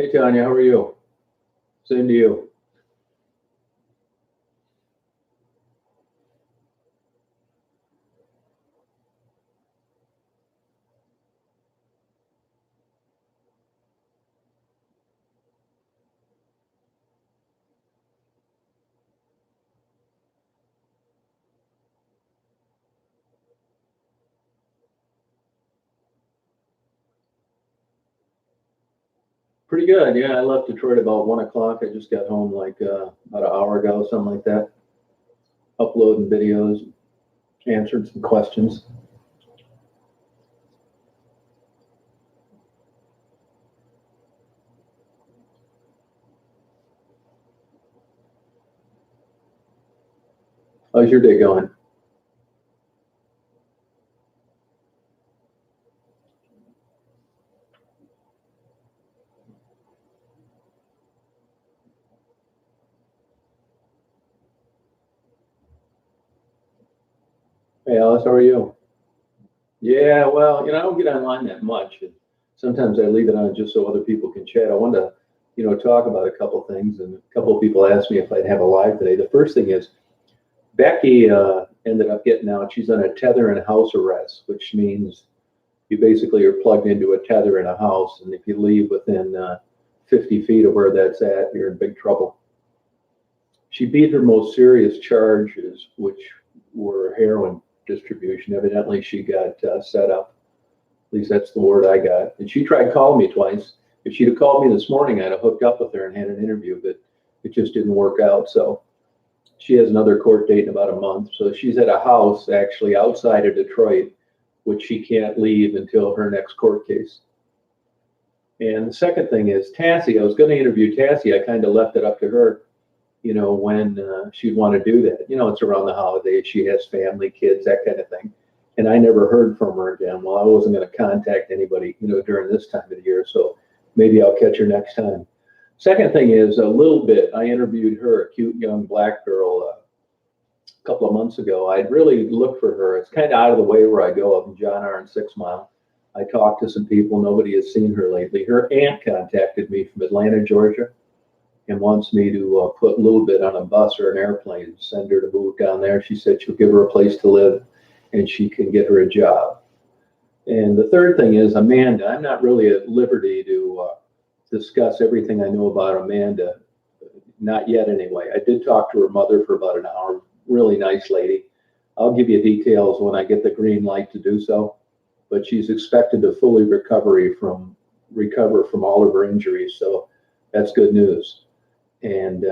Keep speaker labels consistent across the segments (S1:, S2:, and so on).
S1: Hey, Tanya, how are you? Same to you. Pretty good. Yeah, I left Detroit about 1 o'clock. I just got home like about an hour ago, something like that. Uploading videos, answered some questions. How's your day going? Hey, Alice, how are you? Yeah, well, I don't get online that much. And sometimes I leave it on just so other people can chat. I wanted to, talk about a couple things, and a couple of people asked me if I'd have a live today. The first thing is Becky ended up getting out. She's on a tether and house arrest, which means you basically are plugged into a tether in a house, and if you leave within 50 feet of where that's at, you're in big trouble. She beat her most serious charges, which were heroin distribution. Evidently, she got set up. At least that's the word I got. And she tried calling me twice. If she'd have called me this morning, I'd have hooked up with her and had an interview, but it just didn't work out. So she has another court date in about a month. So she's at a house actually outside of Detroit, which she can't leave until her next court case. And the second thing is Tassie. I was going to interview Tassie. I kind of left it up to her, when she'd want to do that. It's around the holidays. She has family, kids, that kind of thing. And I never heard from her again. Well, I wasn't going to contact anybody, during this time of the year. So maybe I'll catch her next time. Second thing is a little bit. I interviewed her, a cute young black girl, a couple of months ago. I'd really look for her. It's kind of out of the way where I go up in John R. and 6 Mile. I talked to some people. Nobody has seen her lately. Her aunt contacted me from Atlanta, Georgia, and wants me to put a little bit on a bus or an airplane, send her to move down there. She said she'll give her a place to live and she can get her a job. And the third thing is Amanda. I'm not really at liberty to discuss everything I know about Amanda, not yet anyway. I did talk to her mother for about an hour. Really nice lady. I'll give you details when I get the green light to do so. But she's expected to fully recover from all of her injuries, so that's good news. And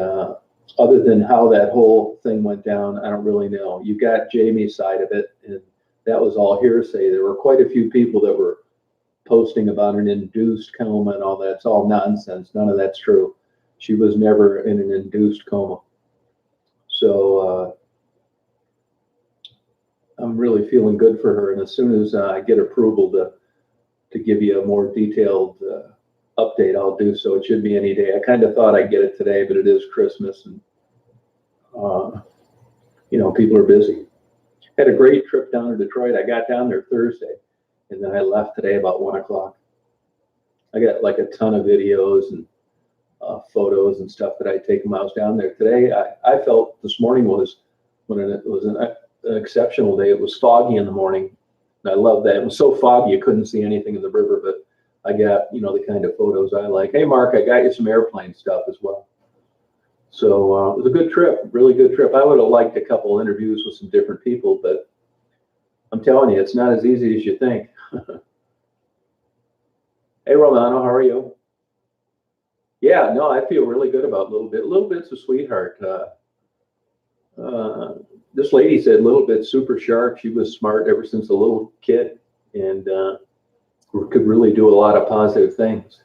S1: other than how that whole thing went down, I don't really know. You got Jamie's side of it, and that was all hearsay. There were quite a few people that were posting about an induced coma and all that. It's all nonsense. None of that's true. She was never in an induced coma. So I'm really feeling good for her. And as soon as I get approval to give you a more detailed update, I'll do so. It should be any day. I kind of thought I'd get it today, but it is Christmas, and people are busy. Had a great trip down to Detroit. I got down there Thursday, and then I left today about 1 o'clock. I got like a ton of videos and photos and stuff that I take when I was down there. Today, I felt this morning was when it was an exceptional day. It was foggy in the morning, and I love that. It was so foggy you couldn't see anything in the river, but I got, the kind of photos I like. Hey, Mark, I got you some airplane stuff as well. So it was a good trip, really good trip. I would have liked a couple interviews with some different people, but I'm telling you, it's not as easy as you think. Hey, Romano, how are you? Yeah, no, I feel really good about Little Bit. Little Bit's a sweetheart. This lady said Little Bit super sharp. She was smart ever since a little kid, and could really do a lot of positive things.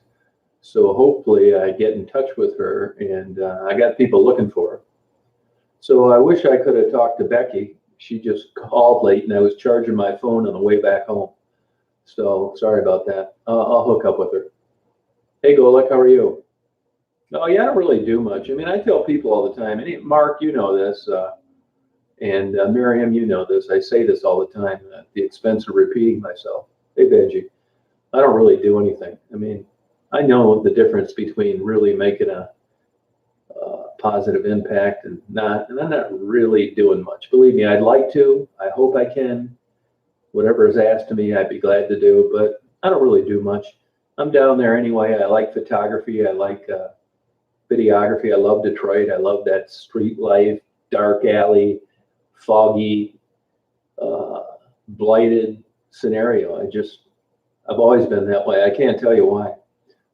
S1: So hopefully I get in touch with her, and I got people looking for her. So I wish I could have talked to Becky. She just called late, and I was charging my phone on the way back home. So sorry about that. I'll hook up with her. Hey, Golek, how are you? Oh, yeah, I don't really do much. I mean, I tell people all the time, and Mark, you know this, and Miriam, you know this. I say this all the time at the expense of repeating myself. Hey, Benji, I don't really do anything. I mean, I know the difference between really making a positive impact and not, and I'm not really doing much. Believe me, I'd like to. I hope I can. Whatever is asked of me, I'd be glad to do, but I don't really do much. I'm down there anyway. I like photography. I like videography. I love Detroit. I love that street life, dark alley, foggy, blighted scenario. I've always been that way. I can't tell you why.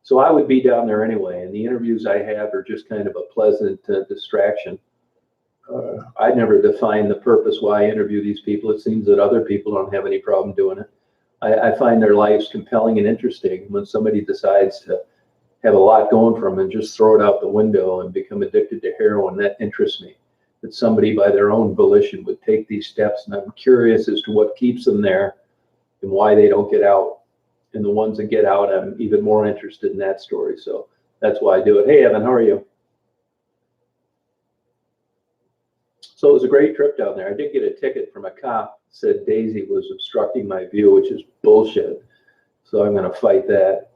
S1: So I would be down there anyway, and the interviews I have are just kind of a pleasant distraction. I never define the purpose why I interview these people. It seems that other people don't have any problem doing it. I find their lives compelling and interesting. When somebody decides to have a lot going for them and just throw it out the window and become addicted to heroin, that interests me. That somebody by their own volition would take these steps, and I'm curious as to what keeps them there and why they don't get out. And the ones that get out, I'm even more interested in that story. So that's why I do it. Hey, Evan, how are you? So it was a great trip down there. I did get a ticket from a cop that said Daisy was obstructing my view, which is bullshit. So I'm going to fight that.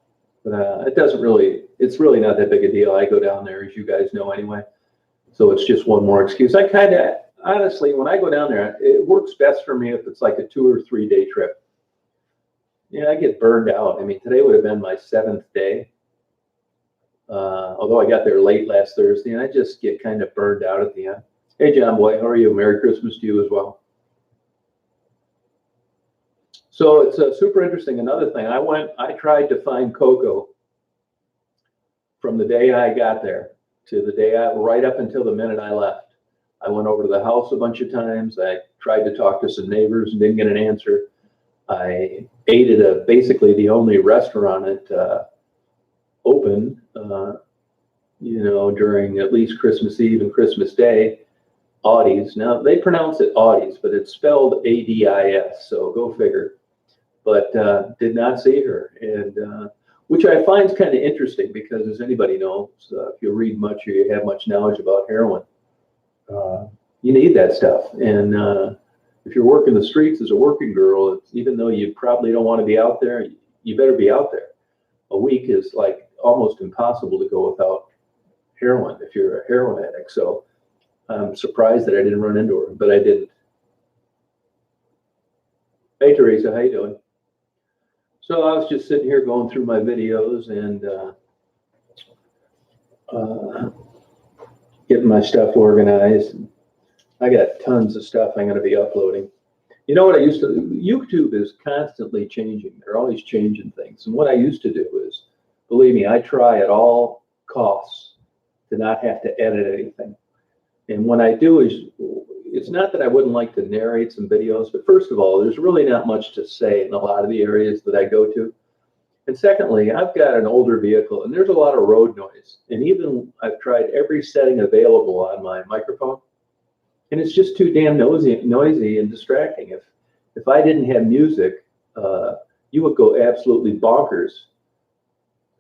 S1: But it's really not that big a deal. I go down there, as you guys know anyway. So it's just one more excuse. I kind of, honestly, when I go down there, it works best for me if it's like a 2 or 3 day trip. Yeah, I get burned out. I mean, today would have been my 7th day. Although I got there late last Thursday, and I just get kind of burned out at the end. Hey, John Boy, how are you? Merry Christmas to you as well. So it's super interesting. Another thing, I tried to find Coco from the day I got there to the day right up until the minute I left. I went over to the house a bunch of times. I tried to talk to some neighbors and didn't get an answer. I ate at basically the only restaurant open, during at least Christmas Eve and Christmas Day, Audie's. Now, they pronounce it Audie's, but it's spelled A-D-I-S, so go figure. But did not see her, and which I find is kind of interesting because, as anybody knows, if you read much or you have much knowledge about heroin, you need that stuff. And if you're working the streets as a working girl, even though you probably don't want to be out there, you better be out there. A week is like almost impossible to go without heroin if you're a heroin addict. So I'm surprised that I didn't run into her, but I didn't. Hey, Teresa, how you doing? So I was just sitting here going through my videos and getting my stuff organized. I got tons of stuff I'm going to be uploading. You know what I used to do? YouTube is constantly changing. They're always changing things. And what I used to do is, believe me, I try at all costs to not have to edit anything. And what I do is, it's not that I wouldn't like to narrate some videos, but first of all, there's really not much to say in a lot of the areas that I go to. And secondly, I've got an older vehicle and there's a lot of road noise. And even I've tried every setting available on my microphone, and it's just too damn noisy and distracting. If I didn't have music, you would go absolutely bonkers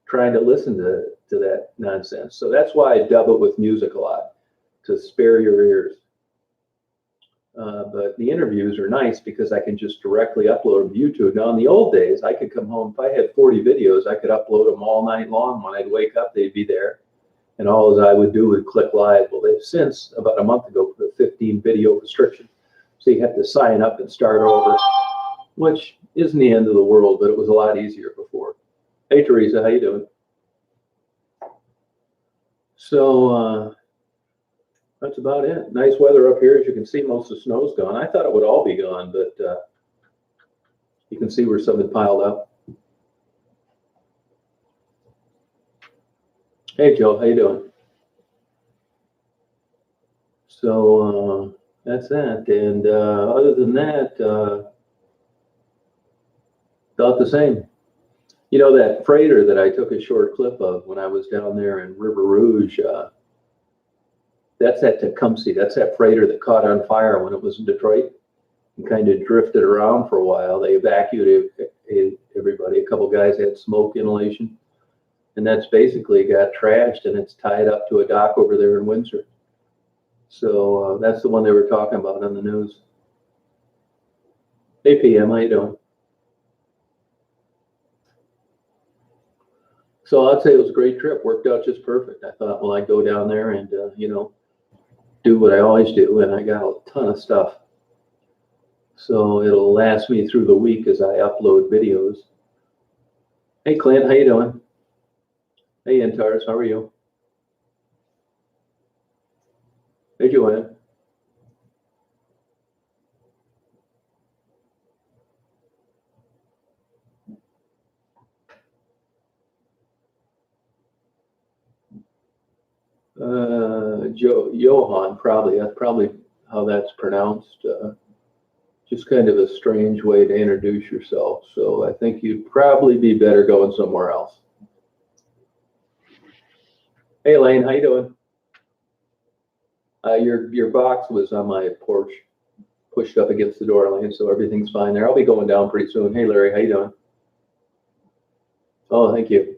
S1: trying to listen to that nonsense. So that's why I dub it with music a lot, to spare your ears. But the interviews are nice because I can just directly upload them to YouTube. Now, in the old days, I could come home. If I had 40 videos, I could upload them all night long. When I'd wake up, they'd be there. And all I would do would click live. Well, they've since, about a month ago, put a 15 video restriction. So you have to sign up and start over, which isn't the end of the world, but it was a lot easier before. Hey, Teresa, how you doing? So that's about it. Nice weather up here. As you can see, most of the snow's gone. I thought it would all be gone, but you can see where some had piled up. Hey, Joe, how you doing? So that's that. And other than that, about the same. You know, that freighter that I took a short clip of when I was down there in River Rouge, that's that Tecumseh. That's that freighter that caught on fire when it was in Detroit and kind of drifted around for a while. They evacuated everybody. A couple guys had smoke inhalation. And that's basically got trashed, and it's tied up to a dock over there in Windsor. So that's the one they were talking about on the news. Hey, PM, how you doing? So I'd say it was a great trip. Worked out just perfect. I thought, well, I'd go down there and, do what I always do. And I got a ton of stuff. So it'll last me through the week as I upload videos. Hey, Clint, how you doing? Hey, Intars, how are you? Hey, Joanne. Johan, probably. That's probably how that's pronounced. Just kind of a strange way to introduce yourself. So I think you'd probably be better going somewhere else. Hey, Elaine, how you doing? Your box was on my porch, pushed up against the door, Elaine, so everything's fine there. I'll be going down pretty soon. Hey, Larry, how you doing? Oh, thank you.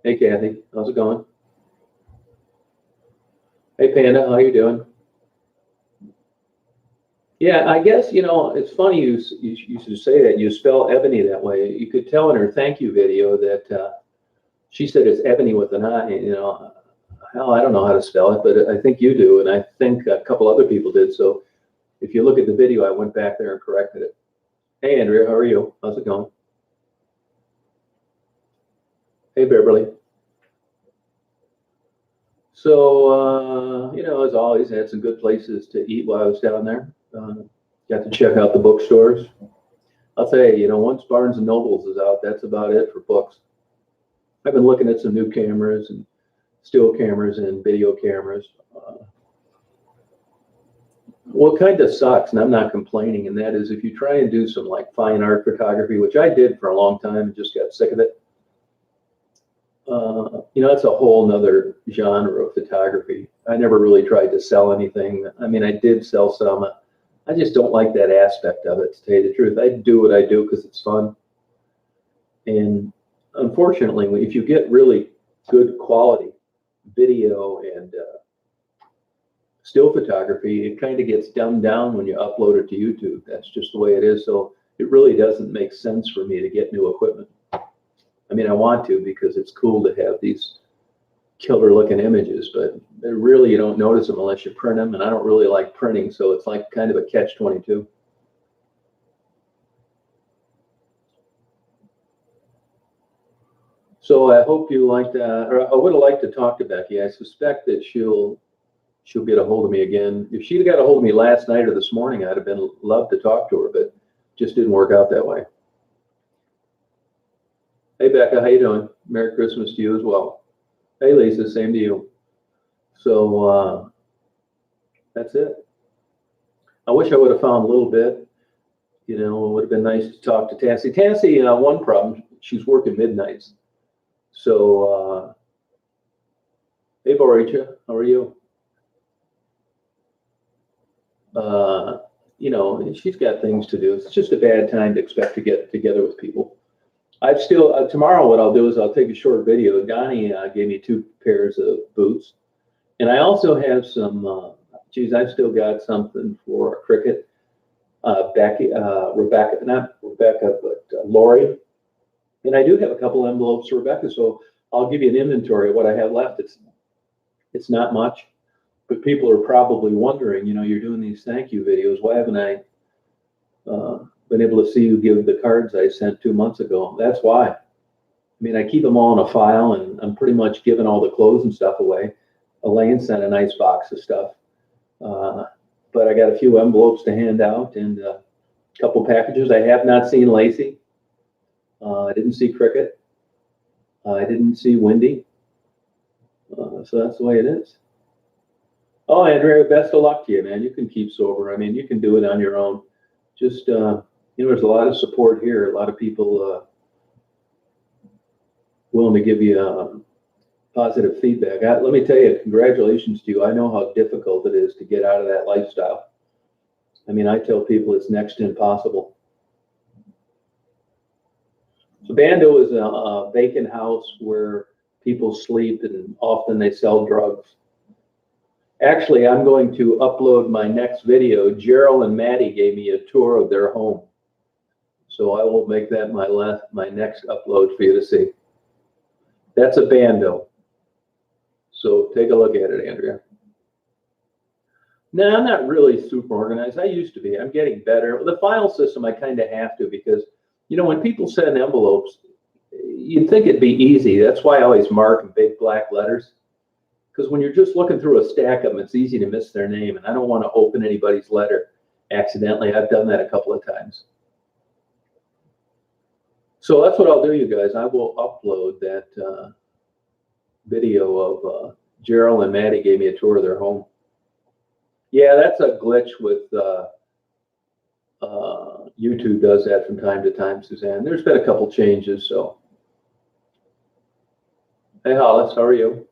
S1: Hey, Kathy, how's it going? Hey, Panda, how you doing? Yeah, I guess, it's funny you should say that. You spell Ebony that way. You could tell in her thank you video that she said it's Ebony with an I. Hell, I don't know how to spell it, but I think you do, and I think a couple other people did. So if you look at the video, I went back there and corrected it. Hey, Andrea, how are you? How's it going? Hey, Beverly. So, as always, I had some good places to eat while I was down there. Got to check out the bookstores. I'll tell you, once Barnes and Nobles is out, that's about it for books. I've been looking at some new cameras and still cameras and video cameras. What kind of sucks, and I'm not complaining, and that is if you try and do some like fine art photography, which I did for a long time and just got sick of it. It's a whole nother genre of photography. I never really tried to sell anything. I mean, I did sell some. I just don't like that aspect of it, to tell you the truth. I do what I do because it's fun. And unfortunately, if you get really good quality video and still photography, it kind of gets dumbed down when you upload it to YouTube. That's just the way it is. So it really doesn't make sense for me to get new equipment. I mean, I want to because it's cool to have these killer looking images, but really you don't notice them unless you print them, and I don't really like printing, so it's like kind of a catch-22. So I hope you liked that, or I would have liked to talk to Becky. I suspect that she'll get a hold of me again. If she'd have got a hold of me last night or this morning, I'd have loved to talk to her, but just didn't work out that way. Hey, Becca, how you doing? Merry Christmas to you as well. Hey, Lisa, same to you. So that's it. I wish I would have found a little bit. It would have been nice to talk to Tassie. Tassie, one problem, she's working midnights. So, hey, Boricha, how are you? She's got things to do. It's just a bad time to expect to get together with people. I've still, tomorrow what I'll do is I'll take a short video. Donnie gave me 2 pairs of boots. And I also have some, I've still got something for cricket. Rebecca, not Rebecca, but Lori. And I do have a couple envelopes for Rebecca, so I'll give you an inventory of what I have left. It's not much, but people are probably wondering, you're doing these thank you videos. Why haven't I been able to see you give the cards I sent 2 months ago? That's why. I mean, I keep them all in a file, and I'm pretty much giving all the clothes and stuff away. Elaine sent a nice box of stuff. But I got a few envelopes to hand out and a couple packages. I have not seen Lacey. I didn't see Cricket. I didn't see Wendy. So that's the way it is. Oh, Andrea, best of luck to you, man. You can keep sober. I mean, you can do it on your own. Just, there's a lot of support here. A lot of people willing to give you positive feedback. Let me tell you, congratulations to you. I know how difficult it is to get out of that lifestyle. I mean, I tell people it's next to impossible. So Bando is a vacant house where people sleep, and often they sell drugs. Actually, I'm going to upload my next video. Gerald and Maddie gave me a tour of their home. So I will make that my next upload for you to see. That's a bando. So take a look at it, Andrea. No, I'm not really super organized. I used to be. I'm getting better. The file system, I kind of have to because, when people send envelopes, you'd think it'd be easy. That's why I always mark in big black letters. Because when you're just looking through a stack of them, it's easy to miss their name. And I don't want to open anybody's letter accidentally. I've done that a couple of times. So that's what I'll do, you guys. I will upload that video of Gerald and Maddie gave me a tour of their home. Yeah, that's a glitch with YouTube does that from time to time, Suzanne. There's been a couple changes, so. Hey, Hollis, how are you?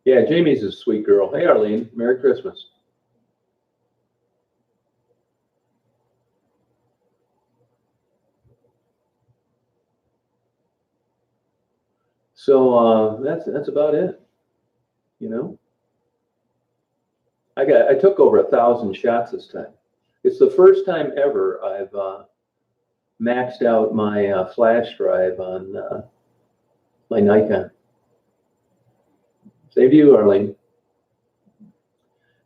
S1: Yeah, Jamie's a sweet girl. Hey, Arlene, Merry Christmas. So that's about it, I took over 1,000 shots this time. It's the first time ever I've maxed out my flash drive on my Nikon. Same to you, Arlene.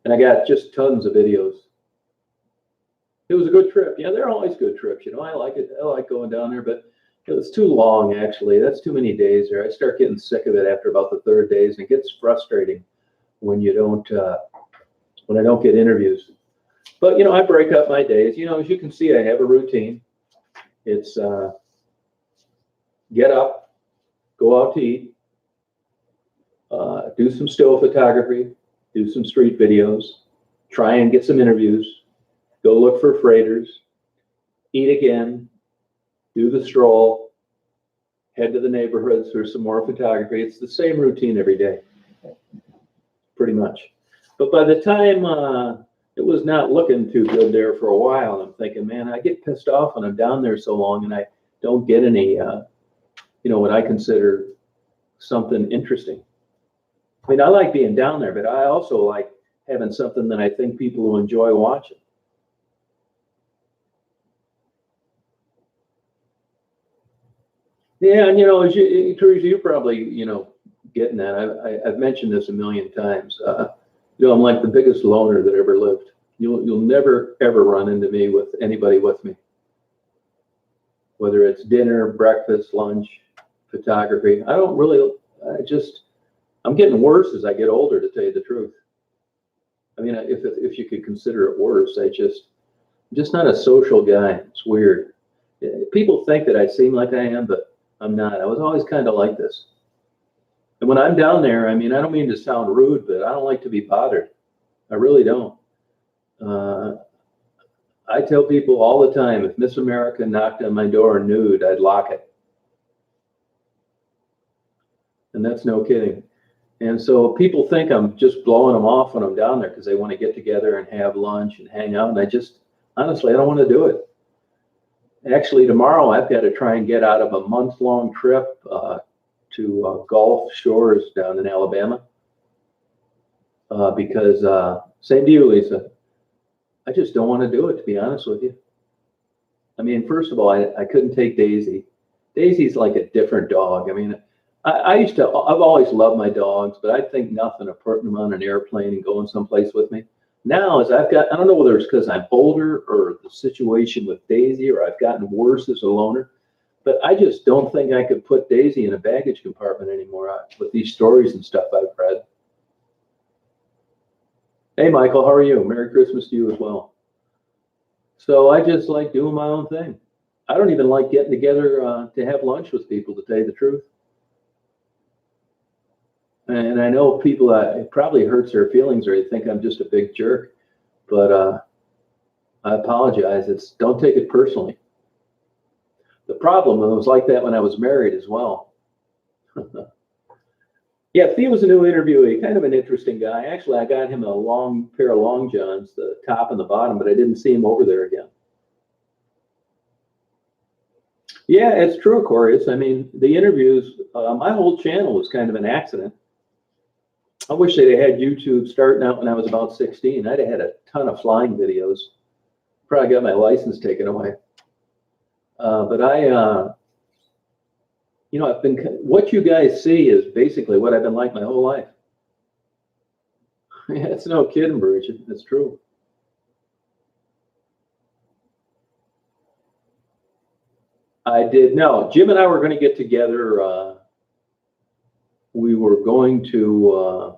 S1: And I got just tons of videos. It was a good trip. Yeah, they're always good trips. I like it. I like going down there, but it's too long, actually. That's too many days there. I start getting sick of it after about the third days, and it gets frustrating when you don't, when I don't get interviews. But, I break up my days. As you can see, I have a routine. It's get up, go out to eat, do some still photography, do some street videos, try and get some interviews, go look for freighters, eat again, do the stroll, head to the neighborhoods for some more photography. It's the same routine every day, pretty much. But by the time it was not looking too good there for a while, I'm thinking, man, I get pissed off when I'm down there so long and I don't get any, what I consider something interesting. I mean, I like being down there, but I also like having something that I think people will enjoy watching. Yeah, and Teresa, you probably, getting that. I've mentioned this a million times. I'm like the biggest loner that ever lived. You'll never ever run into me with anybody with me. Whether it's dinner, breakfast, lunch, photography. I'm getting worse as I get older, to tell you the truth. I mean, if you could consider it worse, I'm just not a social guy. It's weird. People think that I seem like I am, but I'm not. I was always kind of like this. And when I'm down there, I mean, I don't mean to sound rude, but I don't like to be bothered. I really don't. I tell people all the time, if Miss America knocked on my door nude, I'd lock it. And that's no kidding. And so people think I'm just blowing them off when I'm down there because they want to get together and have lunch and hang out. And honestly, I don't want to do it. Actually, tomorrow I've got to try and get out of a month-long trip to Gulf Shores down in Alabama because, same to you, Lisa, I just don't want to do it, to be honest with you. I mean, first of all, I couldn't take Daisy. Daisy's like a different dog. I mean, I've always loved my dogs, but I think nothing of putting them on an airplane and going someplace with me. Now, I don't know whether it's because I'm older or the situation with Daisy or I've gotten worse as a loner, but I just don't think I could put Daisy in a baggage compartment anymore with these stories and stuff I've read. Hey, Michael, how are you? Merry Christmas to you as well. So I just like doing my own thing. I don't even like getting together to have lunch with people, to tell you the truth. And I know people, it probably hurts their feelings or they think I'm just a big jerk, but I apologize. Don't take it personally. The problem, it was like that when I was married as well. Yeah, Theo was a new interviewee, kind of an interesting guy. Actually, I got him a long pair of long johns, the top and the bottom, but I didn't see him over there again. Yeah, it's true, Corey. I mean, the interviews, my whole channel was kind of an accident. I wish they had YouTube starting out when I was about 16. I'd have had a ton of flying videos. Probably got my license taken away. But You know, what you guys see is basically what I've been like my whole life. Yeah, it's no kidding, Bridget. It's true. I did. No, Jim and I were going to get together. We were going to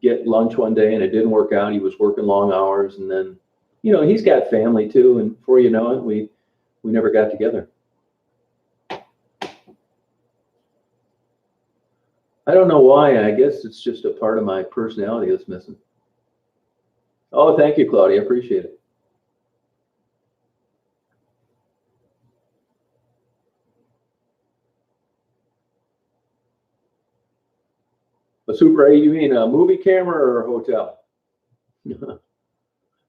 S1: get lunch one day, and it didn't work out. He was working long hours, and then, he's got family too. And before you know it, we never got together. I don't know why. I guess it's just a part of my personality that's missing. Oh, thank you, Claudia. I appreciate it. A Super 8, you mean a movie camera or a hotel?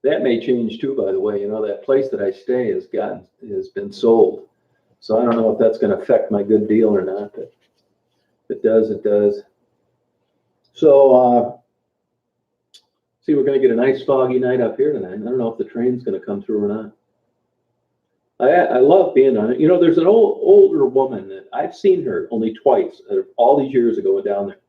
S1: That may change too, by the way. That place that I stay has been sold. So I don't know if that's going to affect my good deal or not, but if it does, it does. So, see, we're going to get a nice foggy night up here tonight. I don't know if the train's going to come through or not. I love being on it. There's an older woman that I've seen her only twice all these years ago down there.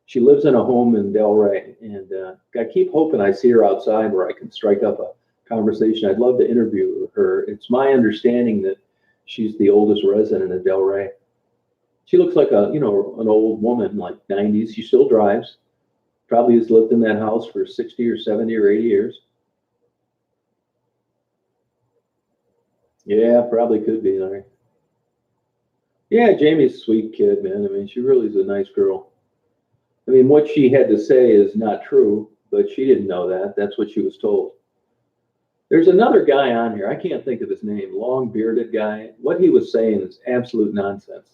S1: She lives in a home in Delray, and I keep hoping I see her outside where I can strike up a conversation. I'd love to interview her. It's my understanding that she's the oldest resident of Delray. She looks like an old woman, like 90s. She still drives. Probably has lived in that house for 60 or 70 or 80 years. Yeah, probably could be, Larry. Yeah, Jamie's a sweet kid, man. I mean, she really is a nice girl. I mean, what she had to say is not true, but she didn't know that. That's what she was told. There's another guy on here. I can't think of his name. Long bearded guy. What he was saying is absolute nonsense.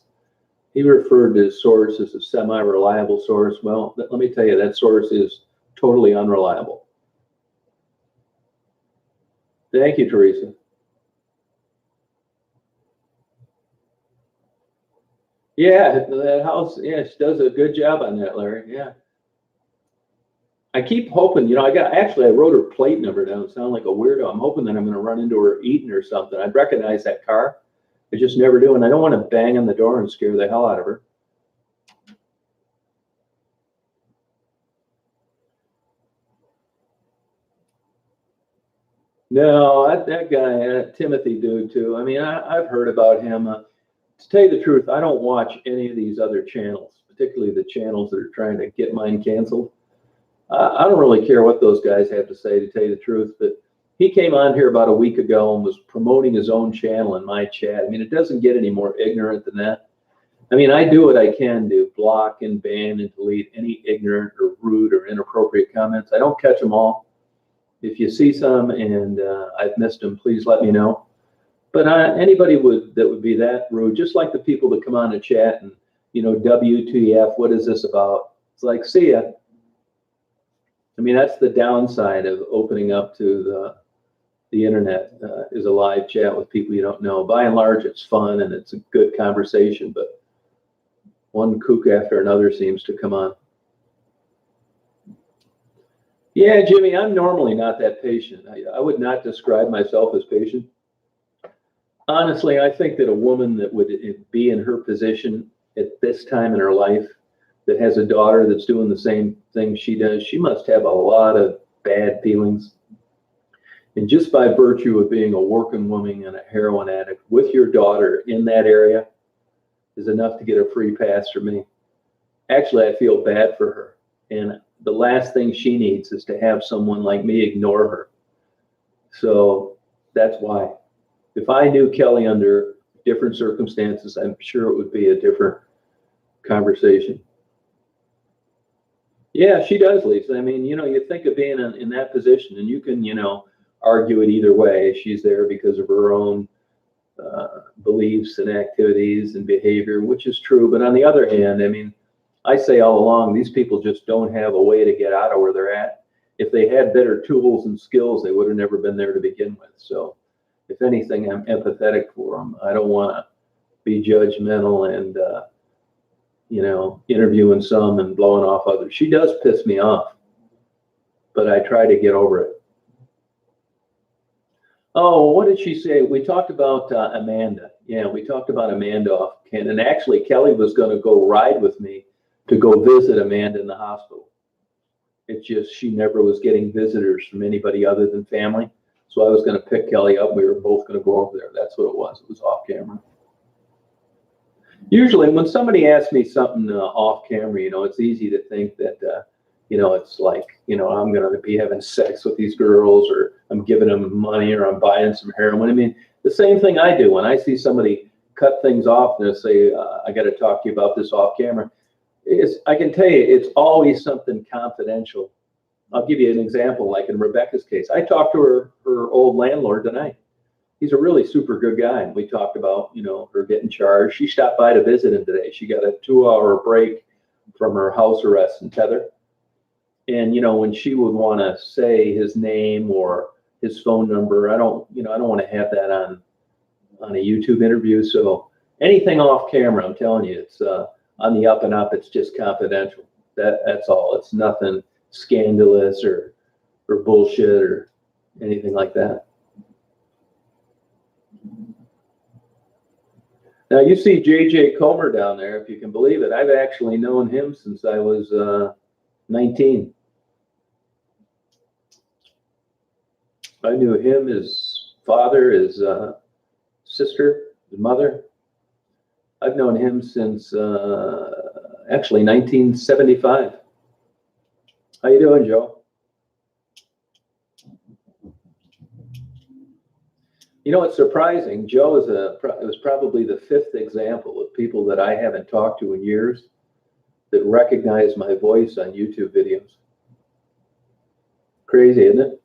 S1: He referred to his source as a semi-reliable source. Well, let me tell you, that source is totally unreliable. Thank you, Teresa. Yeah, that house, yeah, she does a good job on that, Larry. Yeah. I keep hoping, I wrote her plate number down. Sound like a weirdo. I'm hoping that I'm going to run into her eating or something. I'd recognize that car. I just never do. And I don't want to bang on the door and scare the hell out of her. No, that guy, that Timothy dude too. I mean, I've heard about him. To tell you the truth, I don't watch any of these other channels, particularly the channels that are trying to get mine canceled. I don't really care what those guys have to say, to tell you the truth, but he came on here about a week ago and was promoting his own channel in my chat. I mean, it doesn't get any more ignorant than that. I mean, I do what I can do, block and ban and delete any ignorant or rude or inappropriate comments. I don't catch them all. If you see some and I've missed them, please let me know. But anybody that would be that rude, just like the people that come on to chat and, WTF, what is this about? It's like, see ya. I mean, that's the downside of opening up to the internet is a live chat with people you don't know. By and large, it's fun and it's a good conversation, but one kook after another seems to come on. Yeah, Jimmy, I'm normally not that patient. I would not describe myself as patient. Honestly, I think that a woman that would be in her position at this time in her life, that has a daughter that's doing the same thing she does, she must have a lot of bad feelings. And just by virtue of being a working woman and a heroin addict with your daughter in that area is enough to get a free pass for me. Actually, I feel bad for her. And the last thing she needs is to have someone like me ignore her. So that's why. If I knew Kelly under different circumstances, I'm sure it would be a different conversation. Yeah, she does, Lisa. I mean, you think of being in that position and you can, argue it either way. She's there because of her own beliefs and activities and behavior, which is true. But on the other hand, I mean, I say all along, these people just don't have a way to get out of where they're at. If they had better tools and skills, they would have never been there to begin with. So if anything, I'm empathetic for them. I don't want to be judgmental and, interviewing some and blowing off others. She does piss me off, but I try to get over it. Oh, what did she say? We talked about Amanda. Yeah, we talked about Amanda off can, and actually Kelly was going to go ride with me to go visit Amanda in the hospital. It's just she never was getting visitors from anybody other than family. So I was going to pick Kelly up. We were both going to go over there. That's what it was. It was off camera. Usually, when somebody asks me something off camera, it's easy to think that, it's like, I'm going to be having sex with these girls, or I'm giving them money, or I'm buying some heroin. I mean, the same thing I do when I see somebody cut things off and they say, I got to talk to you about this off camera. I can tell you, it's always something confidential. I'll give you an example, like in Rebecca's case. I talked to her old landlord tonight. He's a really super good guy. And we talked about, her getting charged. She stopped by to visit him today. She got a 2-hour break from her house arrest in Tether. And, when she would want to say his name or his phone number, I don't want to have that on a YouTube interview. So anything off camera, I'm telling you, it's on the up and up. It's just confidential. That's all. It's nothing scandalous or bullshit or anything like that. Now you see J.J. Comer down there, if you can believe it. I've actually known him since I was 19. I knew him, his father, his sister, his mother. I've known him since actually 1975. How you doing, Joe? It's surprising. Joe was probably the 5th example of people that I haven't talked to in years that recognize my voice on YouTube videos. Crazy, isn't it?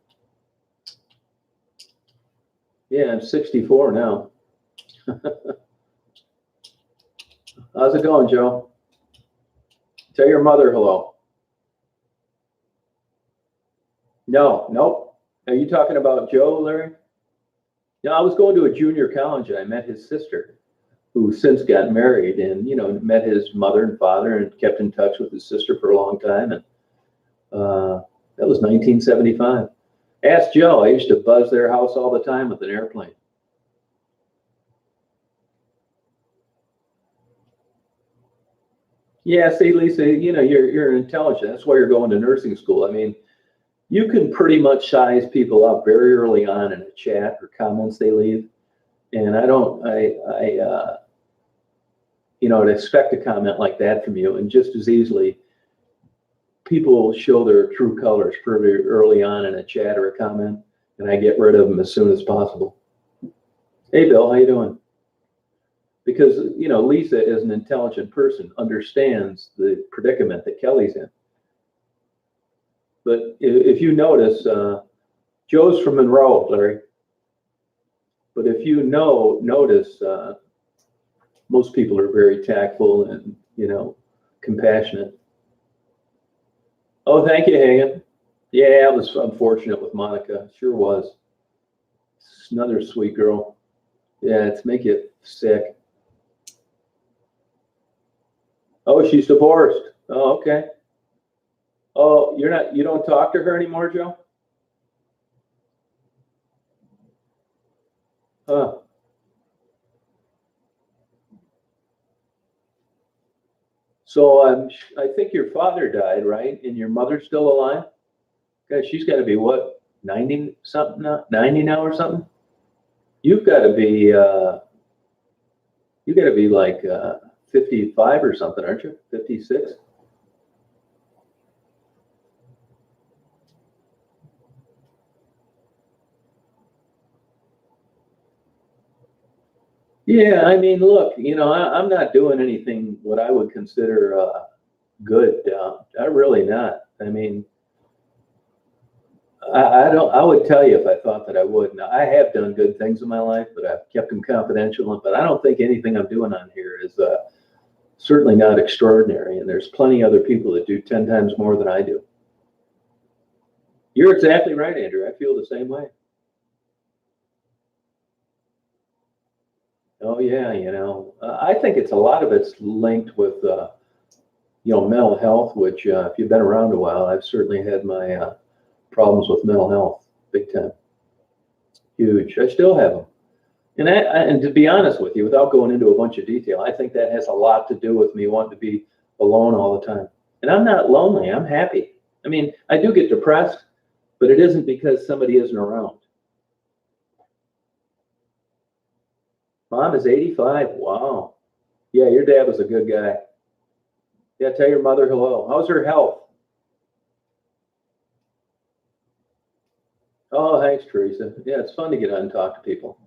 S1: Yeah, I'm 64 now. How's it going, Joe? Tell your mother hello. No, nope. Are you talking about Joe, Larry? No, I was going to a junior college and I met his sister, who since got married, and met his mother and father and kept in touch with his sister for a long time. And that was 1975. Ask Joe. I used to buzz their house all the time with an airplane. Yeah, see, Lisa, you're intelligent. That's why you're going to nursing school. I mean, you can pretty much size people up very early on in a chat or comments they leave. And I'd expect a comment like that from you. And just as easily, people show their true colors pretty early on in a chat or a comment, and I get rid of them as soon as possible. Hey, Bill, how you doing? Because, Lisa, as an intelligent person, understands the predicament that Kelly's in. But if you notice, Joe's from Monroe, Larry. But if you notice, most people are very tactful and, compassionate. Oh, thank you, Hagen. Yeah, it was unfortunate with Monica. Sure was. It's another sweet girl. Yeah, it's make you sick. Oh, she's divorced. Oh, okay. Oh, you don't talk to her anymore, Joe? Huh. So I think your father died, right? And your mother's still alive? God, she's got to be what, 90 something now? 90 now or something? You've got to be like 55 or something, aren't you? 56? Yeah, I mean, look, I'm not doing anything what I would consider good. I'm really not. I mean, I don't. I would tell you if I thought that I would. Now, I have done good things in my life, but I've kept them confidential. But I don't think anything I'm doing on here is certainly not extraordinary. And there's plenty of other people that do 10 times more than I do. You're exactly right, Andrew. I feel the same way. Oh yeah, I think it's a lot of it's linked with mental health. Which, if you've been around a while, I've certainly had my problems with mental health, big time. Huge. I still have them. And to be honest with you, without going into a bunch of detail, I think that has a lot to do with me wanting to be alone all the time. And I'm not lonely. I'm happy. I mean, I do get depressed, but it isn't because somebody isn't around. Mom is 85. Wow. Yeah, your dad was a good guy. Yeah, tell your mother hello. How's her health? Oh, thanks, Teresa. Yeah, it's fun to get on and talk to people.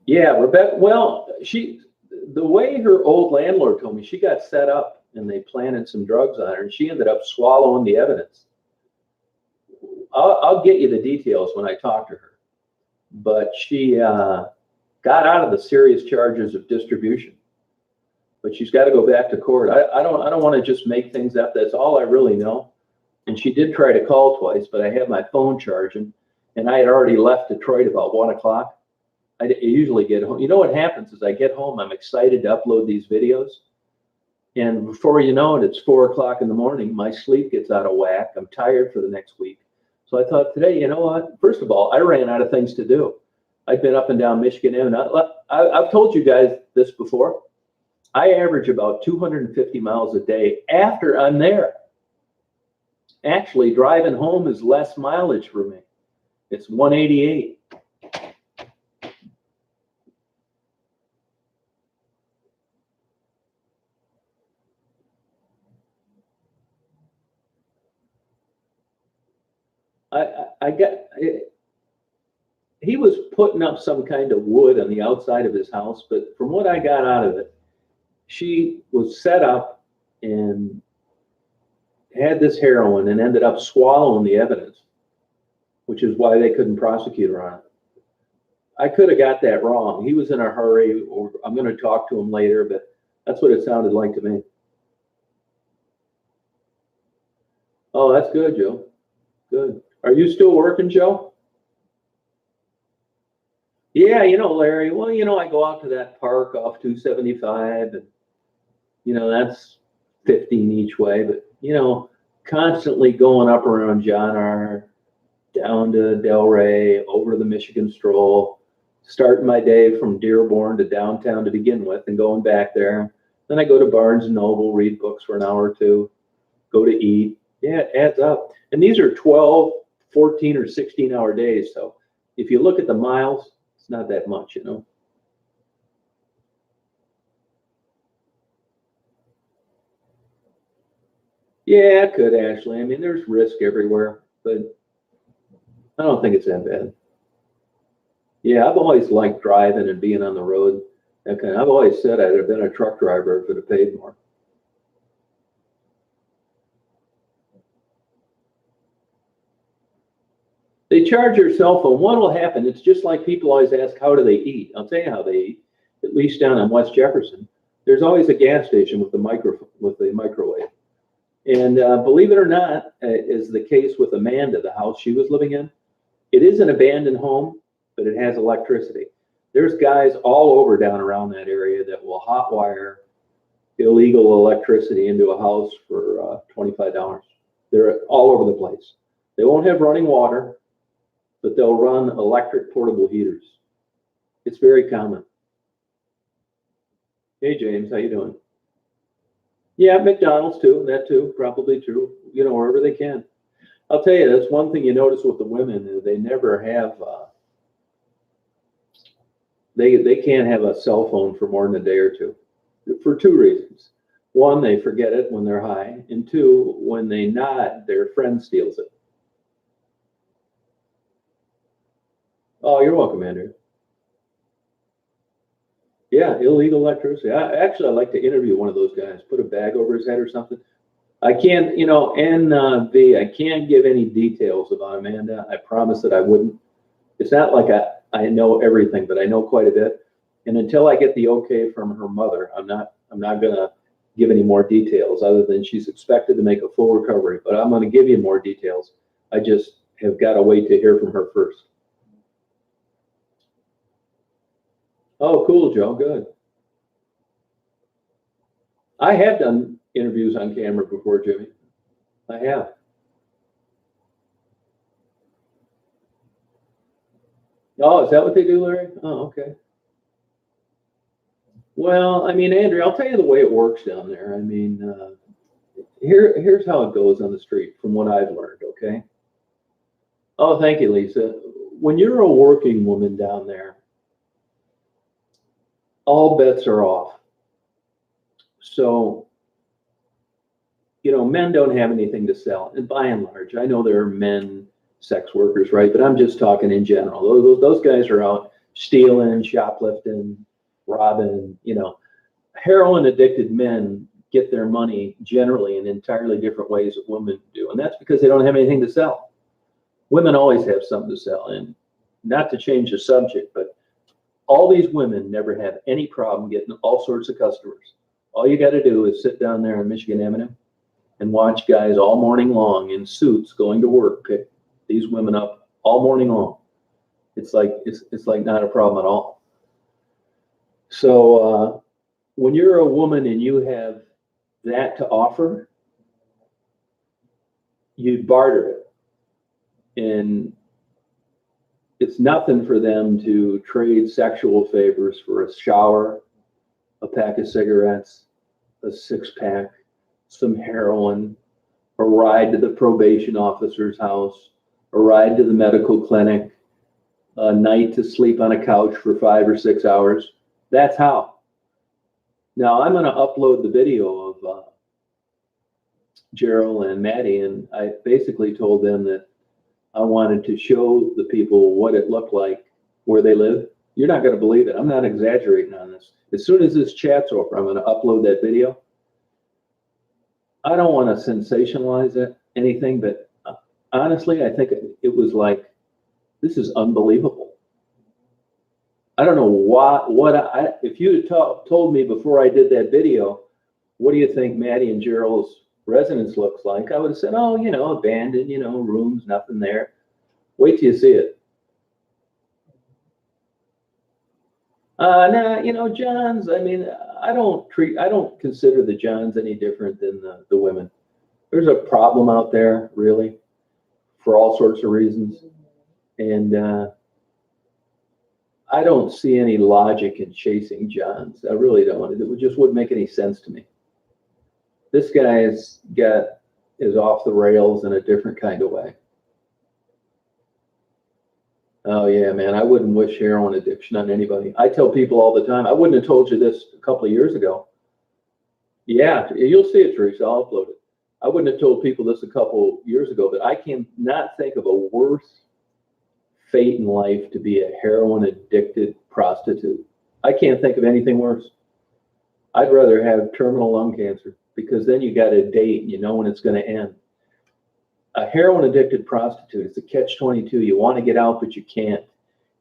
S1: Yeah, Rebecca. Well, the way her old landlord told me, she got set up and they planted some drugs on her, and she ended up swallowing the evidence. I'll get you the details when I talk to her, but she got out of the serious charges of distribution. But she's got to go back to court. I don't want to just make things up. That's all I really know. And she did try to call twice, but I had my phone charging, and I had already left Detroit about 1 o'clock. I usually get home. You know what happens is I get home, I'm excited to upload these videos. And before you know it, it's 4 o'clock in the morning. My sleep gets out of whack. I'm tired for the next week. So I thought today, you know what? First of all, I ran out of things to do. I've been up and down Michigan Avenue. I've told you guys this before. I average about 250 miles a day after I'm there. Actually, driving home is less mileage for me. It's 188. I got, he was putting up some kind of wood on the outside of his house, but from what I got out of it, she was set up and had this heroin and ended up swallowing the evidence, which is why they couldn't prosecute her on it. I could have got that wrong. He was in a hurry, or I'm going to talk to him later, but that's what it sounded like to me. Oh, that's good, Joe. Good. Are you still working, Joe? Yeah, Larry, well, I go out to that park off 275, and, that's 15 each way, but, constantly going up around John R., down to Delray, over the Michigan Stroll, starting my day from Dearborn to downtown to begin with and going back there. Then I go to Barnes and Noble, read books for an hour or two, go to eat. Yeah, it adds up. And these are 12, 14, or 16-hour days. So if you look at the miles, it's not that much, Yeah, it could, Ashley. I mean, there's risk everywhere, but I don't think it's that bad. Yeah, I've always liked driving and being on the road. Okay, I've always said I'd have been a truck driver if it had paid more. They charge your cell phone. What will happen? It's just like people always ask, how do they eat? I'll tell you how they eat. At least down on West Jefferson, there's always a gas station with the microwave. And believe it or not, is the case with Amanda, the house she was living in. It is an abandoned home, but it has electricity. There's guys all over down around that area that will hotwire illegal electricity into a house for $25. They're all over the place. They won't have running water, but they'll run electric portable heaters. It's very common. Hey, James, how you doing? Yeah, McDonald's too, that too, probably true, wherever they can. I'll tell you, that's one thing you notice with the women, they never have, they can't have a cell phone for more than a day or two, for two reasons. One, they forget it when they're high, and two, when they nod, their friend steals it. Oh, you're welcome, Andrew. Yeah, illegal electricity. I'd like to interview one of those guys, put a bag over his head or something. I can't, I can't give any details about Amanda. I promise that I wouldn't. It's not like I know everything, but I know quite a bit. And until I get the okay from her mother, I'm not gonna give any more details other than she's expected to make a full recovery. But I'm gonna give you more details. I just have got to wait to hear from her first. Oh, cool, Joe. Good. I have done interviews on camera before, Jimmy. I have. Oh, is that what they do, Larry? Oh, okay. Well, I mean, Andrew, I'll tell you the way it works down there. I mean, here's how it goes on the street from what I've learned, okay? Oh, thank you, Lisa. When you're a working woman down there, all bets are off. So, men don't have anything to sell. And by and large, I know there are men sex workers, right? But I'm just talking in general. Those guys are out stealing, shoplifting, robbing, heroin addicted men get their money generally in entirely different ways that women do. And that's because they don't have anything to sell. Women always have something to sell. And not to change the subject, but all these women never have any problem getting all sorts of customers. All you got to do is sit down there in Michigan Avenue and watch guys all morning long in suits going to work pick these women up all morning long. It's like not a problem at all. So when you're a woman and you have that to offer, you barter it. And it's nothing for them to trade sexual favors for a shower, a pack of cigarettes, a six-pack, some heroin, a ride to the probation officer's house, a ride to the medical clinic, a night to sleep on a couch for 5 or 6 hours. That's how. Now I'm going to upload the video of Gerald and Maddie, and I basically told them that I wanted to show the people what it looked like where they live. You're not going to believe it. I'm not exaggerating on this. As soon as this chat's over, I'm going to upload that video. I don't want to sensationalize anything, but honestly, I think it was like, this is unbelievable. I don't know if you had told me before I did that video, what do you think Maddie and Gerald's residence looks like? I would have said, oh, abandoned, rooms, nothing there. Wait till you see it. Nah, Johns, I mean, I don't consider the Johns any different than the women. There's a problem out there, really, for all sorts of reasons. And I don't see any logic in chasing Johns. I really don't. It just wouldn't make any sense to me. This guy is off the rails in a different kind of way. Oh yeah, man, I wouldn't wish heroin addiction on anybody. I tell people all the time, I wouldn't have told you this a couple of years ago. Yeah, you'll see it, Teresa. I'll upload it. I wouldn't have told people this a couple years ago, but I can not think of a worse fate in life to be a heroin addicted prostitute. I can't think of anything worse. I'd rather have terminal lung cancer because then you got a date and you know when it's going to end. A heroin addicted prostitute, it's a catch-22. You want to get out, but you can't.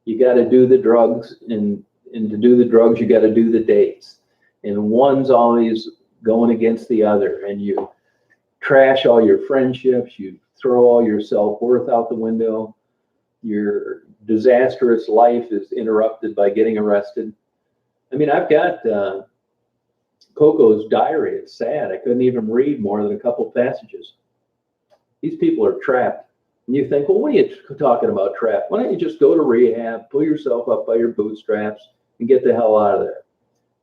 S1: You got to do the drugs, and to do the drugs, you got to do the dates. And one's always going against the other, and you trash all your friendships, you throw all your self-worth out the window. Your disastrous life is interrupted by getting arrested. I mean, I've got Coco's diary. It's sad. I couldn't even read more than a couple passages. These people are trapped. And you think, well, what are you talking about trapped? Why don't you just go to rehab, pull yourself up by your bootstraps, and get the hell out of there?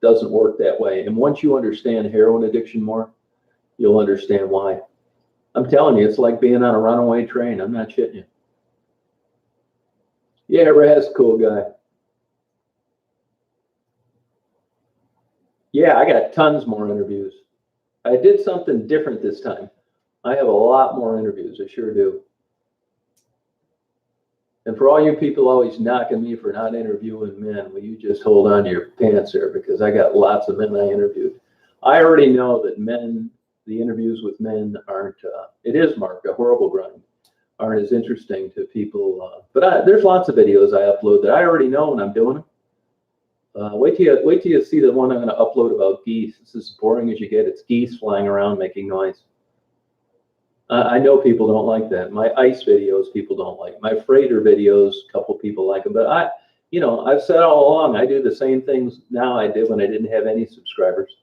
S1: Doesn't work that way. And once you understand heroin addiction more, you'll understand why. I'm telling you, it's like being on a runaway train. I'm not shitting you. Yeah, Raz, cool guy. Yeah, I got tons more interviews. I did something different this time. I have a lot more interviews, I sure do. And for all you people always knocking me for not interviewing men, will you just hold on to your pants there, because I got lots of men I interviewed. I already know that men, the interviews with men aren't, it is, Mark, a horrible grind, aren't as interesting to people. But there's lots of videos I upload that I already know when I'm doing them. Wait till you see the one I'm going to upload about geese. It's as boring as you get. It's geese flying around making noise. I know people don't like that. My ice videos, people don't like. My freighter videos, a couple people like them. But I've said all along, I do the same things now I did when I didn't have any subscribers.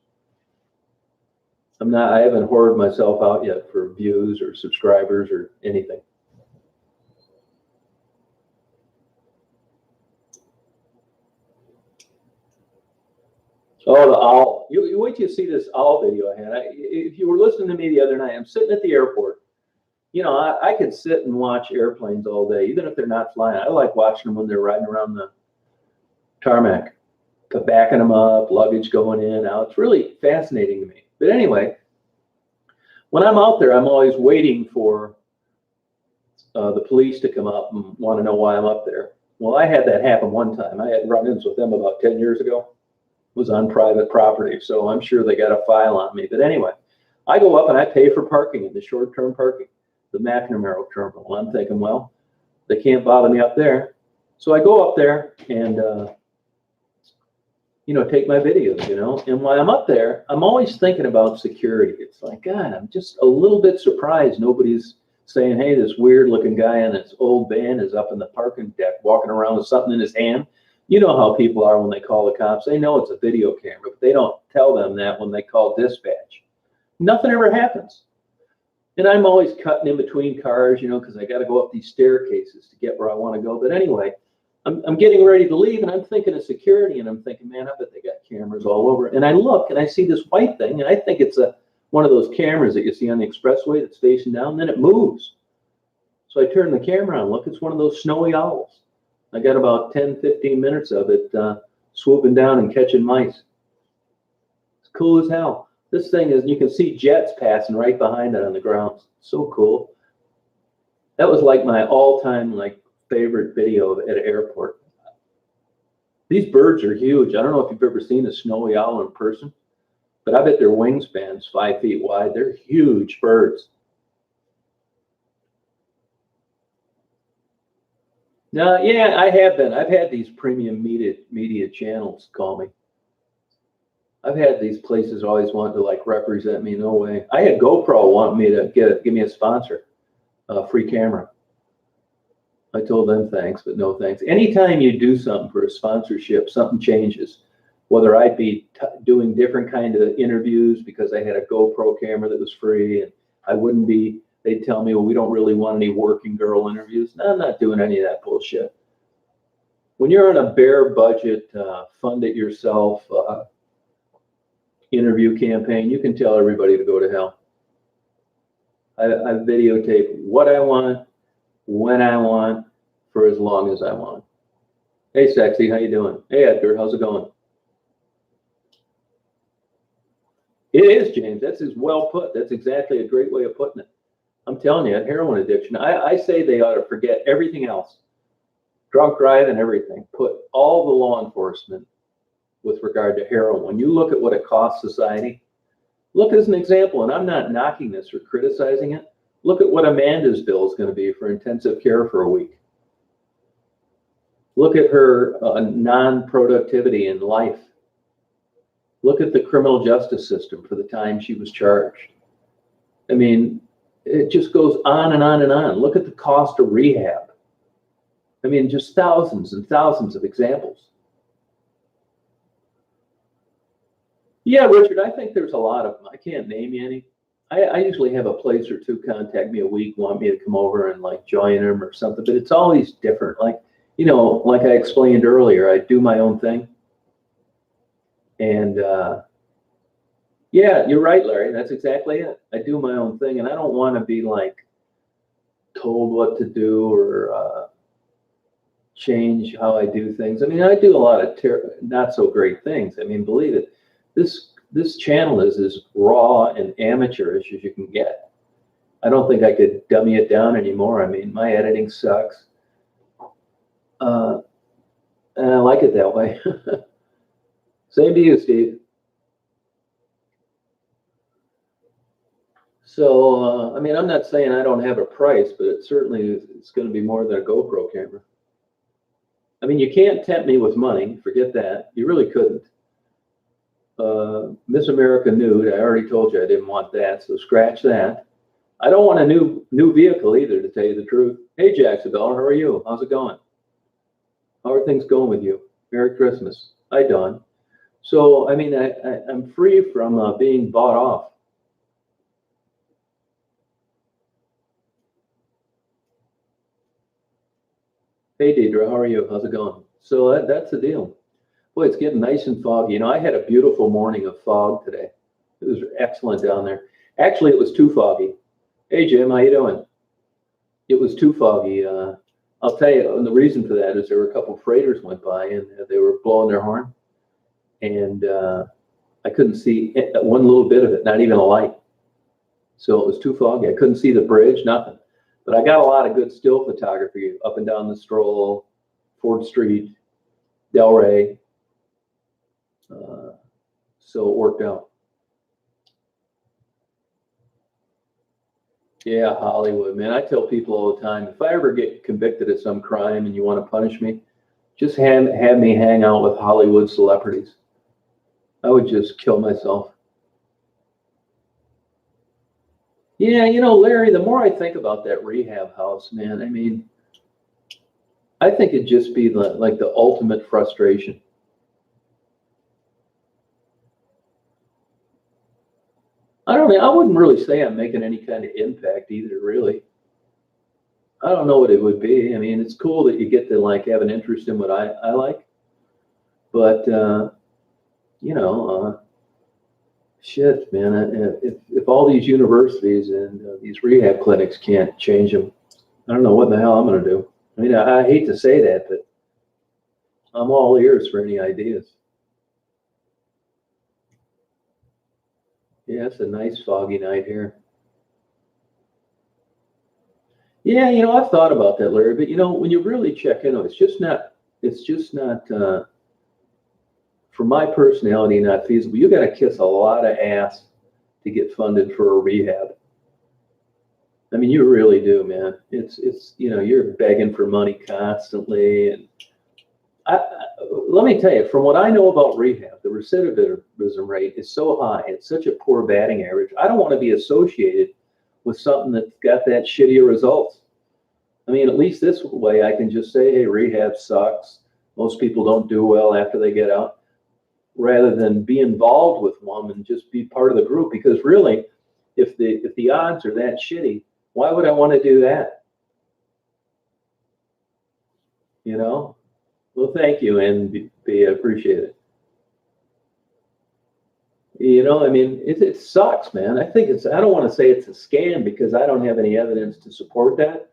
S1: I haven't hoarded myself out yet for views or subscribers or anything. Oh, the owl. You wait till you see this owl video I had. If you were listening to me the other night, I'm sitting at the airport. I could sit and watch airplanes all day, even if they're not flying. I like watching them when they're riding around the tarmac, backing them up, luggage going in, out. It's really fascinating to me. But anyway, when I'm out there, I'm always waiting for the police to come up and want to know why I'm up there. Well, I had that happen one time. I had run-ins with them about 10 years ago. It was on private property, so I'm sure they got a file on me. But anyway, I go up and I pay for parking in the short-term parking, the McNamara terminal. I'm thinking, well, they can't bother me up there. So I go up there and, take my videos, And while I'm up there, I'm always thinking about security. It's like, God, I'm just a little bit surprised nobody's saying, hey, this weird looking guy in this old van is up in the parking deck walking around with something in his hand. You know how people are when they call the cops. They know it's a video camera, but they don't tell them that when they call dispatch. Nothing ever happens. And I'm always cutting in between cars, because I got to go up these staircases to get where I want to go. But anyway, I'm getting ready to leave, and I'm thinking of security, and I'm thinking, man, I bet they got cameras all over. And I look, and I see this white thing, and I think it's one of those cameras that you see on the expressway that's facing down, and then it moves. So I turn the camera on, look, it's one of those snowy owls. I got about 10, 15 minutes of it swooping down and catching mice. It's cool as hell. This thing is, you can see jets passing right behind it on the ground. So cool. That was like my all-time favorite video at an airport. These birds are huge. I don't know if you've ever seen a snowy owl in person, but I bet their wingspan's 5 feet wide. They're huge birds. No, yeah, I have been. I've had these premium media channels call me. I've had these places always want to represent me. No way. I had GoPro want me to give me a sponsor, a free camera. I told them thanks, but no thanks. Anytime you do something for a sponsorship, something changes. Whether I'd be doing different kind of interviews because I had a GoPro camera that was free, and I wouldn't be. They'd tell me, well, we don't really want any working girl interviews. No, I'm not doing any of that bullshit. When you're on a bare budget, fund it yourself interview campaign, you can tell everybody to go to hell. I videotape what I want, when I want, for as long as I want. Hey, sexy, how you doing? Hey, Edgar, how's it going? It is, James. That's well put. That's exactly a great way of putting it. I'm telling you, heroin addiction, I say they ought to forget everything else. Drunk driving, everything. Put all the law enforcement with regard to heroin. When you look at what it costs society, look as an example, and I'm not knocking this or criticizing it. Look at what Amanda's bill is going to be for intensive care for a week. Look at her non-productivity in life. Look at the criminal justice system for the time she was charged. I mean, it just goes on and on and on. Look at the cost of rehab. I mean, just thousands and thousands of examples. Yeah, Richard, I think there's a lot of them. I can't name you any. I usually have a place or two contact me a week, want me to come over and join them or something, but it's always different. Like I explained earlier, I do my own thing. And yeah, you're right, Larry. That's exactly it. I do my own thing, and I don't want to be told what to do or change how I do things. I mean, I do a lot of not so great things. I mean, believe it. This channel is as raw and amateurish as you can get. I don't think I could dummy it down anymore. I mean, my editing sucks. And I like it that way. Same to you, Steve. So, I mean, I'm not saying I don't have a price, but it's going to be more than a GoPro camera. I mean, you can't tempt me with money. Forget that. You really couldn't. Miss America Nude, I already told you I didn't want that, so scratch that. I don't want a new vehicle either, to tell you the truth. Hey, Jacksonville, how are you? How's it going? How are things going with you? Merry Christmas. Hi, Dawn. So, I mean, I'm free from being bought off. Hey, Deidre, how are you? How's it going? So that's the deal. Boy, it's getting nice and foggy. You know, I had a beautiful morning of fog today. It was excellent down there. Actually, it was too foggy. Hey, Jim, how you doing? It was too foggy. I'll tell you, and the reason for that is there were a couple freighters went by and they were blowing their horn, and I couldn't see one little bit of it, not even a light. So it was too foggy. I couldn't see the bridge, nothing. But I got a lot of good still photography up and down the Stroll, Ford Street, Delray. So it worked out. Yeah, Hollywood, man. I tell people all the time, if I ever get convicted of some crime and you want to punish me, just have me hang out with Hollywood celebrities. I would just kill myself. Yeah, you know, Larry, the more I think about that rehab house, man, I mean, I think it'd just be like the ultimate frustration. I don't know. I wouldn't really say I'm making any kind of impact either, really. I don't know what it would be. I mean, it's cool that you get to like have an interest in what I like, but you know, shit, man. If all these universities and these rehab clinics can't change them, I don't know what the hell I'm going to do. I mean, I hate to say that, but I'm all ears for any ideas. Yeah, it's a nice foggy night here. Yeah, you know, I've thought about that, Larry, but you know, when you really check in on it, it's just not, for my personality, not feasible. You got to kiss a lot of ass to get funded for a rehab. I mean, you really do, man. You know, you're begging for money constantly. And let me tell you, from what I know about rehab, the recidivism rate is so high. It's such a poor batting average. I don't want to be associated with something that's got that shitty results. I mean, at least this way I can just say, hey, rehab sucks. Most people don't do well after they get out, rather than be involved with one and just be part of the group. Because really, if the odds are that shitty, why would I want to do that? You know? Well, thank you, and be appreciated. You know, I mean, it sucks, man. I don't want to say it's a scam because I don't have any evidence to support that.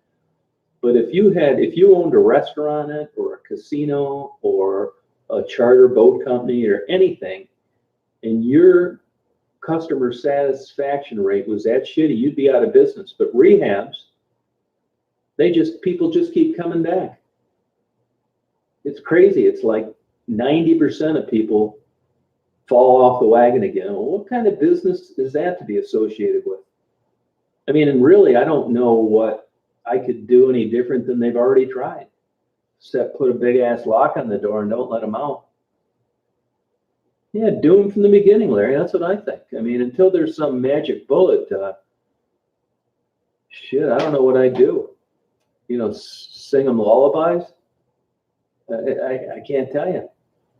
S1: But if you owned a restaurant or a casino or a charter boat company or anything, and your customer satisfaction rate was that shitty, you'd be out of business. But rehabs, people just keep coming back. It's crazy. It's like 90% of people fall off the wagon again. Well, what kind of business is that to be associated with? I mean, and really, I don't know what I could do any different than they've already tried, except put a big ass lock on the door and don't let them out. Yeah, do them from the beginning, Larry. That's what I think. I mean, until there's some magic bullet, shit, I don't know what I'd do. You know, sing them lullabies? I can't tell you.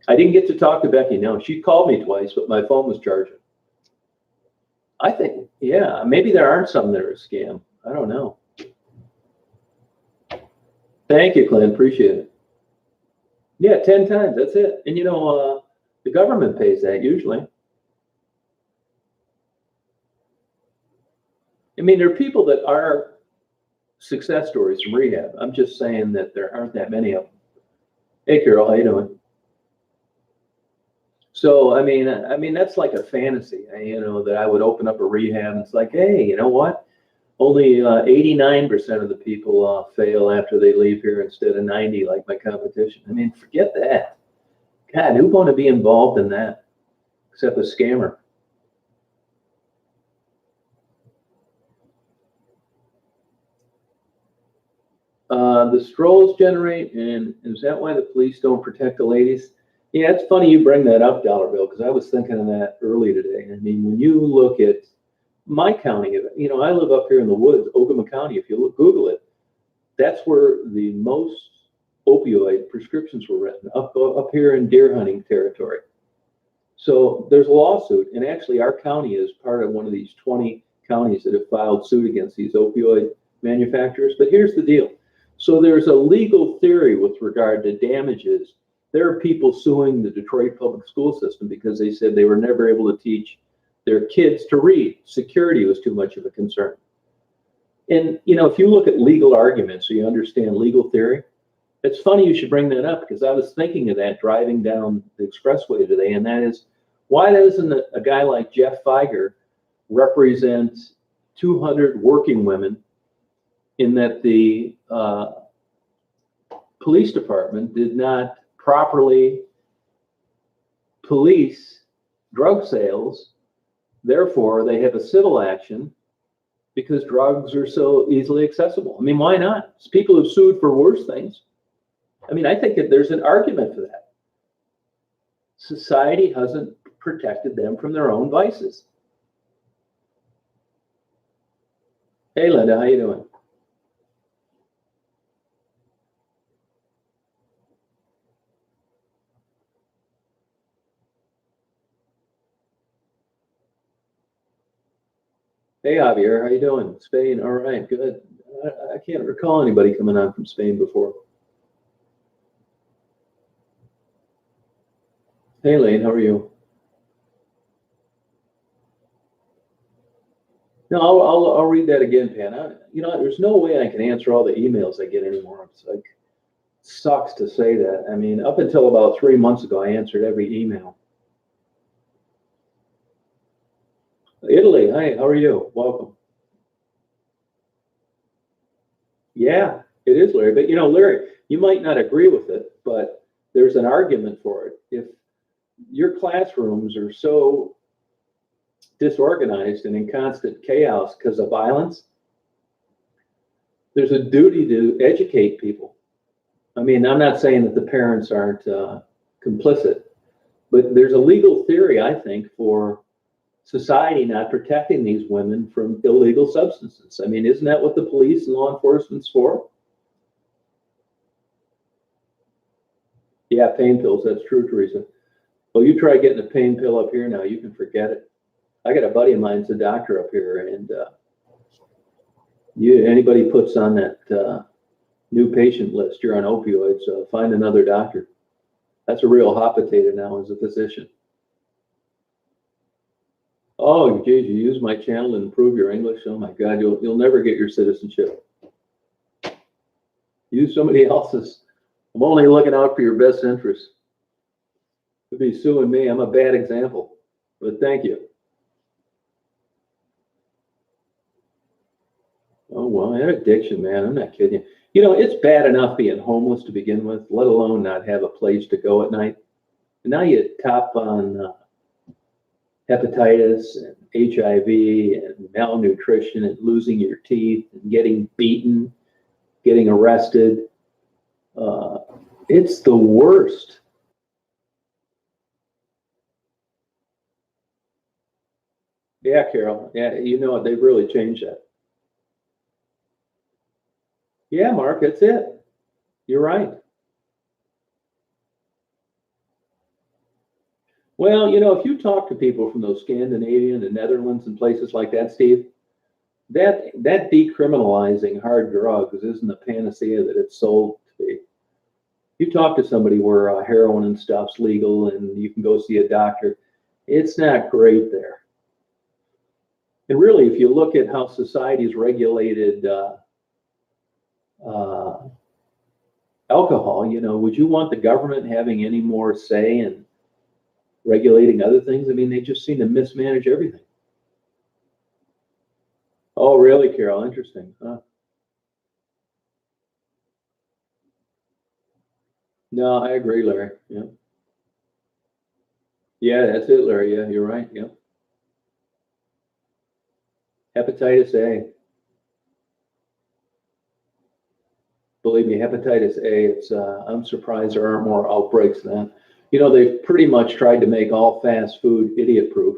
S1: I didn't get to talk to Becky. No, she called me twice, but my phone was charging. I think, yeah, maybe there aren't some that are a scam. I don't know. Thank you, Clint. Appreciate it. Yeah, 10 times. That's it. And you know, the government pays that usually. I mean, there are people that are success stories from rehab. I'm just saying that there aren't that many of them. Hey, Carol, how you doing? So, I mean, that's like a fantasy, you know, that I would open up a rehab and it's like, hey, you know what? Only 89% of the people fail after they leave here instead of 90 like my competition. I mean, forget that. God, who want to be involved in that except a scammer? The strolls generate, and is that why the police don't protect the ladies? Yeah, it's funny you bring that up, Dollar Bill, because I was thinking of that early today. I mean, when you look at my county, you know, I live up here in the woods, Ogama County. If you Google it, that's where the most opioid prescriptions were written, up here in deer hunting territory. So there's a lawsuit, and actually our county is part of one of these 20 counties that have filed suit against these opioid manufacturers. But here's the deal. So there's a legal theory with regard to damages There are people suing the Detroit public school system because they said they were never able to teach their kids to read. Security was too much of a concern. And, if you look at legal arguments, so you understand legal theory, it's funny you should bring that up because I was thinking of that driving down the expressway today, and that is, why doesn't a guy like Jeff Feiger represent 200 working women in that the police department did not properly police drug sales, therefore they have a civil action because drugs are so easily accessible. I mean, why not? People have sued for worse things. I mean, I think that there's an argument for that. Society hasn't protected them from their own vices. Hey, Linda, how you doing? Hey, Javier, how you doing? Spain, all right, good. I can't recall anybody coming on from Spain before. Hey, Lane, how are you? No, I'll read that again, Pan. There's no way I can answer all the emails I get anymore. It's like, sucks to say that. I mean, up until about 3 months ago, I answered every email. Italy, hi, how are you? Welcome. Yeah, it is, Larry. But Larry, you might not agree with it, but there's an argument for it. If your classrooms are so disorganized and in constant chaos because of violence, there's a duty to educate people. I mean, I'm not saying that the parents aren't complicit, but there's a legal theory, I think, for society not protecting these women from illegal substances. I mean, isn't that what the police and law enforcement's for? Yeah, pain pills, that's true, Teresa. Well, you try getting a pain pill up here now, you can forget it. I got a buddy of mine's a doctor up here, and anybody puts on that new patient list, you're on opioids, find another doctor. That's a real hot potato now as a physician. Oh, geez, you use my channel to improve your English? Oh my God, you'll never get your citizenship. Use somebody else's. I'm only looking out for your best interests. You'll be suing me. I'm a bad example, but thank you. Oh, well, that addiction, man, I'm not kidding you. It's bad enough being homeless to begin with, let alone not have a place to go at night. And now you top on hepatitis and HIV and malnutrition and losing your teeth and getting beaten, getting arrested. It's the worst. Yeah, Carol. Yeah, they've really changed that. Yeah, Mark, that's it. You're right. Well, if you talk to people from those Scandinavian and Netherlands and places like that, Steve, that decriminalizing hard drugs isn't the panacea that it's sold to be. You talk to somebody where heroin and stuff's legal and you can go see a doctor, it's not great there. And really, if you look at how society's regulated alcohol, would you want the government having any more say in regulating other things? I mean, they just seem to mismanage everything. Oh, really, Carol? Interesting. Huh? No, I agree, Larry. Yeah. Yeah, that's it, Larry. Yeah, you're right. Yeah. Hepatitis A. Believe me, hepatitis A, I'm surprised there aren't more outbreaks than that. They've pretty much tried to make all fast food idiot proof.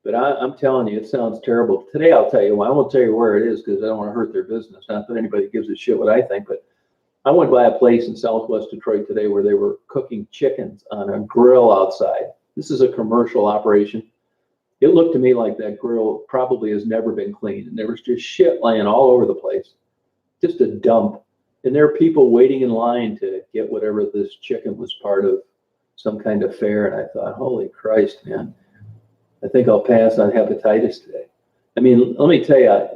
S1: But I'm telling you, it sounds terrible. Today, I'll tell you, I won't tell you where it is because I don't want to hurt their business. Not that anybody gives a shit what I think, but I went by a place in Southwest Detroit today where they were cooking chickens on a grill outside. This is a commercial operation. It looked to me like that grill probably has never been cleaned, and there was just shit laying all over the place. Just a dump. And there are people waiting in line to get whatever this chicken was part of some kind of fair. And I thought, holy Christ, man, I think I'll pass on hepatitis today. I mean, let me tell you,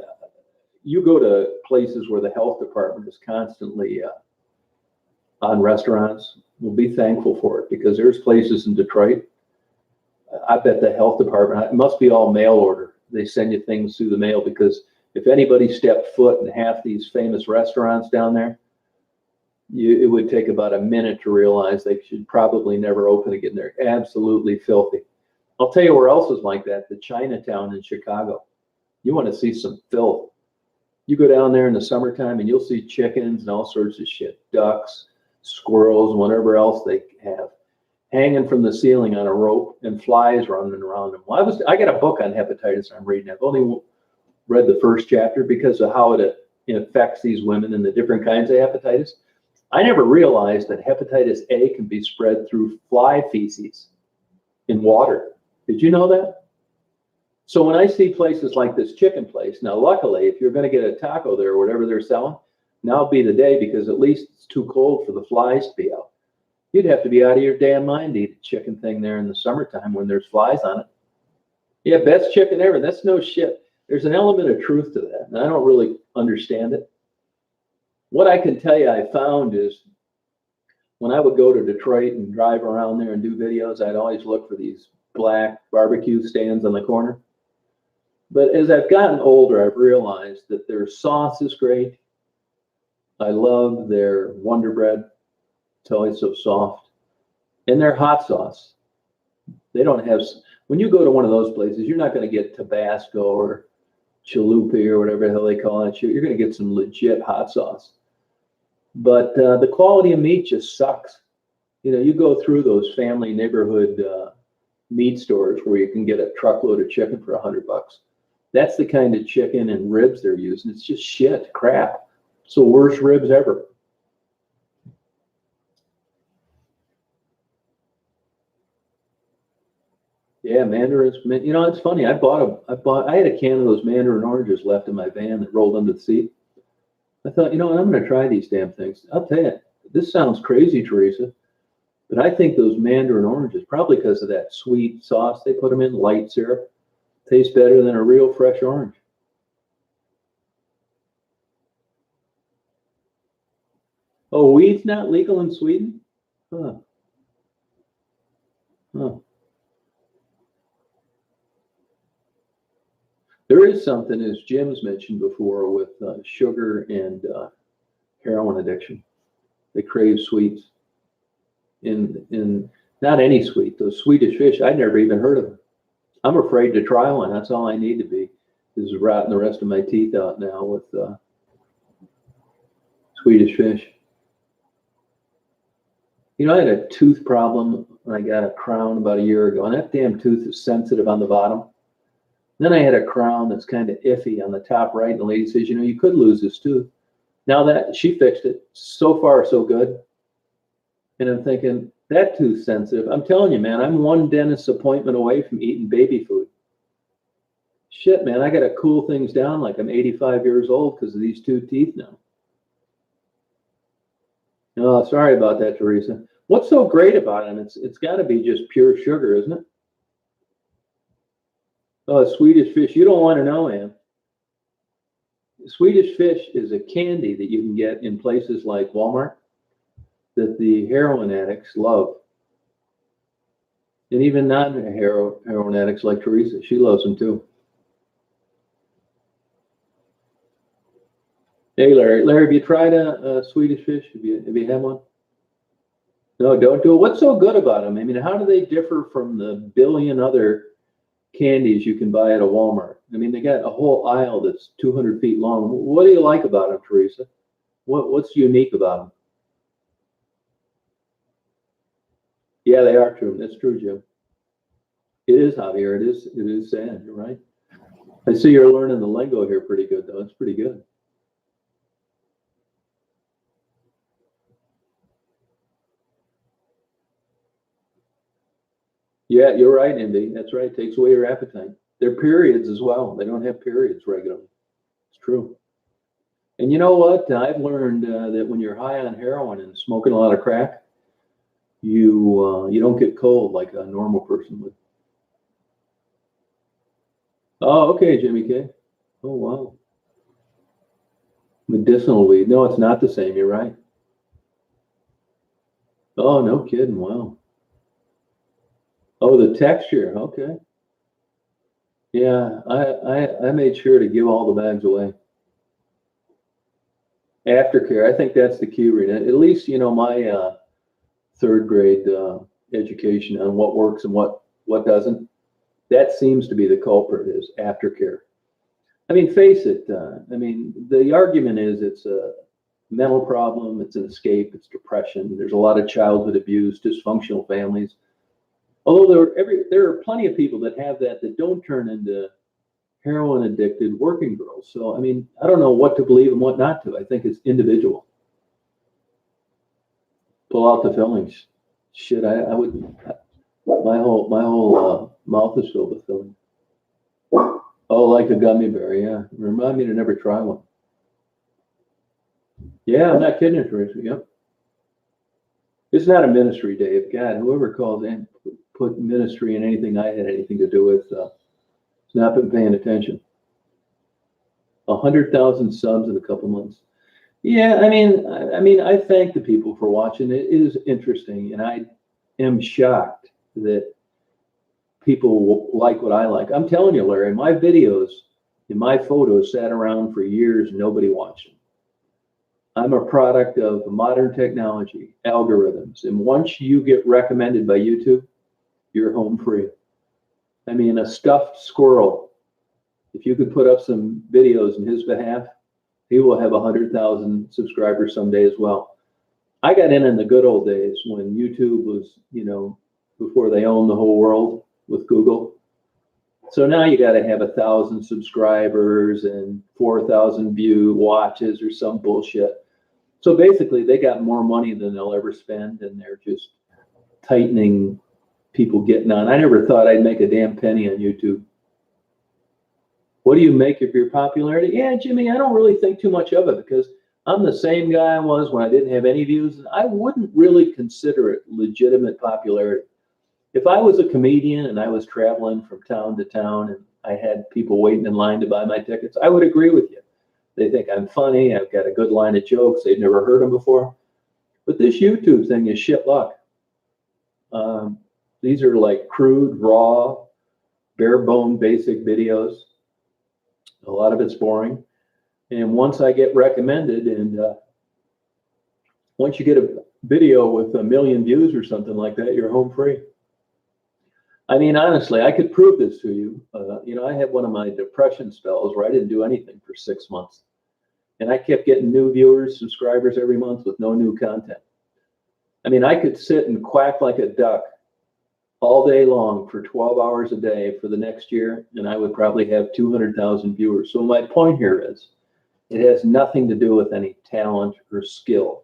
S1: you go to places where the health department is constantly on restaurants, we'll be thankful for it, because there's places in Detroit, I bet the health department, it must be all mail order. They send you things through the mail, because if anybody stepped foot in half these famous restaurants down there, it would take about a minute to realize they should probably never open again. They're absolutely filthy. I'll tell you where else is like that, the Chinatown in Chicago. You want to see some filth. You go down there in the summertime and you'll see chickens and all sorts of shit, ducks, squirrels, and whatever else they have, hanging from the ceiling on a rope, and flies running around them. Well, I got a book on hepatitis I'm reading. I've only read the first chapter because of how it affects these women and the different kinds of hepatitis. I never realized that hepatitis A can be spread through fly feces in water. Did you know that? So when I see places like this chicken place, now luckily, if you're going to get a taco there or whatever they're selling, now be the day, because at least it's too cold for the flies to be out. You'd have to be out of your damn mind to eat a chicken thing there in the summertime when there's flies on it. Yeah, best chicken ever. That's no shit. There's an element of truth to that, and I don't really understand it. What I can tell you I found is when I would go to Detroit and drive around there and do videos, I'd always look for these black barbecue stands on the corner. But as I've gotten older, I've realized that their sauce is great. I love their Wonder Bread. It's always so soft. And their hot sauce. They don't have, when you go to one of those places, you're not going to get Tabasco or chalupa or whatever the hell they call it. You're going to get some legit hot sauce. But the quality of meat just sucks. You know, you go through those family neighborhood meat stores where you can get a truckload of chicken for $100. That's the kind of chicken and ribs they're using. It's just shit, crap. It's the worst ribs ever. Yeah, mandarins. You know, it's funny. I had a can of those mandarin oranges left in my van that rolled under the seat. I thought, you know what, I'm going to try these damn things. I'll tell you, this sounds crazy, Teresa, but I think those mandarin oranges, probably because of that sweet sauce they put them in, light syrup, taste better than a real fresh orange. Oh, weed's not legal in Sweden? Huh. Huh. There is something, as Jim's mentioned before, with sugar and heroin addiction. They crave sweets. In not any sweet, those Swedish fish, I'd never even heard of them. I'm afraid to try one. That's all I need to be, is rotting the rest of my teeth out now with Swedish fish. You know, I had a tooth problem when I got a crown about a year ago, and that damn tooth is sensitive on the bottom. Then I had a crown that's kind of iffy on the top right, and the lady says, you know, you could lose this tooth. Now that she fixed it, so far so good. And I'm thinking, that tooth's sensitive. I'm telling you, man, I'm one dentist appointment away from eating baby food. Shit, man, I got to cool things down like I'm 85 years old because of these two teeth now. Oh, sorry about that, Teresa. What's so great about them? It's got to be just pure sugar, isn't it? Oh, Swedish fish. You don't want to know, Ann. Swedish fish is a candy that you can get in places like Walmart that the heroin addicts love. And even non-heroin addicts like Teresa, she loves them too. Hey, Larry. Larry, have you tried a Swedish fish? Have you had one? No, don't do it. What's so good about them? I mean, how do they differ from the billion other candies you can buy at a Walmart? I mean, they got a whole aisle that's 200 feet long. What do you like about them, Teresa? What's unique about them? Yeah, they are true. That's true, Jim. It is, Javier. It is sad. You're right. I see you're learning the lingo here pretty good, though. It's pretty good. Yeah, you're right, Indy. That's right. It takes away your appetite. Their periods as well. They don't have periods regularly. It's true. And you know what? I've learned that when you're high on heroin and smoking a lot of crack, you don't get cold like a normal person would. Oh, okay, Jimmy K. Oh, wow. Medicinal weed. No, it's not the same. You're right. Oh, no kidding. Wow. Oh, the texture. Okay. Yeah, I made sure to give all the bags away. Aftercare. I think that's the key, Rita. At least, my third grade education on what works and what doesn't. That seems to be the culprit is aftercare. I mean, face it. The argument is it's a mental problem, it's an escape, it's depression. There's a lot of childhood abuse, dysfunctional families. Although there are plenty of people that have that don't turn into heroin addicted working girls. So I mean, I don't know what to believe and what not to. I think it's individual. Pull out the fillings. Shit, I would. My whole mouth is filled with filling. Oh, like a gummy bear. Yeah, remind me to never try one. Yeah, I'm not kidding you, Teresa. Yep. It's not a ministry, Dave. God, whoever called in put ministry in anything I had anything to do with, has not been paying attention. 100,000 subs in a couple months. Yeah, I thank the people for watching. It is interesting, and I am shocked that people like what I like. I'm telling you, Larry, my videos and my photos sat around for years. Nobody watched them. I'm a product of modern technology, algorithms. And once you get recommended by YouTube, you're home free. I mean, a stuffed squirrel, if you could put up some videos in his behalf, he will have 100,000 subscribers someday as well. I got in the good old days when YouTube was, before they owned the whole world with Google. So now you got to have 1,000 subscribers and 4,000 watches or some bullshit. So basically, they got more money than they'll ever spend, and they're just tightening people getting on. I never thought I'd make a damn penny on YouTube. What do you make of your popularity? Yeah, Jimmy, I don't really think too much of it because I'm the same guy I was when I didn't have any views, and I wouldn't really consider it legitimate popularity. If I was a comedian and I was traveling from town to town and I had people waiting in line to buy my tickets, I would agree with you. They think I'm funny. I've got a good line of jokes. They've never heard them before. But this YouTube thing is shit luck. These are like crude, raw, bare bone, basic videos. A lot of it's boring. And once I get recommended, and once you get a video with 1 million views or something like that, you're home free. I mean, honestly, I could prove this to you. I had one of my depression spells where I didn't do anything for 6 months. And I kept getting new viewers, subscribers every month with no new content. I mean, I could sit and quack like a duck all day long for 12 hours a day for the next year, and I would probably have 200,000 viewers. So my point here is, it has nothing to do with any talent or skill.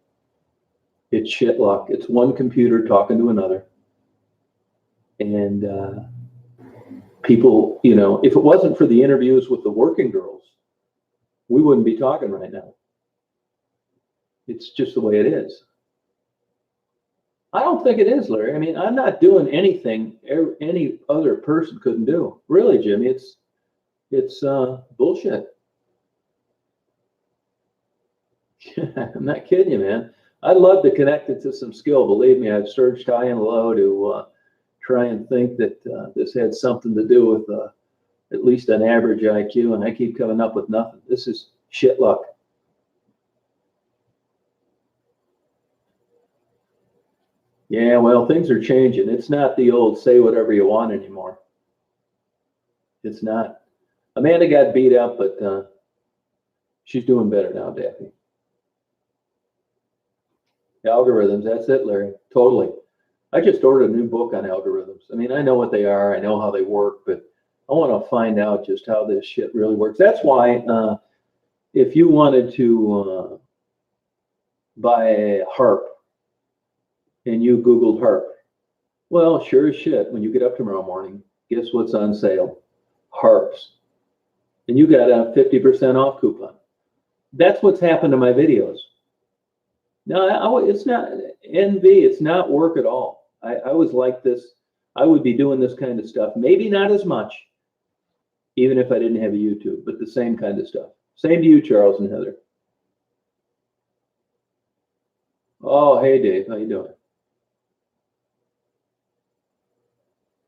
S1: It's shit luck. It's one computer talking to another. And people, if it wasn't for the interviews with the working girls, we wouldn't be talking right now. It's just the way it is. I don't think it is, Larry. I mean, I'm not doing anything any other person couldn't do. Really, Jimmy, it's bullshit. I'm not kidding you, man. I'd love to connect it to some skill. Believe me, I've searched high and low to try and think that this had something to do with at least an average IQ, and I keep coming up with nothing. This is shit luck. Yeah, well, things are changing. It's not the old say whatever you want anymore. It's not. Amanda got beat up, but she's doing better now, Daphne. Algorithms, that's it, Larry. Totally. I just ordered a new book on algorithms. I mean, I know what they are. I know how they work, but I want to find out just how this shit really works. That's why if you wanted to buy a harp and you Googled harp, well, sure as shit, when you get up tomorrow morning, guess what's on sale? Harps. And you got a 50% off coupon. That's what's happened to my videos. No, it's not envy. It's not work at all. I was like this. I would be doing this kind of stuff. Maybe not as much, even if I didn't have a YouTube, but the same kind of stuff. Same to you, Charles and Heather. Oh, hey, Dave. How you doing?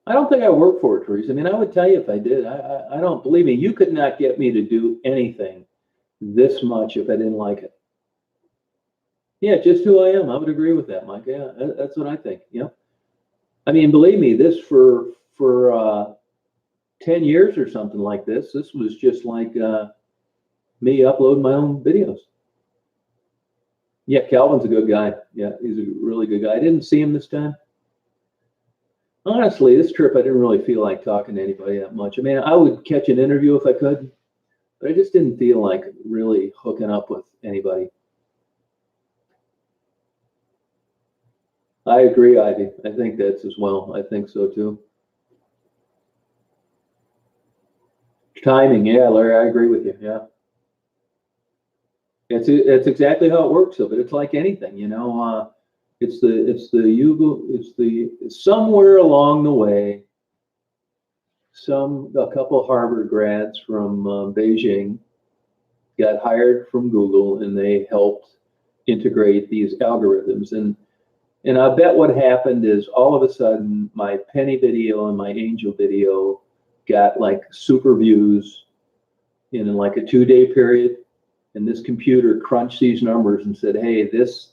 S1: I don't think I work for it, Teresa. I mean, I would tell you if I did. I don't believe me. You could not get me to do anything this much if I didn't like it. Yeah, just who I am. I would agree with that, Mike. Yeah, that's what I think. Yeah. I mean, believe me, this for 10 years or something like this. This was just like me uploading my own videos. Yeah, Calvin's a good guy. Yeah, he's a really good guy. I didn't see him this time. Honestly, this trip I didn't really feel like talking to anybody that much. I mean, I would catch an interview if I could, but I just didn't feel like really hooking up with anybody. I agree, Ivy. I think that's as well. I think so too. Timing, yeah, Larry, I agree with you. Yeah. It's exactly how it works, though. But it's like anything, you know. It's the somewhere along the way, a couple of Harvard grads from Beijing got hired from Google, and they helped integrate these algorithms. And I bet what happened is all of a sudden my penny video and my angel video got like super views in like a 2-day period. And this computer crunched these numbers and said, hey, this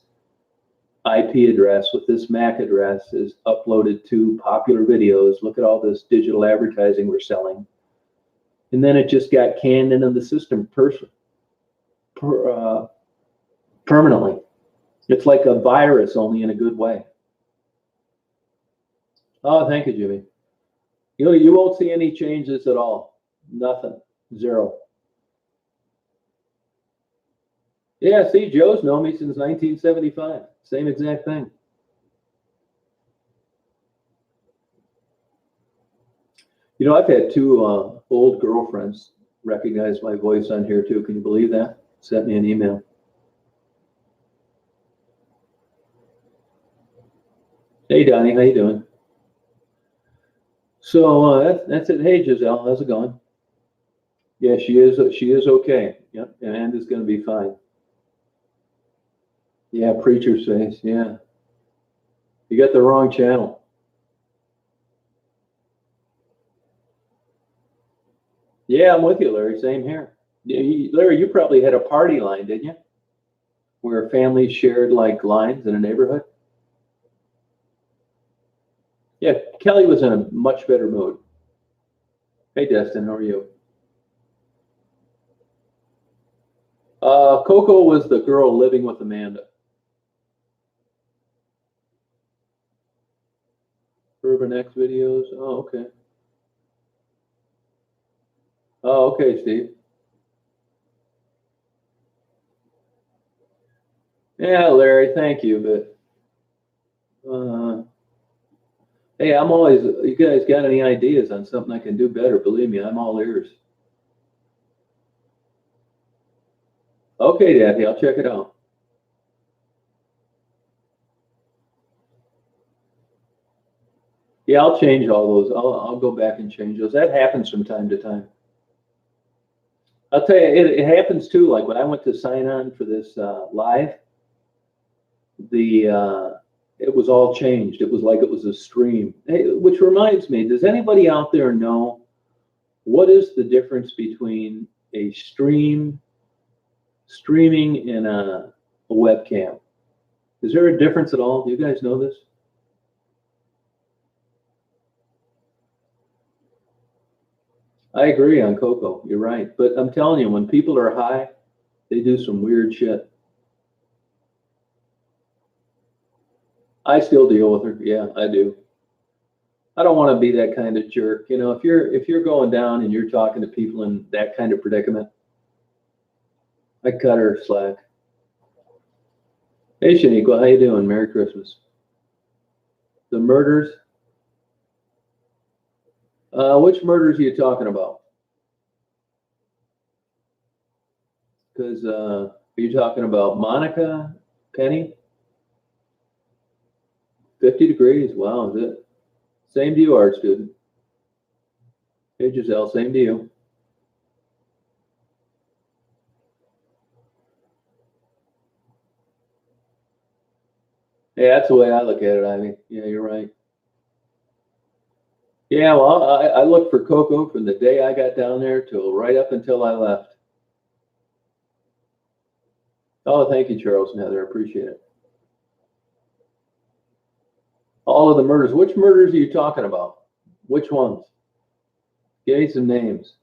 S1: IP address with this MAC address is uploaded to popular videos. Look at all this digital advertising we're selling. And then it just got canned into the system permanently. It's like a virus, only in a good way. Oh, thank you, Jimmy. You won't see any changes at all. Nothing. Zero. Yeah, see, Joe's known me since 1975. Same exact thing. You know, I've had two old girlfriends recognize my voice on here too. Can you believe that? Sent me an email. Hey, Donnie, how you doing? So that's it. Hey, Giselle, how's it going? Yeah, she is. She is okay. Yep, and is going to be fine. Yeah, preacher's face. Yeah, you got the wrong channel. Yeah, I'm with you, Larry. Same here. Larry, you probably had a party line, didn't you? Where families shared like lines in a neighborhood. Yeah, Kelly was in a much better mood. Hey, Destin, how are you? Coco was the girl living with Amanda. Urban X videos. Oh, okay. Oh, okay, Steve. Yeah, Larry, thank you. But hey, I'm always. You guys got any ideas on something I can do better? Believe me, I'm all ears. Okay, Daffy, I'll check it out. Yeah, I'll change all those. I'll go back and change those. That happens from time to time. I'll tell you, it happens too. Like when I went to sign on for this live, it was all changed. It was like it was a stream. Hey, which reminds me, does anybody out there know what is the difference between a streaming and a webcam? Is there a difference at all? Do you guys know this? I agree on Coco. You're right. But I'm telling you, when people are high, they do some weird shit. I still deal with her. Yeah, I do. I don't want to be that kind of jerk. You know, if you're going down and you're talking to people in that kind of predicament, I cut her slack. Hey, Shaniqua, how you doing? Merry Christmas. The murders. Which murders are you talking about? Because are you talking about Monica, Penny? 50 degrees. Wow, is it? Same to you, art student. Hey, Giselle, same to you. Yeah, that's the way I look at it, Ivy. Yeah, you're right. Yeah, well, I looked for Coco from the day I got down there till right up until I left. Oh, thank you, Charles and Heather. I appreciate it. All of the murders. Which murders are you talking about? Which ones? Give me some names.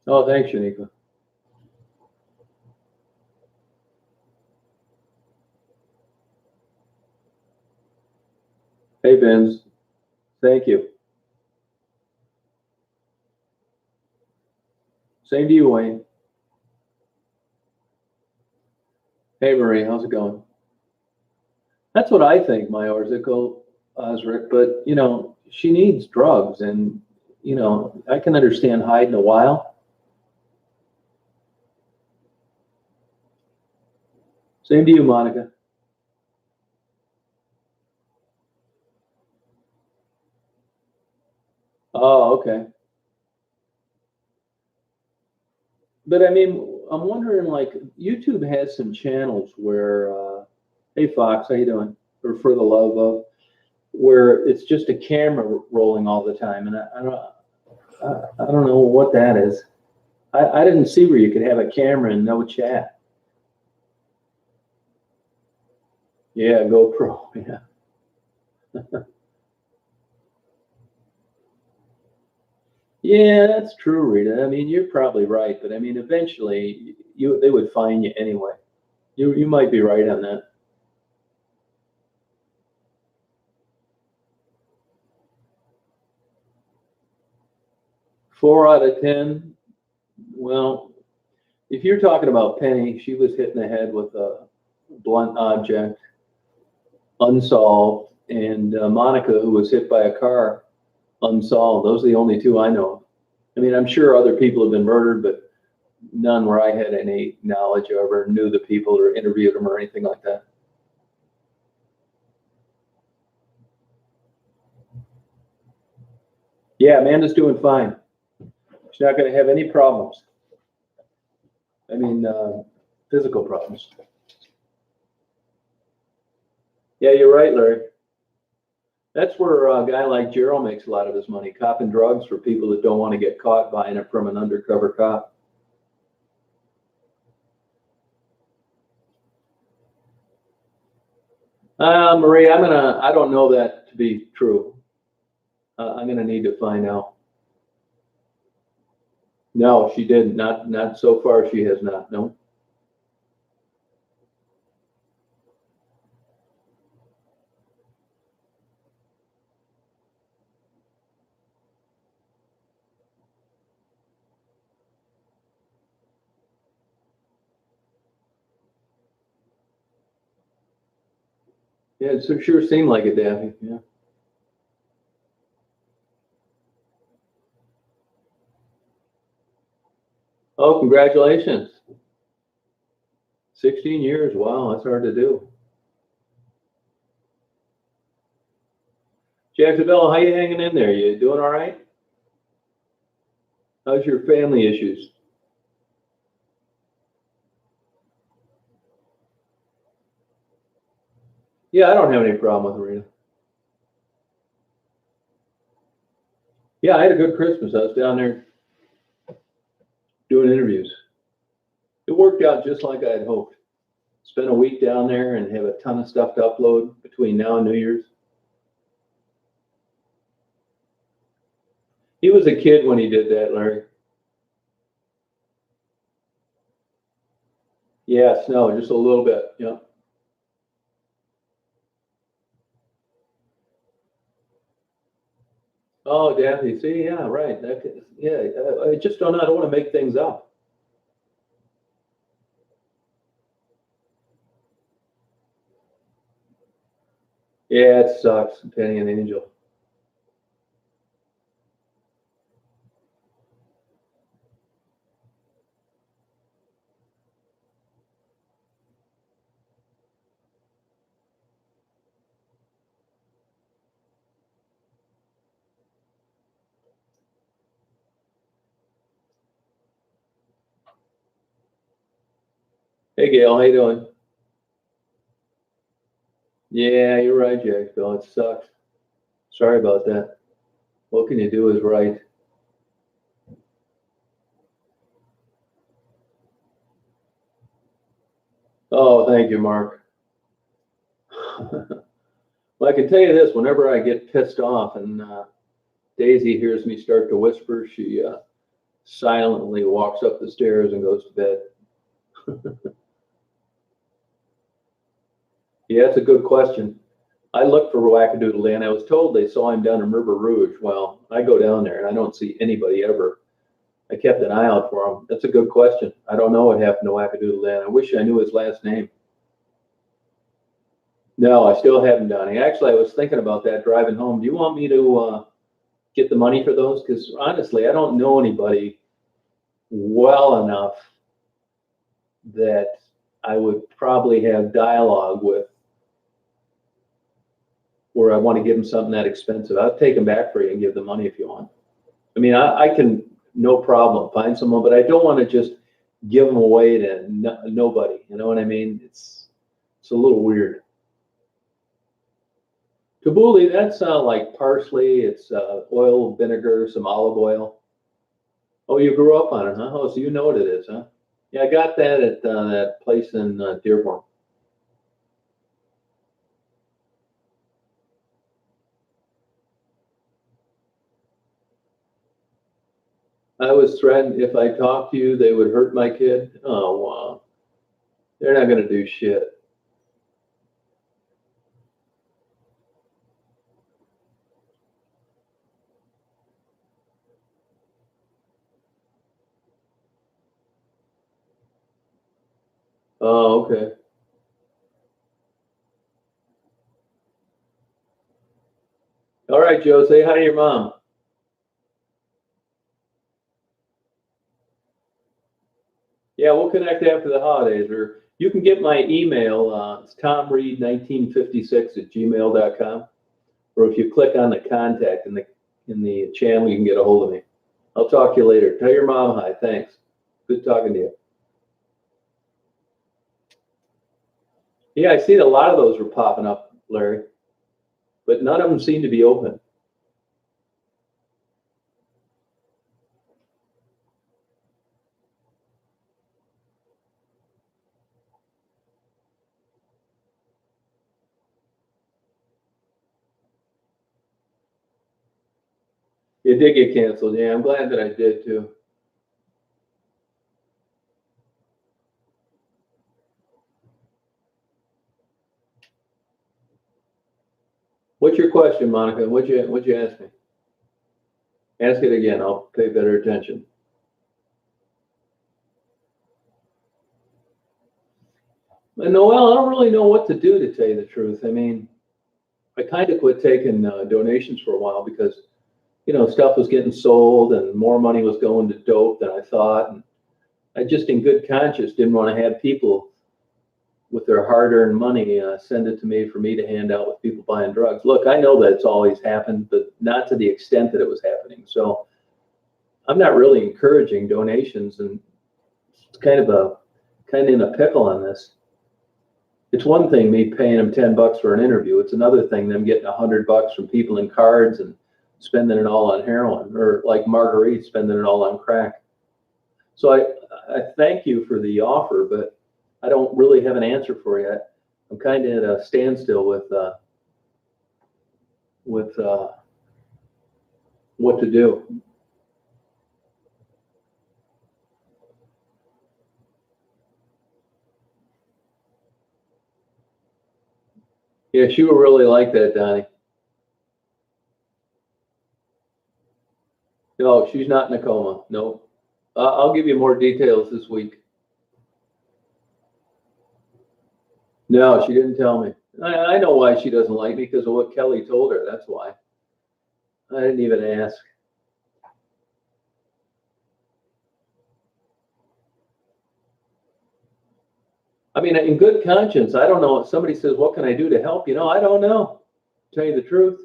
S1: Oh, thanks, Shanika. Hey, Vince. Thank you. Same to you, Wayne. Hey, Marie. How's it going? That's what I think, my Orzico, Osric. But, she needs drugs. And, I can understand hiding a while. Same to you, Monica. Oh, okay. But I mean, I'm wondering, like, YouTube has some channels where, hey Fox, how you doing? Or For the Love of, where it's just a camera rolling all the time, and I don't know what that is. I didn't see where you could have a camera and no chat. Yeah, GoPro. Yeah. Yeah, that's true, Rita. I mean, you're probably right, but I mean, eventually, they would find you anyway. You might be right on that. 4 out of 10. Well, if you're talking about Penny, she was hit in the head with a blunt object, unsolved, and Monica, who was hit by a car, unsolved. Those are the only two I know of. I mean, I'm sure other people have been murdered, but none where I had any knowledge of or knew the people or interviewed them or anything like that. Yeah, Amanda's doing fine. She's not going to have any problems. I mean, physical problems. Yeah, you're right, Larry. That's where a guy like Gerald makes a lot of his money, copping drugs for people that don't want to get caught buying it from an undercover cop. Marie, I don't know that to be true. I'm gonna need to find out. No, she didn't. Not so far. She has not. No. Yeah, it sure seemed like it, Daffy. Yeah. Oh, congratulations. 16 years. Wow, that's hard to do. Jacksonville, how you hanging in there? You doing all right? How's your family issues? Yeah, I don't have any problem with Marina. Yeah, I had a good Christmas. I was down there doing interviews. It worked out just like I had hoped. Spend a week down there and have a ton of stuff to upload between now and New Year's. He was a kid when he did that, Larry. Yeah, snow, just a little bit. Yeah. Oh, Daphne, see, yeah, right. Yeah, I just don't know. I don't want to make things up. Yeah, it sucks, Penny and Angel. Hey Gail, how you doing? Yeah, you're right, Jacksonville. It sucks. Sorry about that. What can you do is right. Oh, thank you, Mark. Well, I can tell you this, whenever I get pissed off and Daisy hears me start to whisper, she silently walks up the stairs and goes to bed. Yeah, it's a good question. I looked for Wackadoodle Day and I was told they saw him down in River Rouge. Well, I go down there and I don't see anybody ever. I kept an eye out for him. That's a good question. I don't know what happened to Wackadoodle Dan. I wish I knew his last name. No, I still haven't done it. Actually, I was thinking about that driving home. Do you want me to get the money for those? Because honestly, I don't know anybody well enough that I would probably have dialogue with where I want to give them something that expensive. I'll take them back for you and give the money if you want. I mean, I can no problem find someone, but I don't want to just give them away to nobody. You know what I mean? It's a little weird. Tabbouleh, that's like parsley. It's oil, vinegar, some olive oil. Oh, you grew up on it, huh? Oh, so you know what it is, huh? Yeah, I got that at that place in Dearborn. I was threatened if I talked to you, they would hurt my kid. Oh, wow. They're not going to do shit. Oh, okay. All right, Joe, say hi to your mom. Yeah, we'll connect after the holidays, or you can get my email. It's tomreed1956 at gmail.com. Or if you click on the contact in the channel, you can get a hold of me. I'll talk to you later. Tell your mom hi. Thanks. Good talking to you. Yeah, I see a lot of those were popping up, Larry, but none of them seem to be open. It did get canceled. Yeah, I'm glad that I did too. What's your question, Monica? What'd you ask me? Ask it again. I'll pay better attention. And Noel, I don't really know what to do, to tell you the truth. I mean, I kind of quit taking donations for a while because stuff was getting sold and more money was going to dope than I thought. And I just, in good conscience, didn't want to have people with their hard-earned money send it to me for me to hand out with people buying drugs. Look, I know that it's always happened, but not to the extent that it was happening. So I'm not really encouraging donations, and it's kind of in a pickle on this. It's one thing me paying them $10 for an interview. It's another thing them getting $100 from people in cards and spending it all on heroin, or like Marguerite spending it all on crack. So I thank you for the offer, but I don't really have an answer for you. I'm kind of at a standstill with what to do. Yeah, she would really like that, Donnie. No, she's not in a coma. No. I'll give you more details this week. No, she didn't tell me. I know why she doesn't like me, because of what Kelly told her. That's why. I didn't even ask. I mean, in good conscience, I don't know. If somebody says, "What can I do to help?" I don't know. Tell you the truth.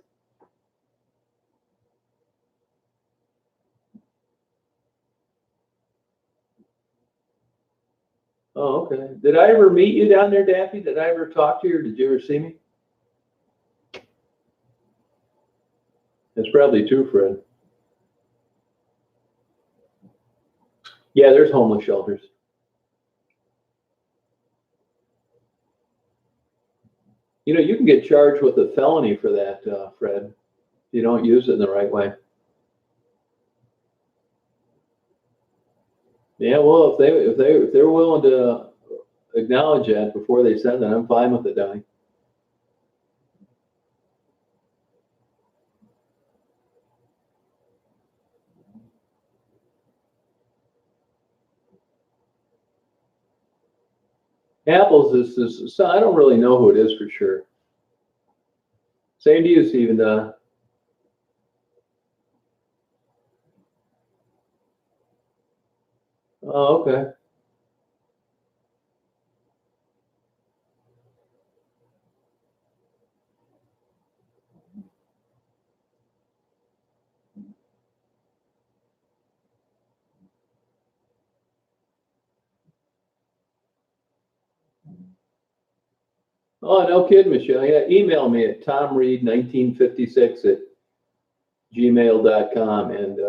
S1: Oh, okay. Did I ever meet you down there, Daffy? Did I ever talk to you, or did you ever see me? That's probably true, Fred. Yeah, there's homeless shelters. You know, you can get charged with a felony for that, Fred, if you don't use it in the right way. Yeah, well, if they're willing to acknowledge that before they send it, I'm fine with it, Donnie. Apples is so I don't really know who it is for sure. Same to you, Stephen. Oh, okay. Oh, no kidding, Michelle. Yeah, email me at tomreed1956 at gmail.com, and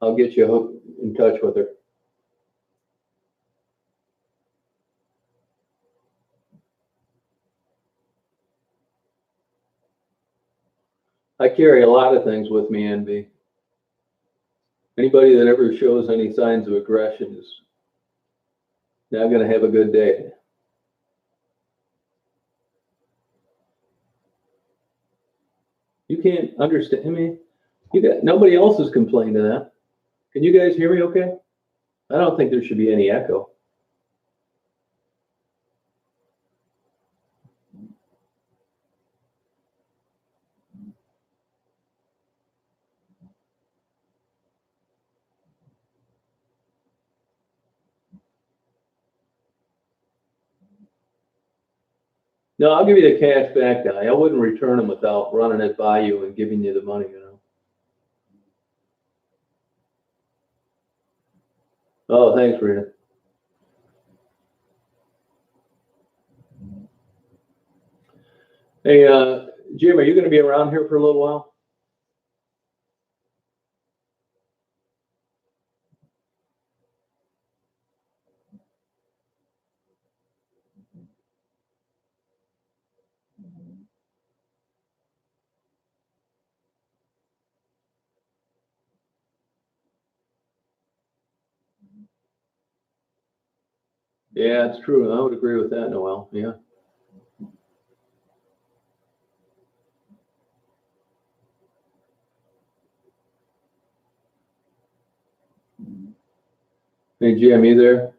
S1: I'll get you in touch with her. I carry a lot of things with me, Envy. Anybody that ever shows any signs of aggression is not going to have a good day. You can't understand me. You got nobody else has complained to that. Can you guys hear me okay? I don't think there should be any echo. No, I'll give you the cash back, Guy. I wouldn't return them without running it by you and giving you the money, you know. Oh, thanks, Rita. Hey, Jim, are you going to be around here for a little while? Yeah, it's true. I would agree with that, Noel. Yeah. Hey, Jim, you there?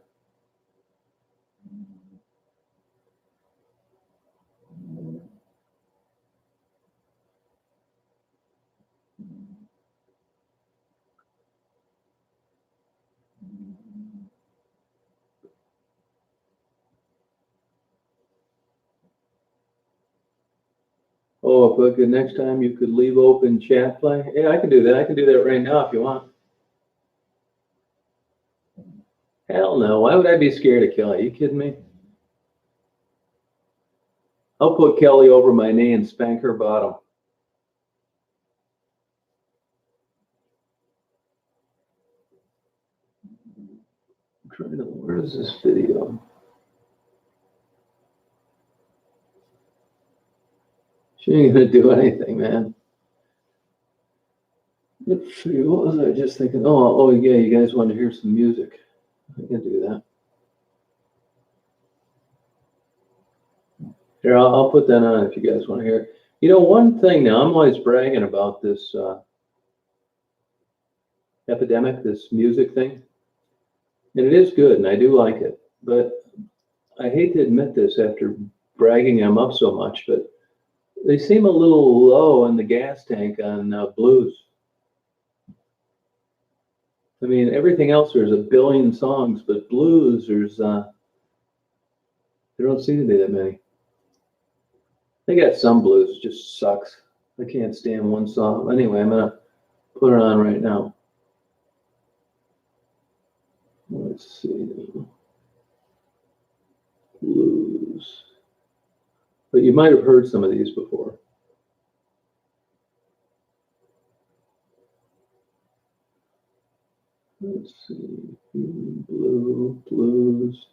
S1: Oh, if I could, next time you could leave open chat play. Yeah, I can do that. I can do that right now if you want. Hell no. Why would I be scared of Kelly? Are you kidding me? I'll put Kelly over my knee and spank her bottom. I'm trying to, where is this video? She ain't gonna do anything, man. Let's see, what was I just thinking? Oh, yeah, you guys want to hear some music? I can do that. Here, I'll put that on if you guys want to hear it. You know, one thing now, I'm always bragging about this epidemic, this music thing, and it is good, and I do like it. But I hate to admit this after bragging them up so much, but they seem a little low in the gas tank on blues. I mean, everything else, there's a billion songs, but blues, there don't seem to be that many. They got some blues, it just sucks. I can't stand one song. Anyway, I'm gonna put it on right now. Let's see. blues. But you might have heard some of these before. Let's see, blue, blues.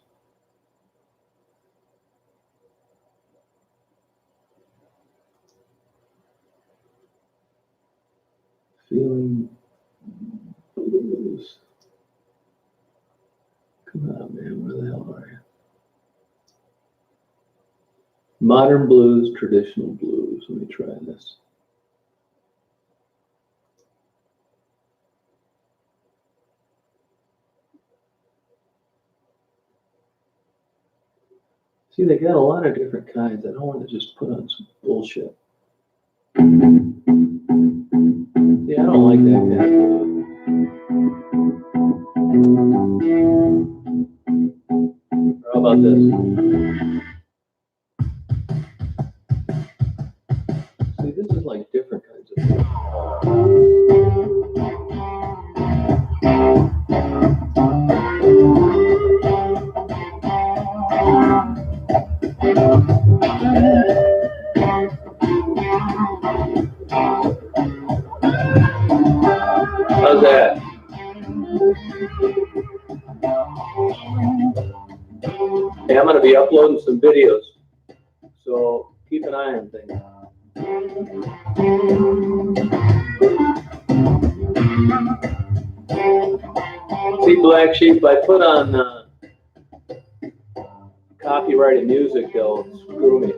S1: Feeling blues. Come on, man, where the hell are you? Modern blues, traditional blues. Let me try this. See, they got a lot of different kinds. I don't want to just put on some bullshit. See, I don't like that kind. Or how about this? See, this is like different kinds of things. How's that? Hey, I'm going to be uploading some videos, so keep an eye on things. See, Black Sheep, I put on copyrighted music, they'll screw me.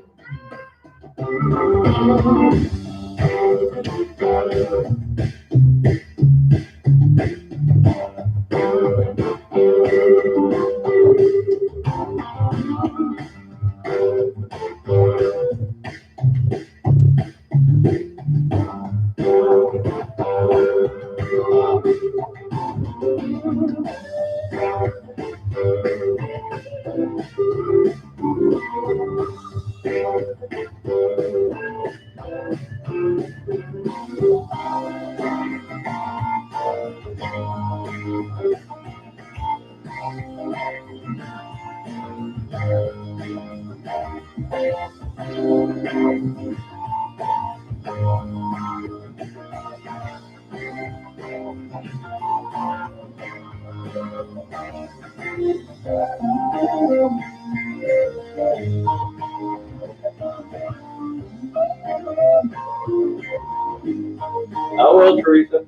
S1: How well, Teresa?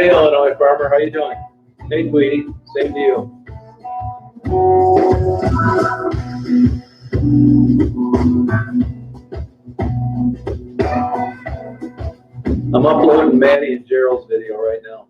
S1: Hey, Illinois farmer, how you doing? Hey, Tweety, same to you. I'm uploading Maddie and Gerald's video right now.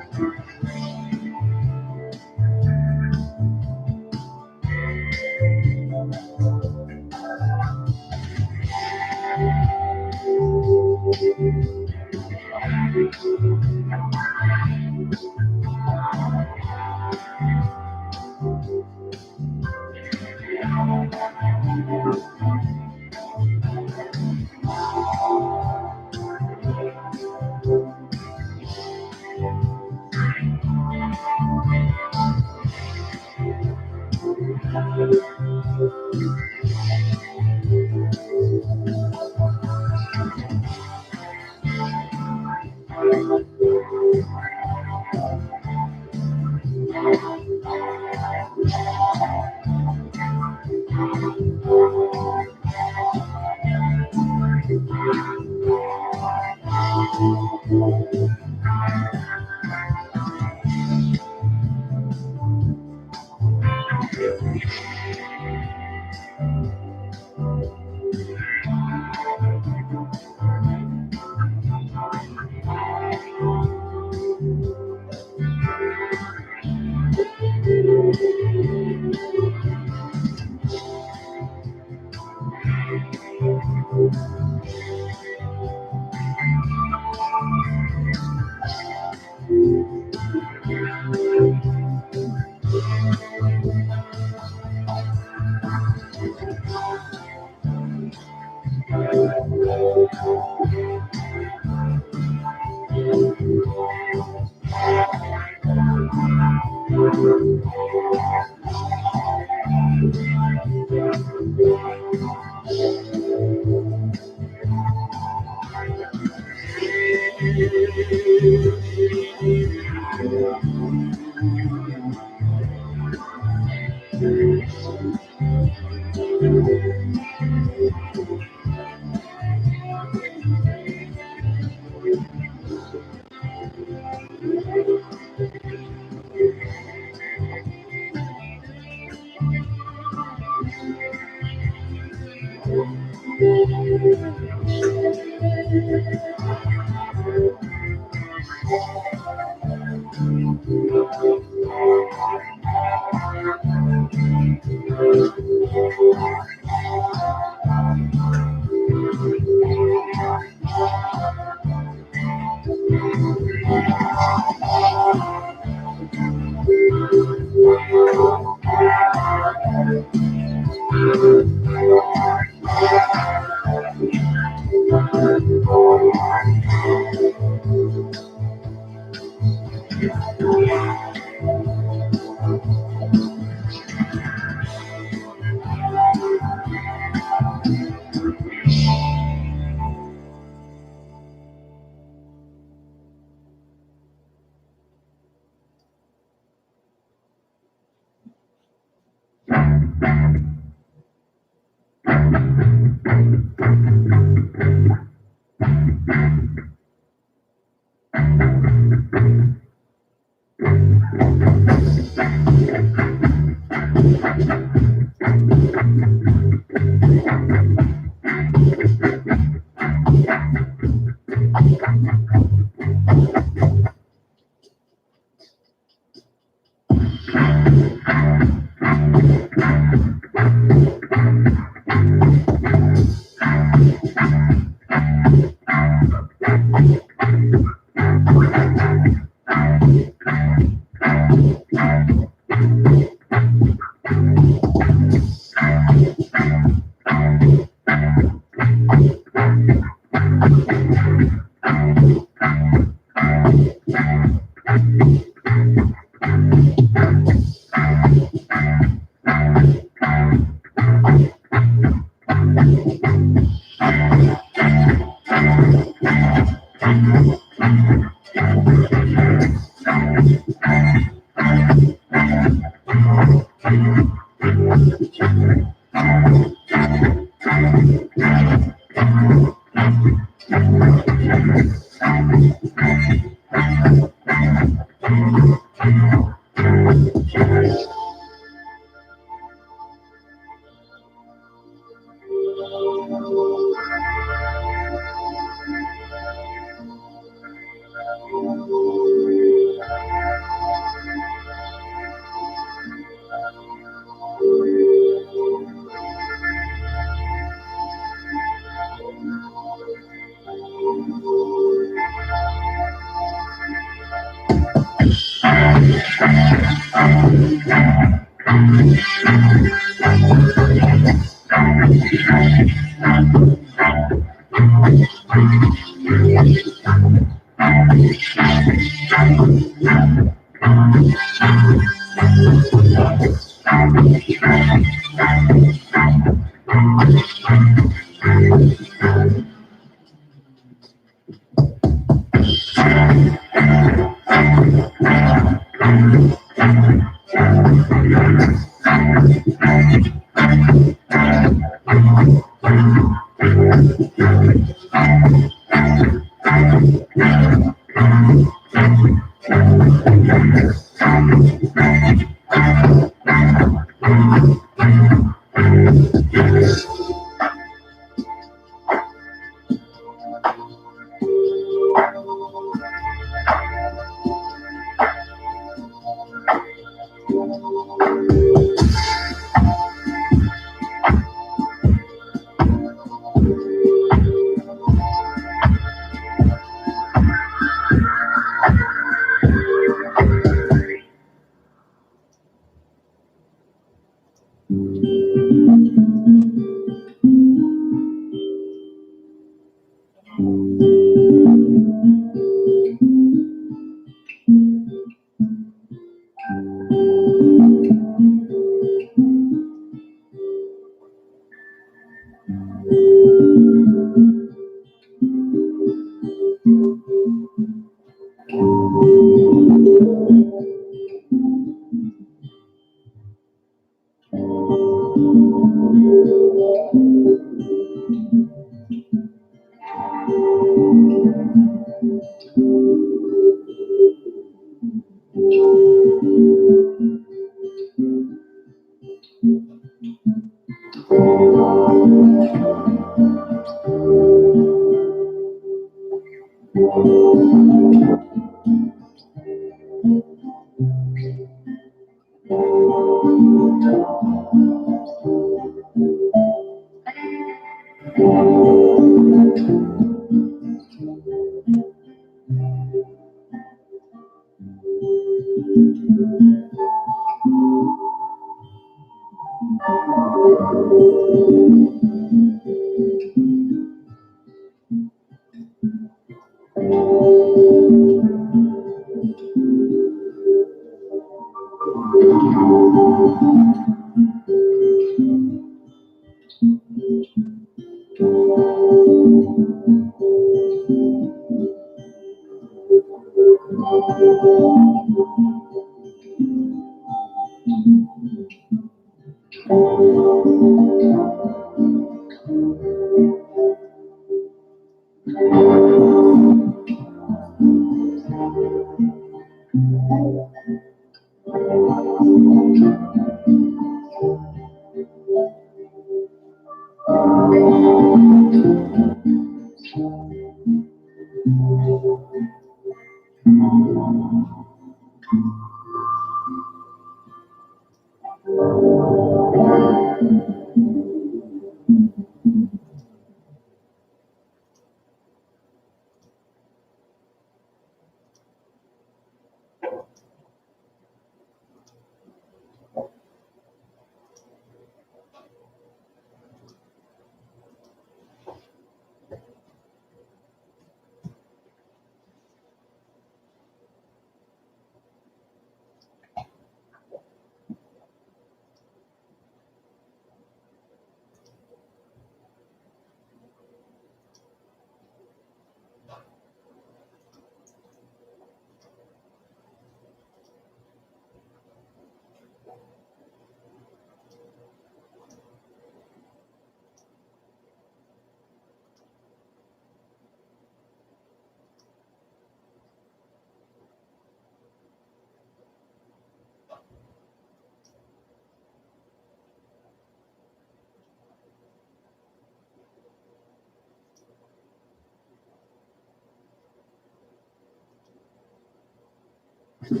S1: Today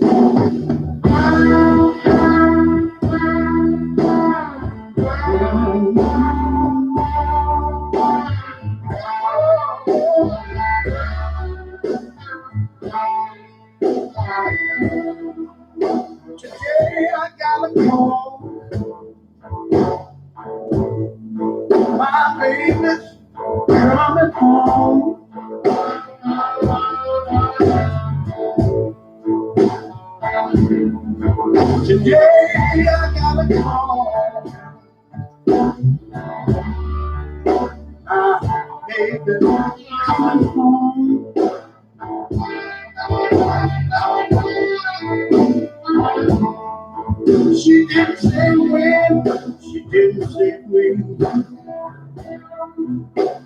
S1: I gotta call my baby's coming home. Today I gotta call my baby's coming home. She didn't say when, she didn't say when,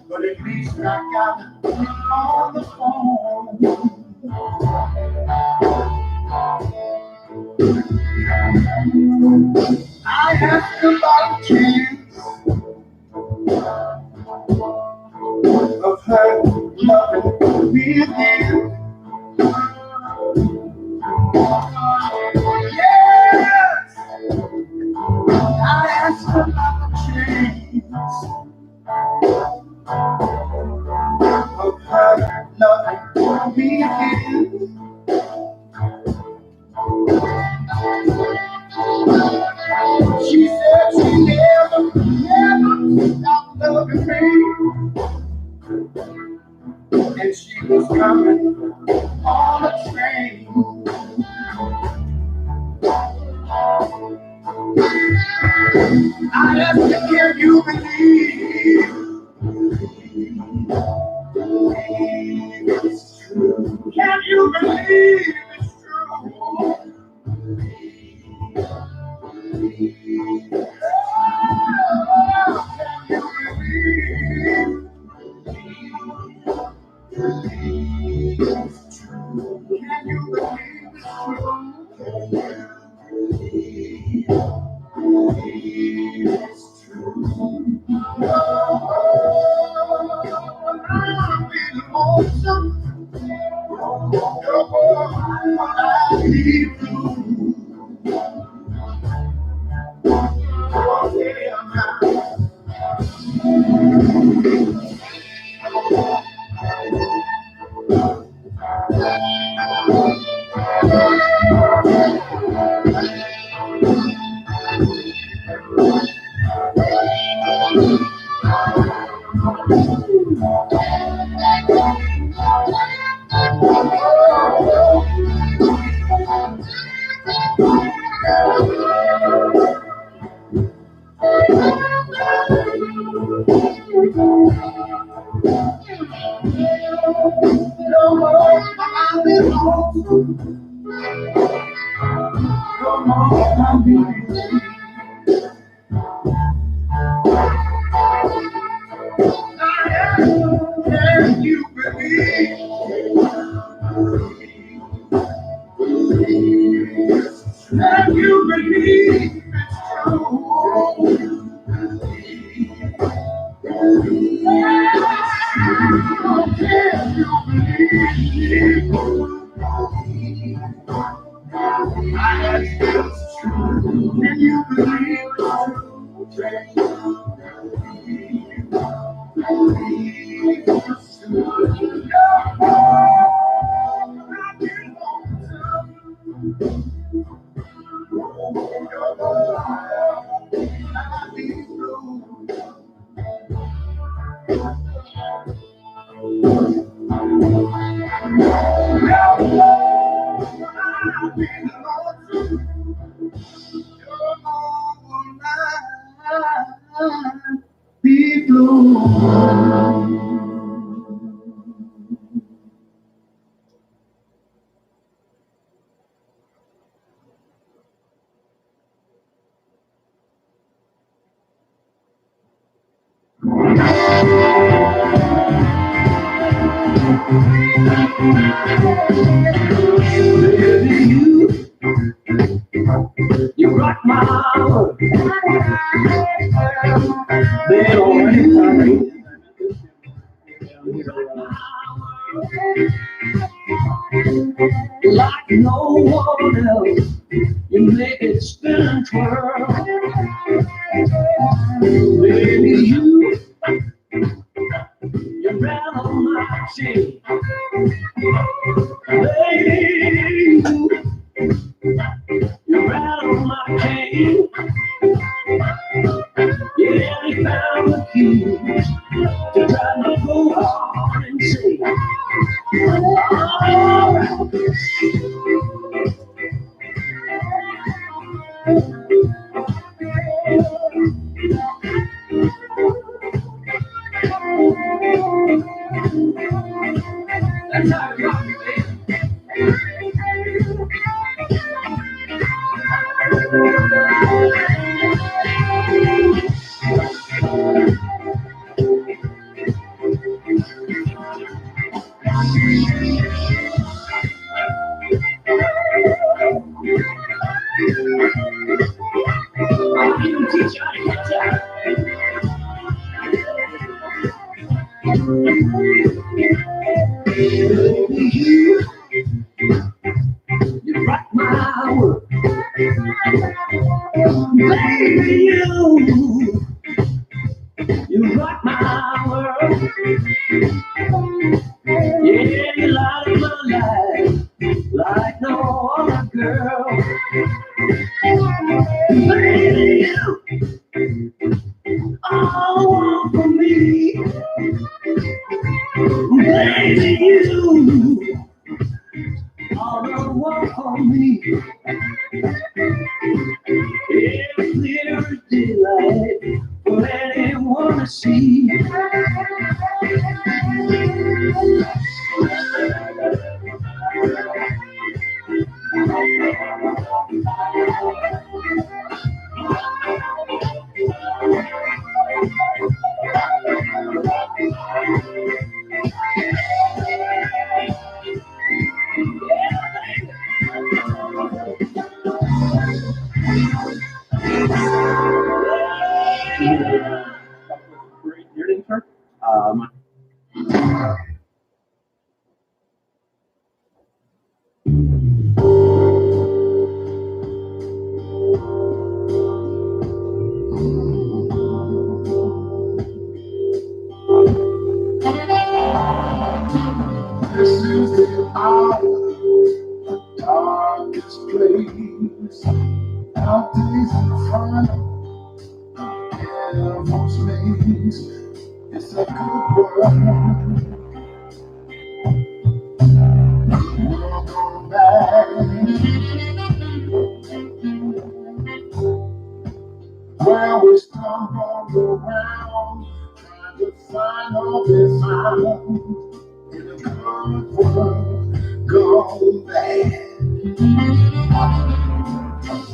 S1: but at least I got her on the phone. I asked about a chance of her loving me again. Yes, I asked about a chance of her loving me again. She said she never stopped loving me, and she was coming on a train. I asked her, can you believe it's true? Can you believe it's true? Can you believe? Can you believe it's true? Can you believe? I ask you, it's true. Can you believe it's true? Be blue. You rock my world. like no one else. You make it spin and twirl. Baby, you rattle my chain. Baby, you rattle my chain. Yeah, they found the key to try to go hard and say, alright. That's how it rock, baby. I'm gonna teach you how to get down. Baby, you rock my world. Baby, you rock my world. Yeah, you light up my life like no other girl. Baby, all for me. Baby, all the one for me. It's clear as daylight for anyone to see. Your name, sir? This is the hour, the darkest place. Our days in front of devil's maze. It's a good world. We'll go back where we stumbled around, trying to find all we found in a good world gone bad.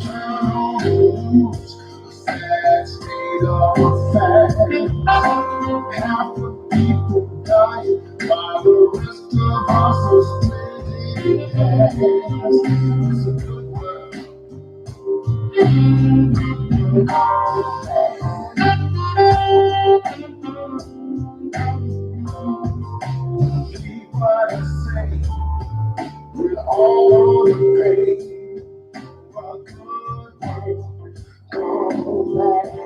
S1: Turn rules, a sad state of affairs. Half the people dying while the rest of us are splitting hairs. It's a good world. Keep what I say, we're all on the page. A good world gone bad.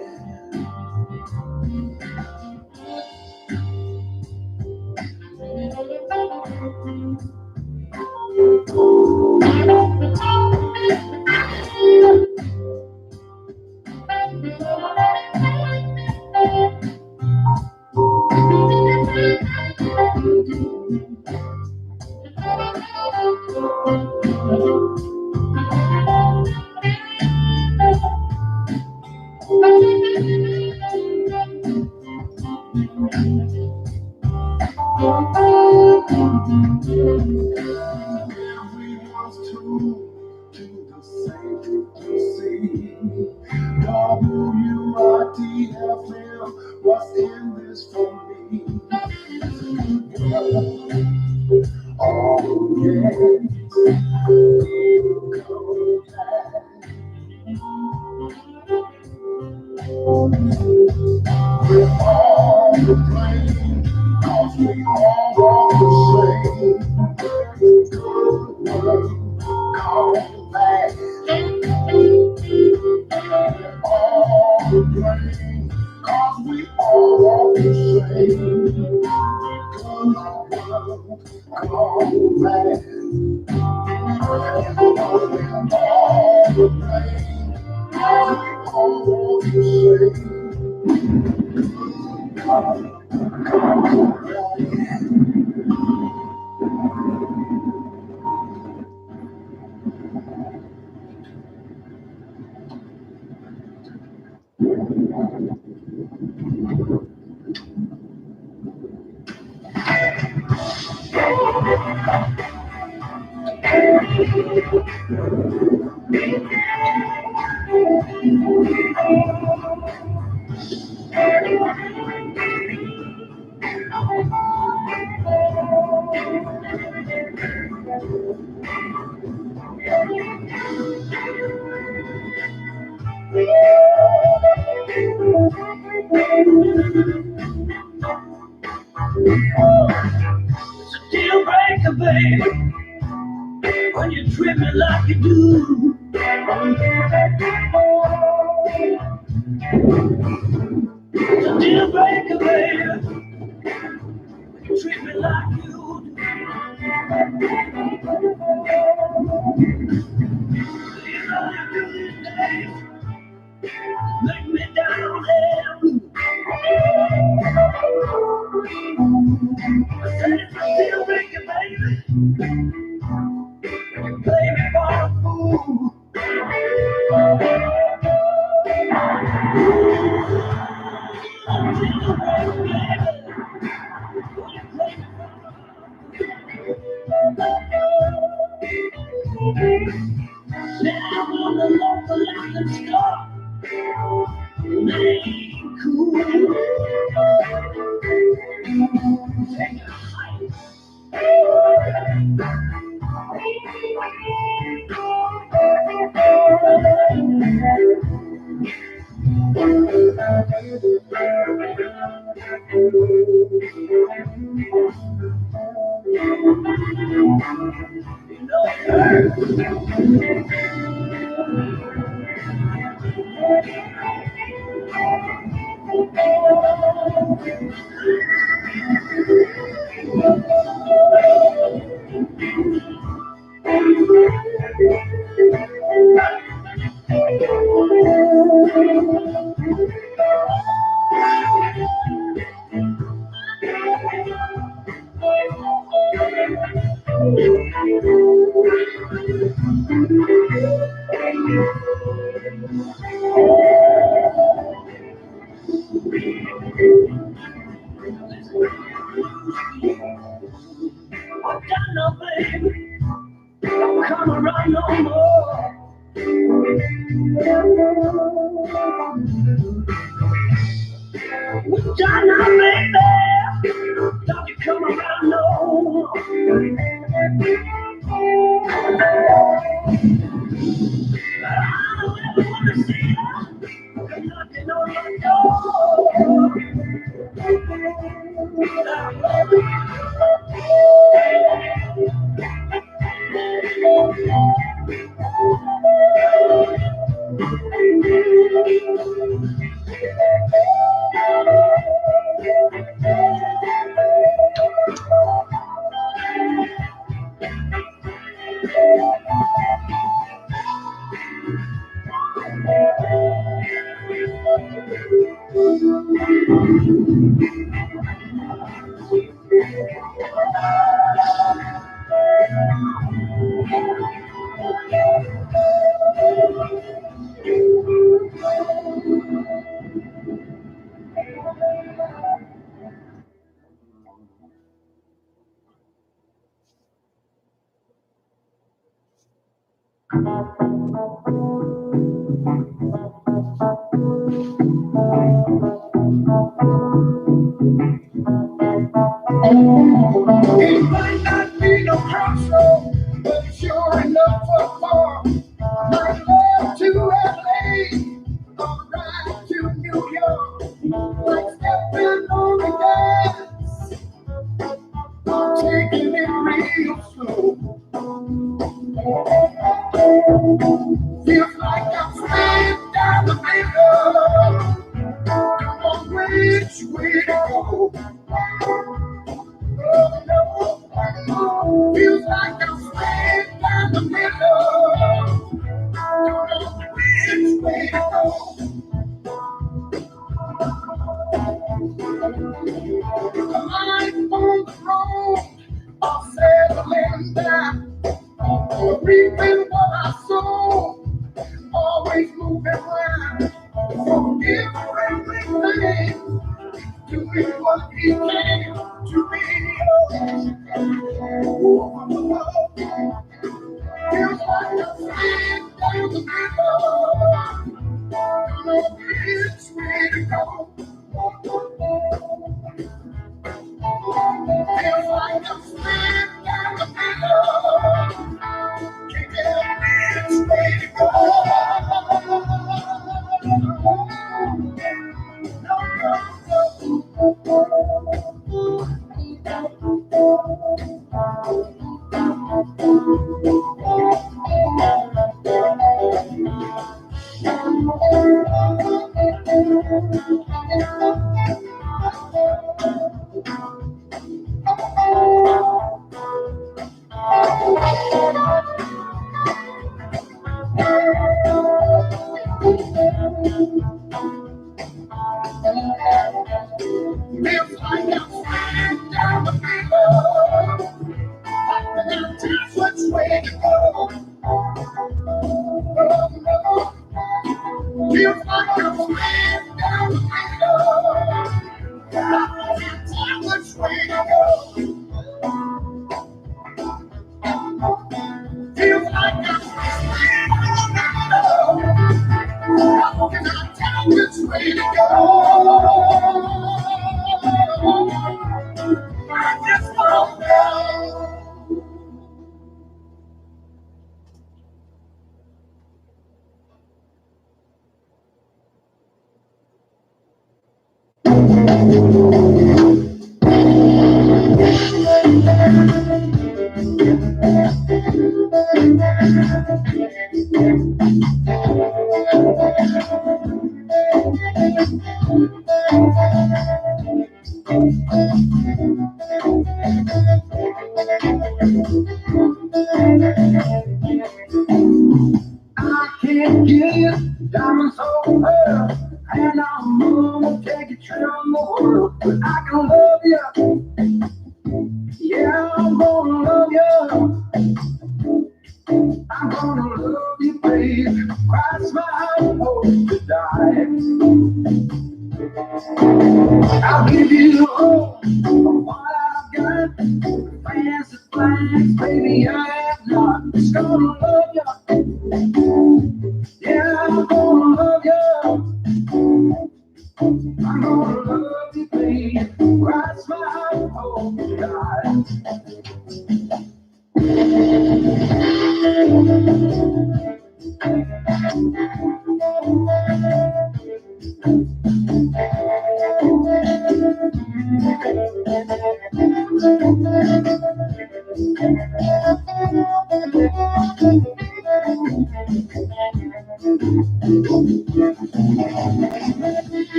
S1: Everyone's tuned to the same frequency. WITFM, what's in this for me? Oh, yeah. We're all to blame, 'cause we all walk the same. Good
S2: Deal breaker, baby, when you treat me like you do. It's a deal breaker, baby, when you treat me like you do. You know you do these days, make me down and blue. I said it's a deal breaker, baby, when you play me for a fool. Down on the local liquor store, ain't cool. Take a hike. You know it hurts. What done now, baby? Don't come around no more. What done now, baby? Don't you come around no more. I don't ever wanna see you knocking on my door.
S3: It might not be no crossroad, but it's sure enough for far. My love to LA, or ride to New York, like stepping on the gas, or taking it real slow. Feels like I'm staying down the middle. Come on, reach which way to go. Oh, no. Feels like I'm straight down the middle. Don't know which way to go. Life on the road, I'm settling down. Reaping what I sow, always moving around. Forgive everything, doing what he can to be yours. Feels like I'm slid down the middle. Don't know which way to go. Feels like I'm slid down the middle. Can't tell which way to go. Feels like I'm slid down the middle. I cannot tell which way to go. Feels like I'm slid down the middle. I cannot tell which way to go. Feels like I'm slid down the middle. I cannot tell which way to go. I just don't know. I can't get diamonds over, and I'm gonna take it around the world. But I can love you, yeah, I'm gonna love you. I'm gonna love you, babe. Cross my hope to die. I'll give you all of what I've got. Fancy flags, baby, I have not. Just gonna love you, yeah, I'm gonna love you. I'm gonna love you, babe. Cross my hope to die.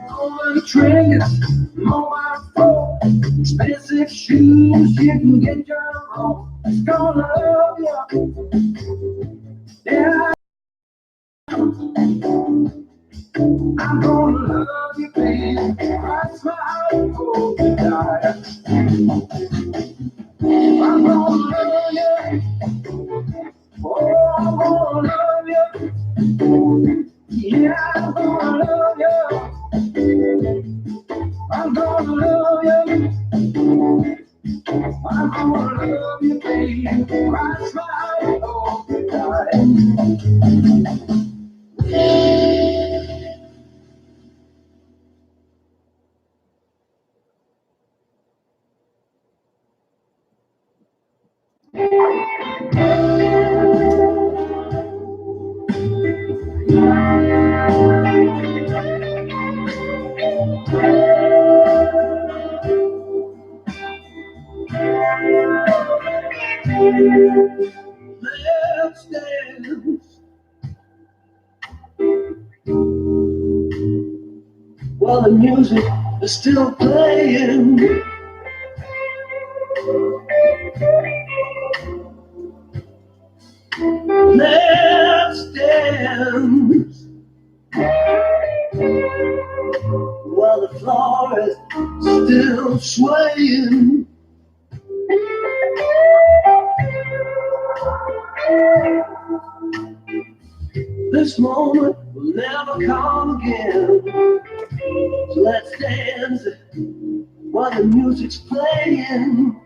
S3: Over triggers, mobile phone, expensive shoes, you can get your own. It's gonna love you, yeah, I'm gonna love you, babe. Cross my hope to die. I'm gonna love you, oh, I'm gonna love you, yeah, I'm gonna love you. I'm gonna love you. I'm gonna love you, baby. Cross my hope to die. Let's dance while the music is still playing. Let's dance while the floor is still swaying. This moment will never come again. So let's dance while the music's playing.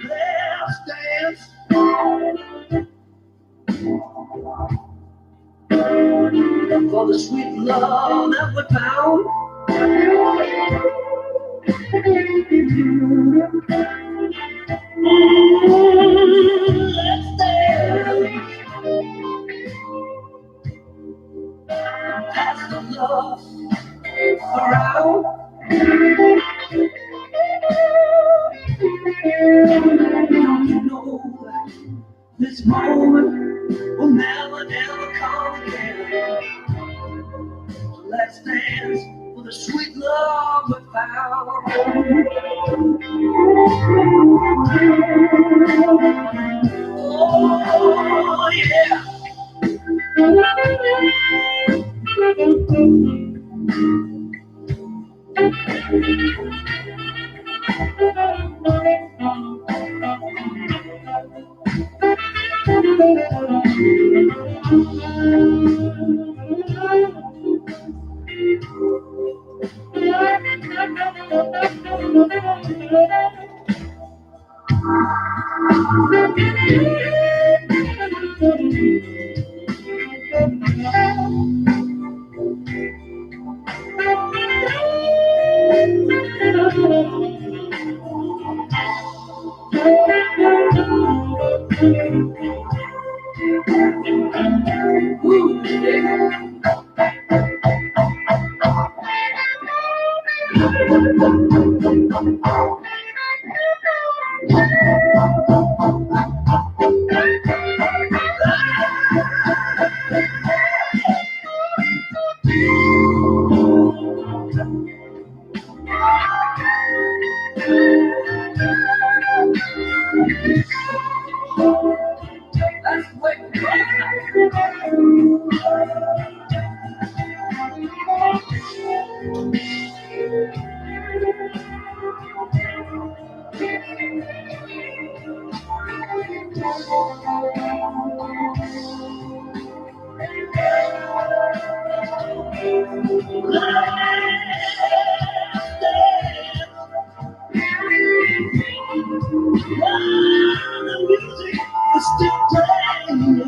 S3: Let's dance for the sweet love that we found. Let's dance, pass the love around. Don't you know that this moment will never, never come again? So let's dance for the sweet love we found. Oh, yeah. That's what the music is still playing.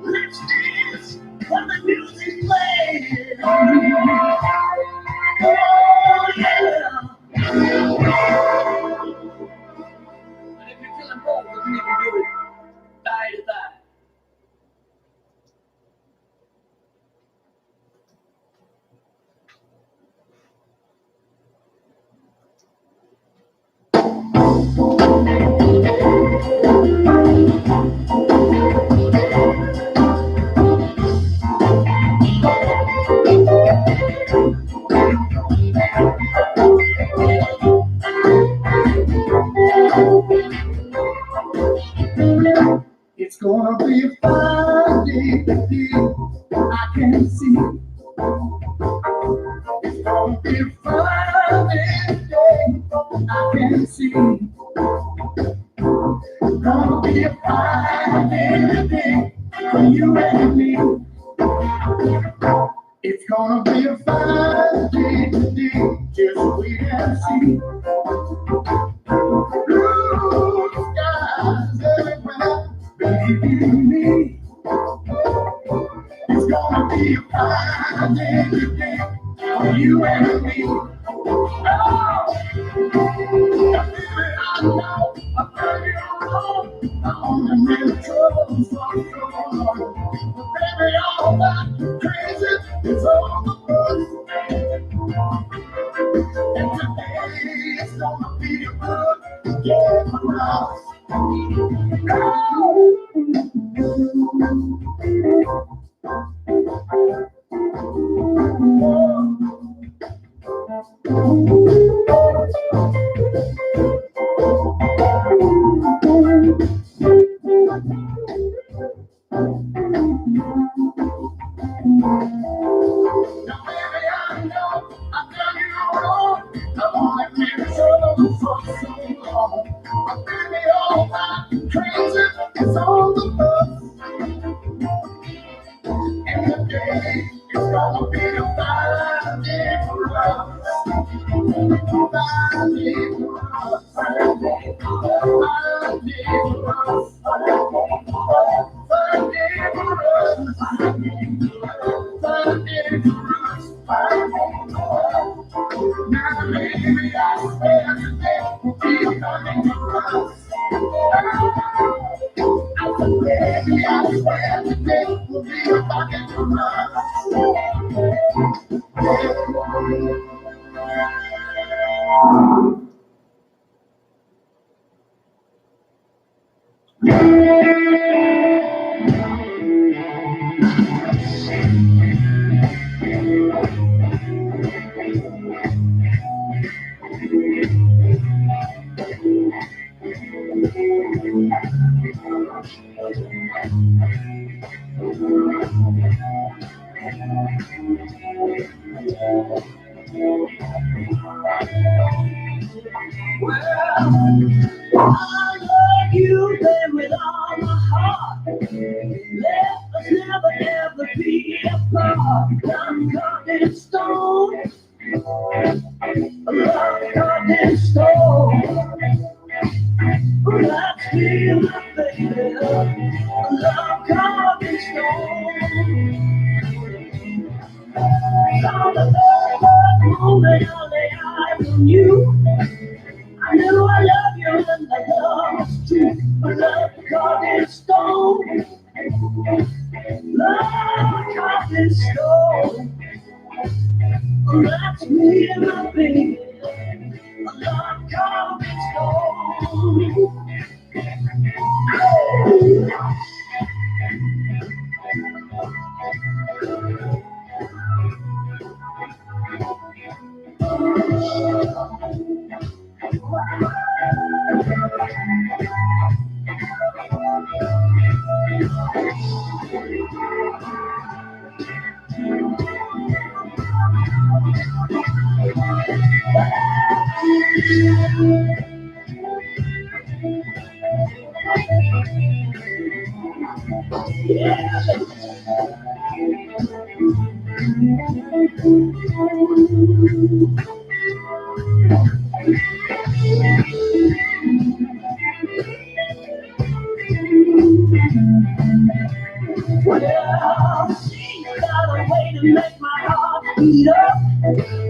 S3: Let's dance when the music's playing. Oh, yeah. And if you're feeling bold, you can even do it thigh to thigh. It's gonna be a fine day today, I can see. It's gonna be a fine day today, I can see. Gonna gonna be a fine day today for you and me. It's gonna be a fine day today, just wait and see. Blue skies everywhere, believe me. It's gonna be a fine day today for you and me. Oh, baby, I know I've done you wrong. I only been in trouble for so long. But baby, all that crazy is all the fun. And today it's gonna be a good day for us. Now, baby, I know I've done you wrong. I've only been in trouble for so long. But baby, all that crazy is all the fun. And today it's gonna be a fine day for us. Fine day for us. Fine day for us. Fine day for us. Fine day for us. Fine day for us. Fine day for us. Now, baby, I swear today will be a fine day for us. Baby, I swear today will be a fine day for Well, I love you, baby, with all my heart. Let us never, ever be apart. Love cut in stone. Love cut in stone. Let's be my baby. Love cut in stone. On the very first moment I lay eyes on you, I knew I loved you and the love was true. Love cut in stone. Love cut in stone. That's me and my baby. Love cut in stone. Well, she got a way to make my heart beat up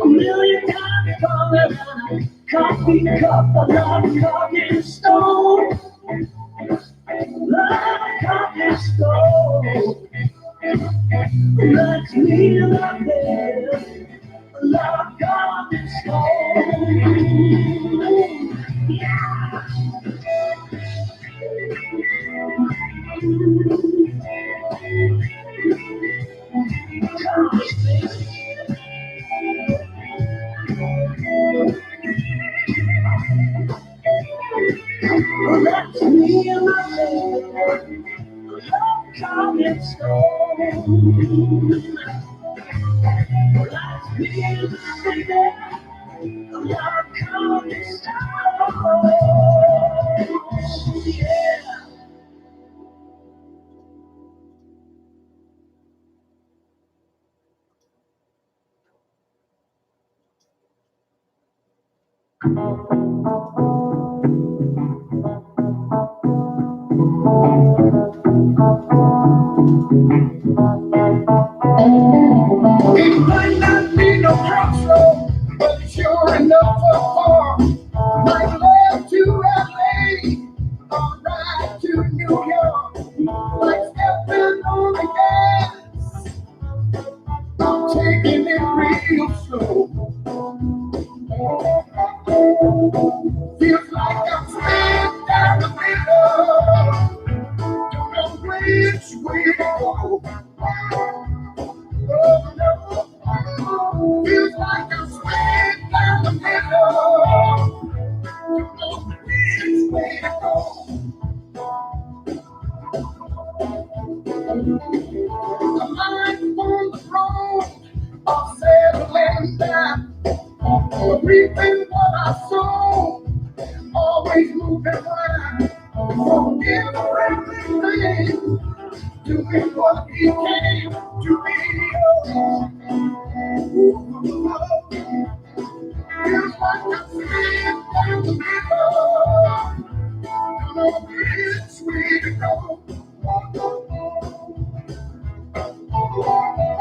S3: a million times stronger than a coffee cup. A love cut in stone. Love cut in stone. Let's meet up there. Love cut in stone. Yeah. That's me and my baby. Love cut in stone. That's me and my baby. Love cut in stone. Yeah. It might not be no crossroad, but it's sure enough for far. Might love to LA, or ride to New York. Like stepping on the gas, I'm taking it real slow. Feels like I'm straight down the middle. Don't know which way to go. Oh, no. Feels like I'm straight down the middle. Don't know which way to go. I'm lying on the road, all settling down. Reaping what I sow, always moving around. Forgive everything, doing what he can to be. Feels like I'm sitting down the middle. Don't know which way to go.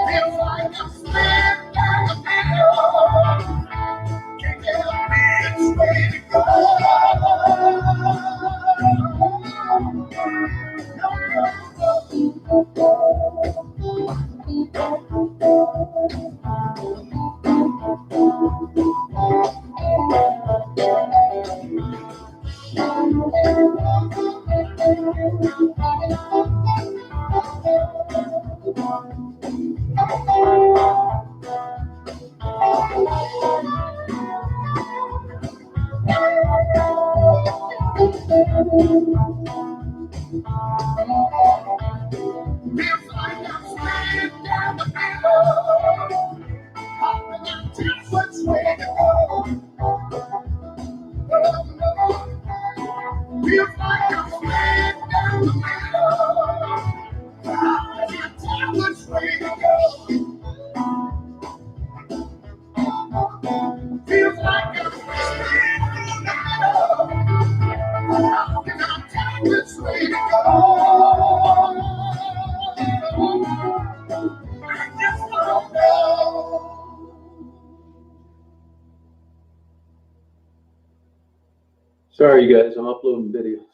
S3: Feels like I'm sitting down the middle. Can't tell which way to go. Feels like I'm sitting down the middle. Hopping out to which way to go. Feels like I'm sitting down the middle. I can't tell which way to go. Feels like I'm sitting in the middle. How can I tell which way to go? I just don't know.
S1: Sorry, you guys, I'm uploading videos.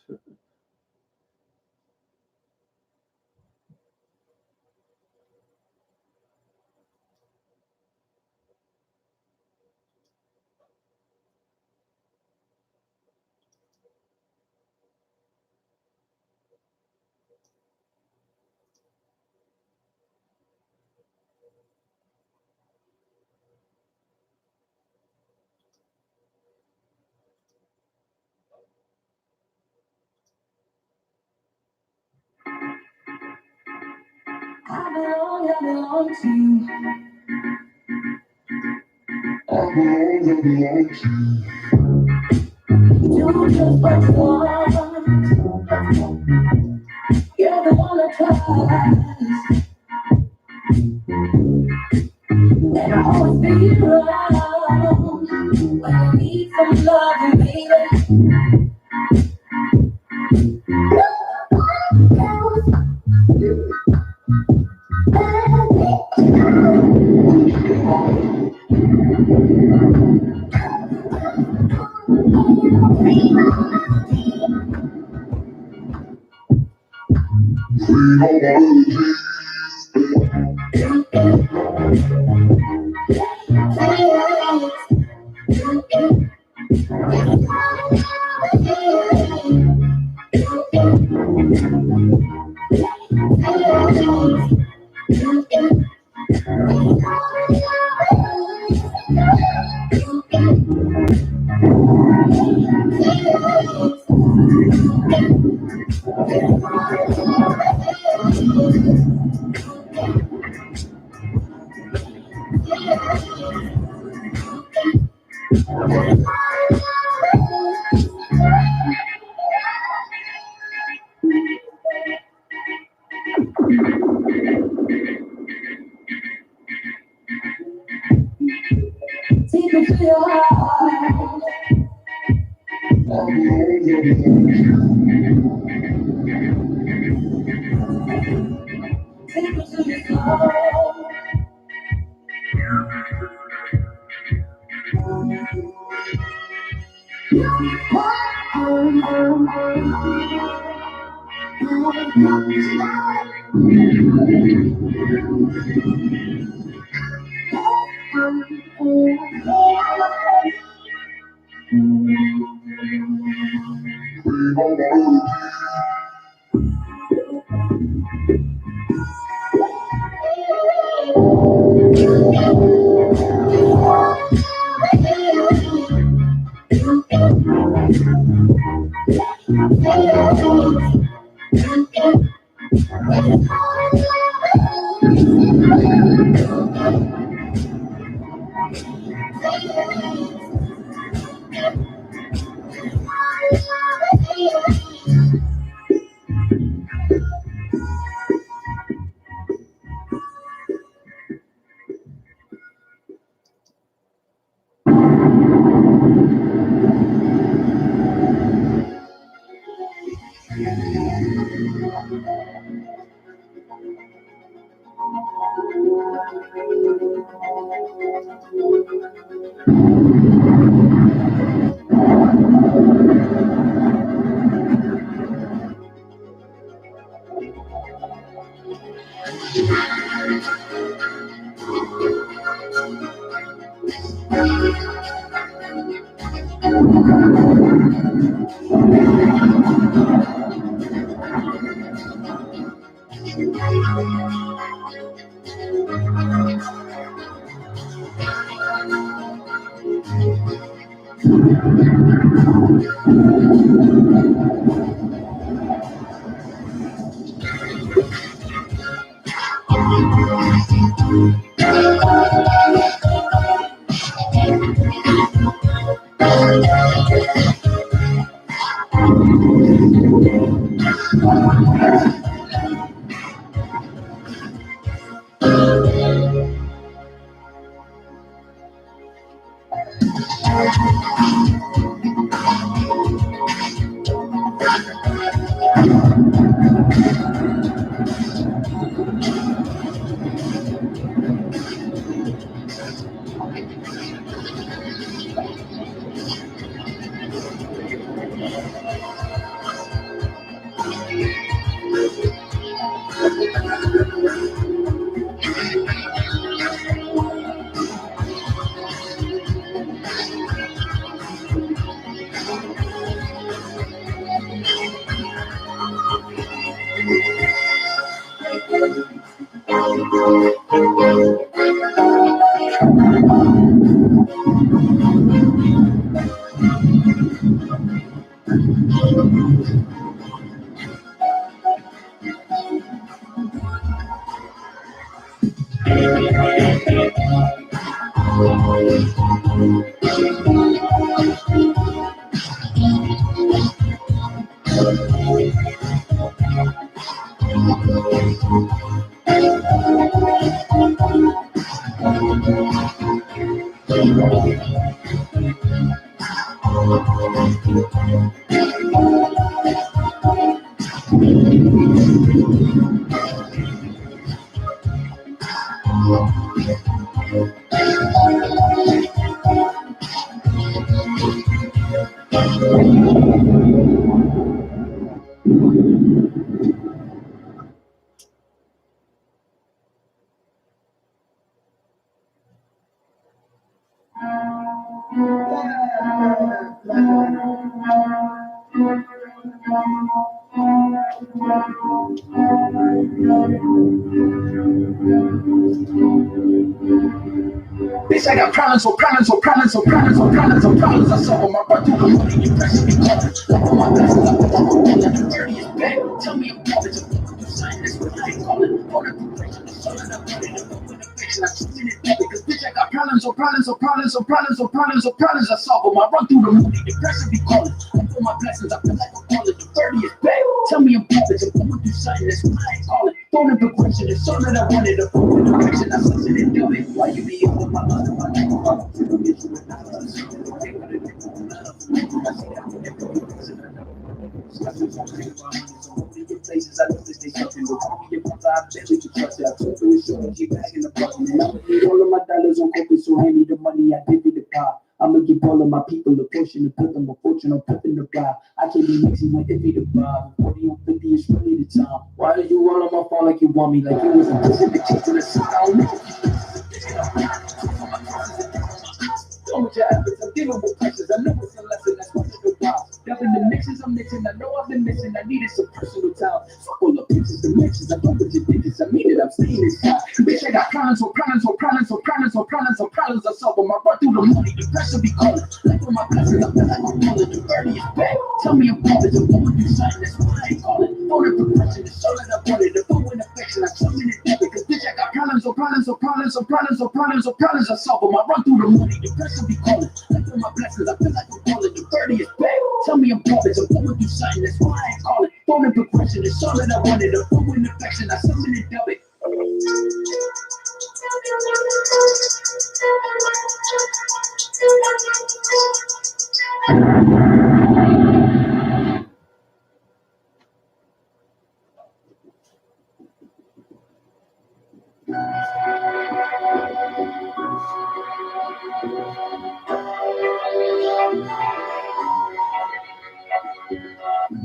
S3: I belong to you. I belong to you. Do just what you want. You're the one I trust. And I'll always be around when you need some love, baby. Take me to your heart.
S2: People to be called.
S3: Bitch, I got problems, so problems, so problems, so problems, so problems, so problems. I solve my part through the money, you press me close. All my blessings, I put on dirty is back. Tell me I'm garbage, I'm going to sign this what I call it. All the preparation, the sun, and I'm running the book with the fiction. I'm choosing it back because bitch, I got problems, so problems, so problems, so problems, so problems, so problems. I solve them. I run through the money, depression be calling. I put my blessings, I feel like I'm calling. The dirty is back. Tell me I'm garbage, I'm going to sign this what I call it. Throwing the progression, the sun, and I wanted the book with the fiction. I'm choosing it, do it. Why you be with my mother? I see that
S2: Discussions on paper, so many places I know that they something. But call me if I barely to trust it. I told you it's short, keep bagging the problem. And I'ma need all of my dollars on corporate, so hand me the money, I give you the power. I'ma give all of my people a portion to put them a fortune on putting the bribe. I can't be mixing with every the bribe. 40 on 50 is really the time. Why are you all on my phone like you want me? Like you was a pussy the key to the suit. I don't know. Don't with your efforts, I'm dealing with pressures. I know it's a lesson, that's what it's about. Dubbing the mixes I'm mixing, I know I've been missing. I needed some personal time. Fuck all the pictures, the mixes, I know what you think is. I mean it, I'm staying inside. Bitch, I got problems, I solve them. I run through the money, the pressure be calling. Like with my blessings, I feel like I'm calling. The birdie is back. Tell me I'm calling, I'm going through something, that's why I ain't calling. Phone and progression, the show that I wanted. The phone and affection, I tell me to do it. Cause bitch, I got problems, I solve them. I run through the money, the pressure be calling. Like with my blessings, I feel like I'm calling. The birdie is back. Tell me I'm calling, I'm going through something, that's why I ain't calling. Phone and progression, the show that I wanted. The phone and affection, I tell me to do it.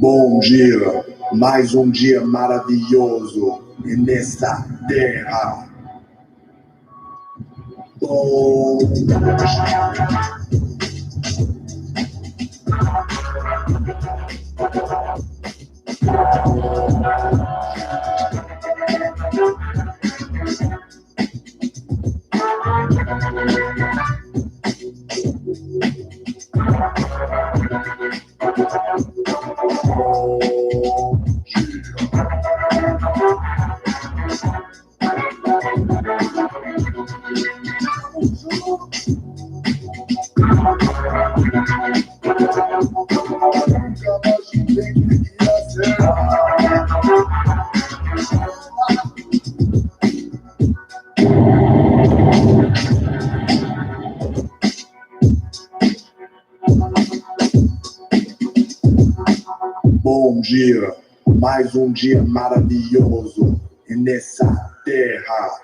S3: Bom dia, mais dia maravilhoso nessa terra. Bom dia, mais dia maravilhoso nessa terra.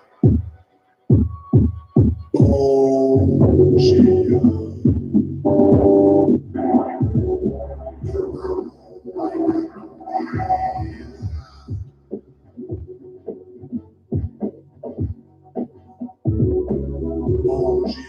S3: Bom dia. Bom dia.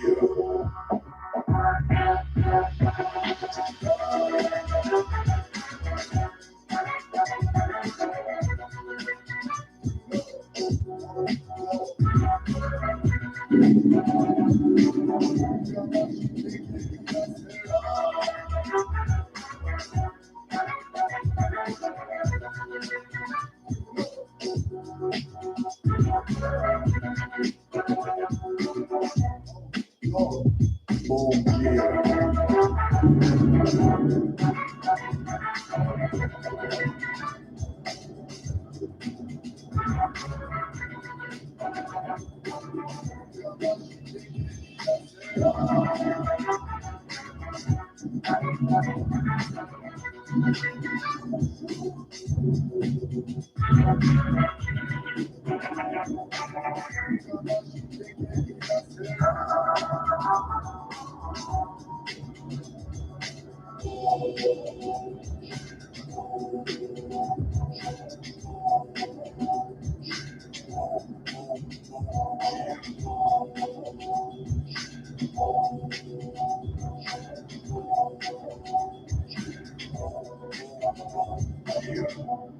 S3: Bom dia.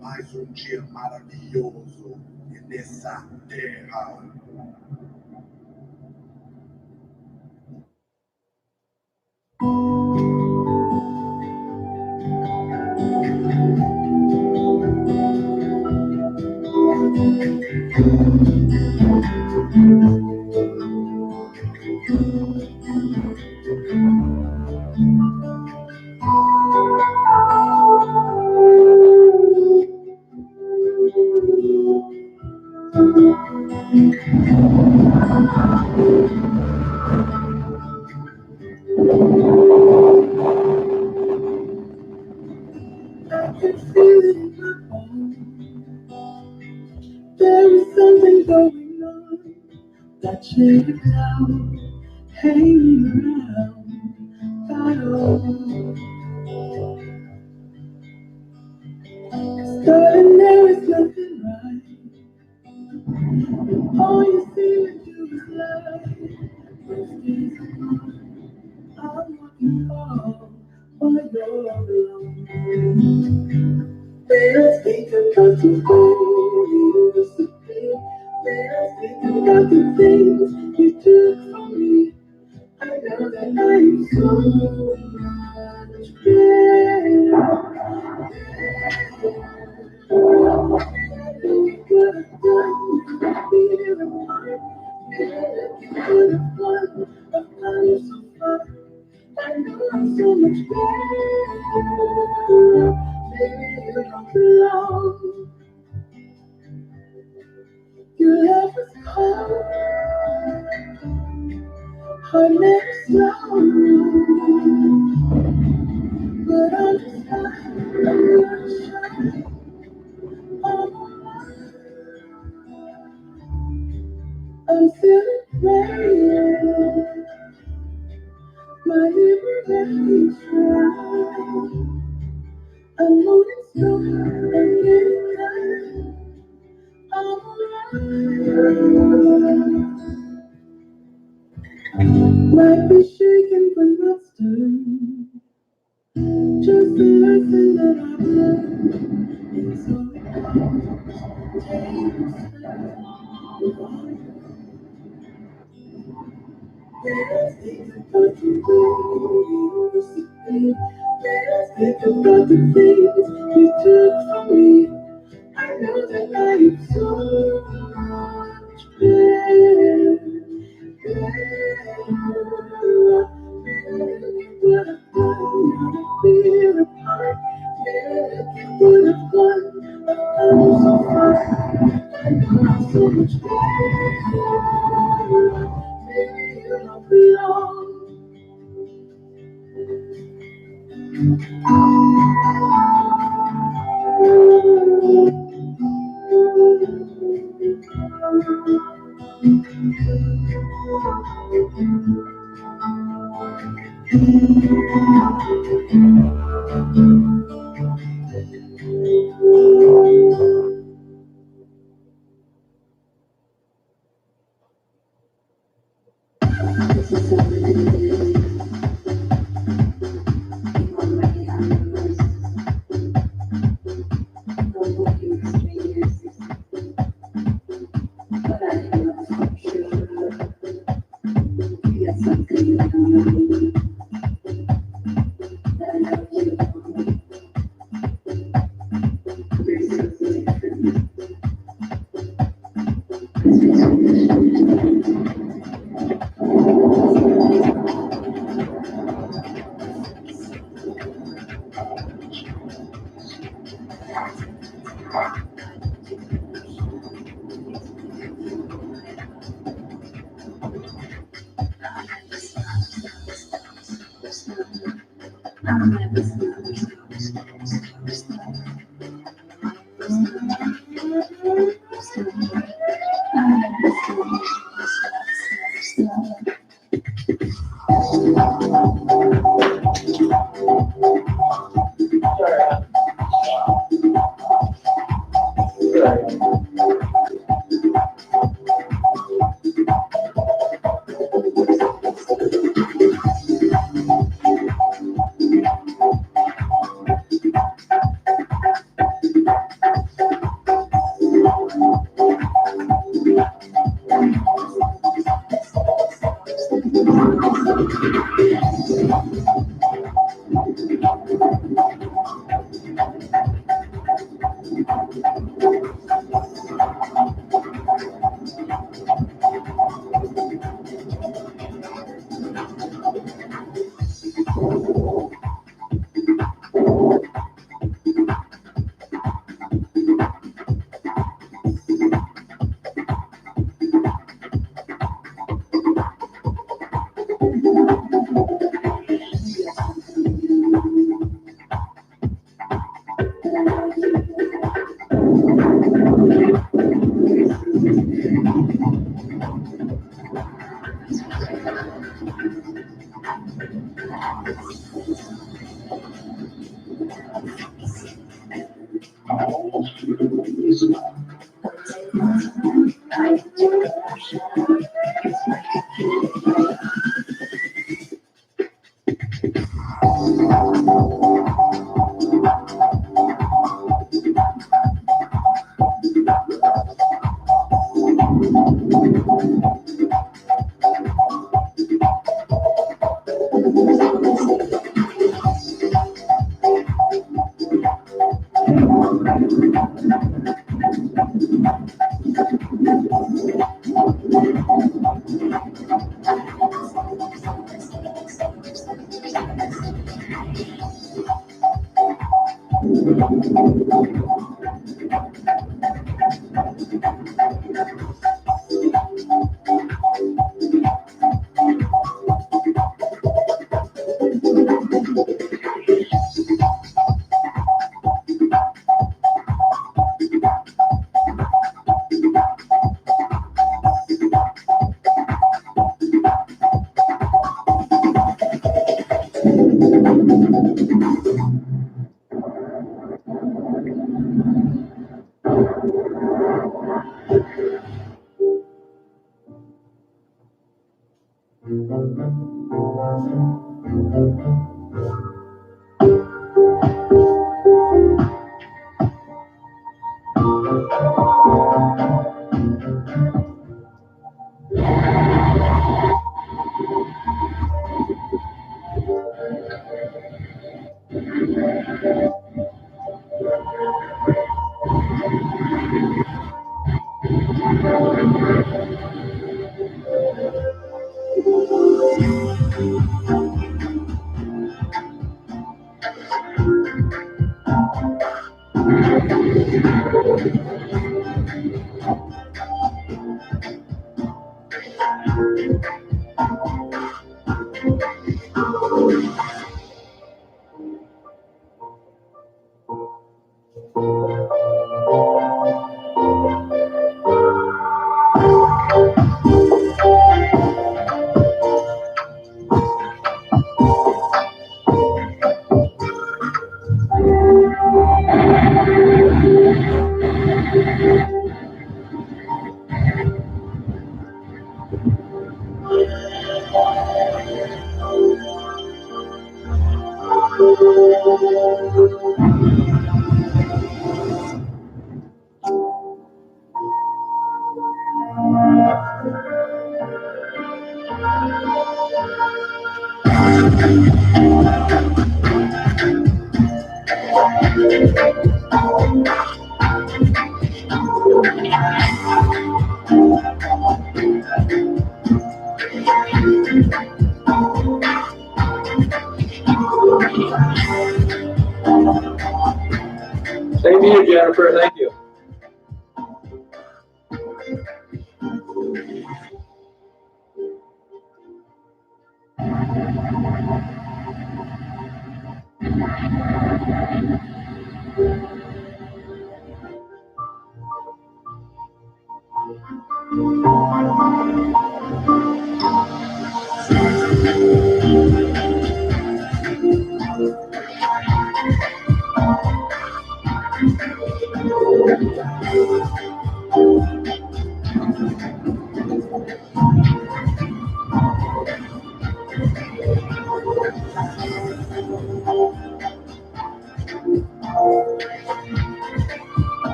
S3: Mais dia maravilhoso nessa terra.
S2: There is something going on that shaded cloud hanging around that old. Darling, there is nothing right. All you seem to do is lie. Those days are gone. I'm walking home while you're alone. When I think about the way you used to be, when I think about the things you took from me, I know that I am so much better. What I've done, we're apart. You could have won, I've come so far. I know I'm so much better. Baby, you don't belong. Your love was cold, heart never slow. But I'm just fine, I'm not shy. I'm celebrating my liberation. I'm moving slow, I'm getting tired. I'm alive. Might be shaken but not stirred. Just a lesson that I've learned. And so it goes. Take a step. Let's think about the way we used to be. Let's think about the things you took from me. I know that I am so much better. What I've done, now that we're apart. Look at what I've done. I've come so far. I know I'm so much better. Baby, you don't belong.
S1: Same to you, Jennifer. Thank you.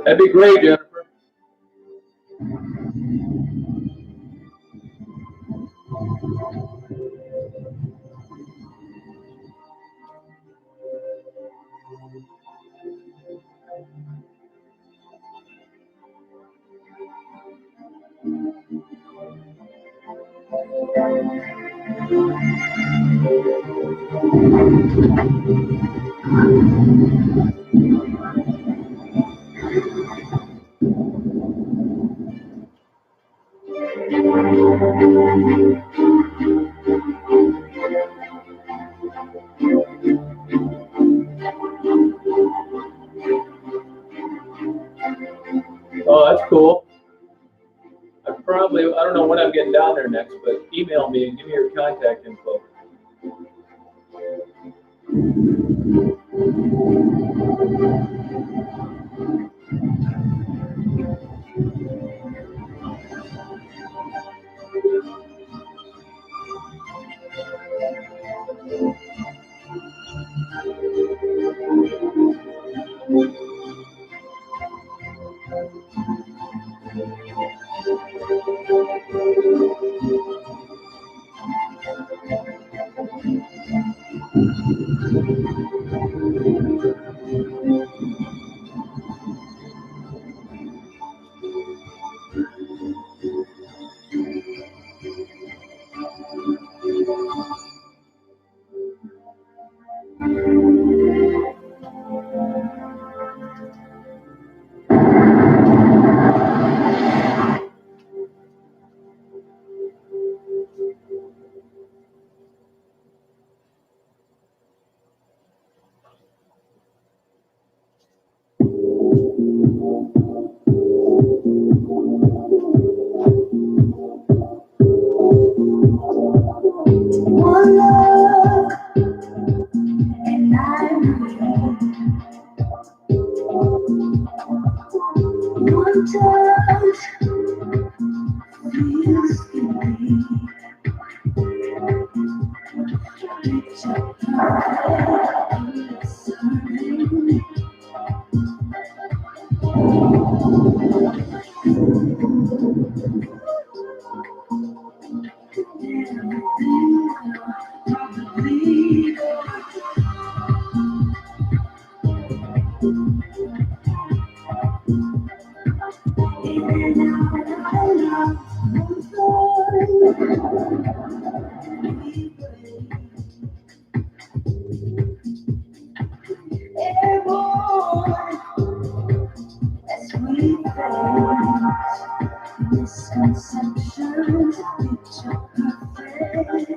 S1: That'd be great, Jennifer. Oh, that's cool. I don't know when I'm getting down there next, but email me and give me your contact info.
S2: One look and I'm weak. One touch feels complete. Picture perfect, serving. Everything probably go. In and out of airborne, as we face misconceptions, picture perfect,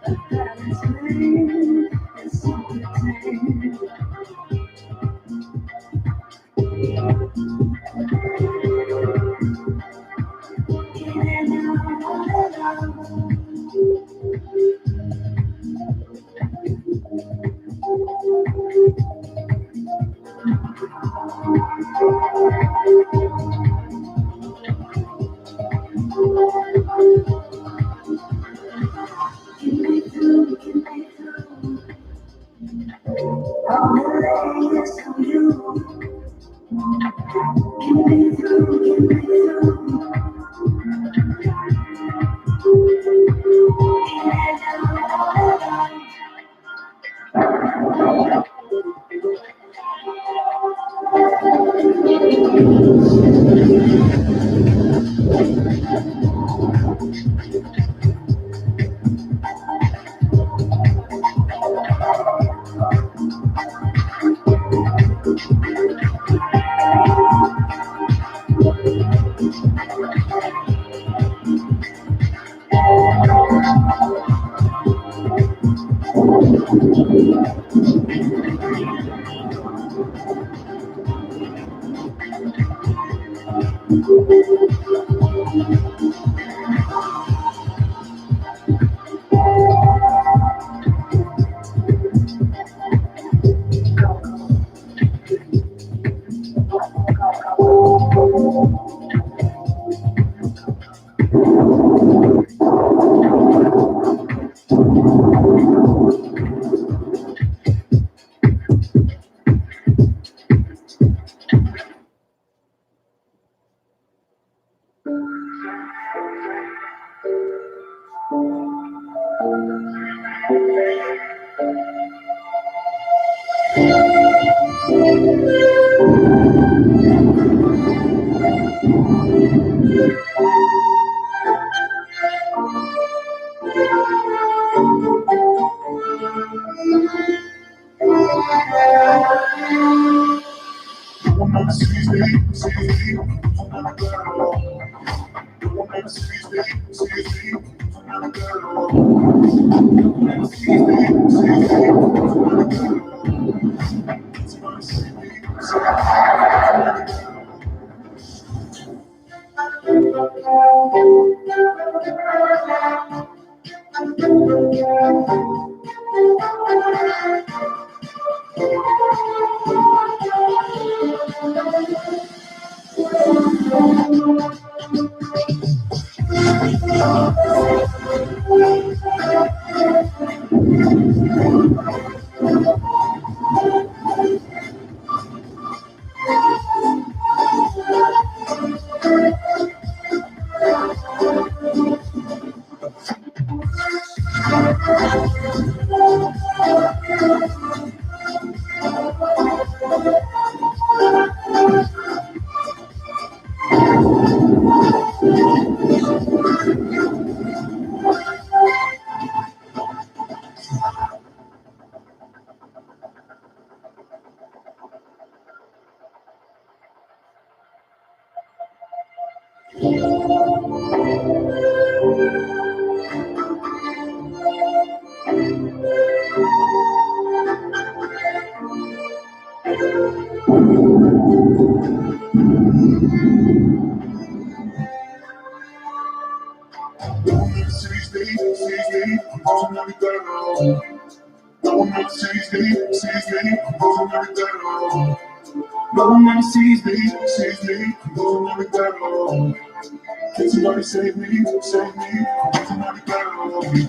S2: a balance man and sympathy. In and out of can be through, can be through. All the layers of you can be through, can be through. In and out of
S3: No one ever sees me, no one ever down. Can somebody save me, save me, somebody down.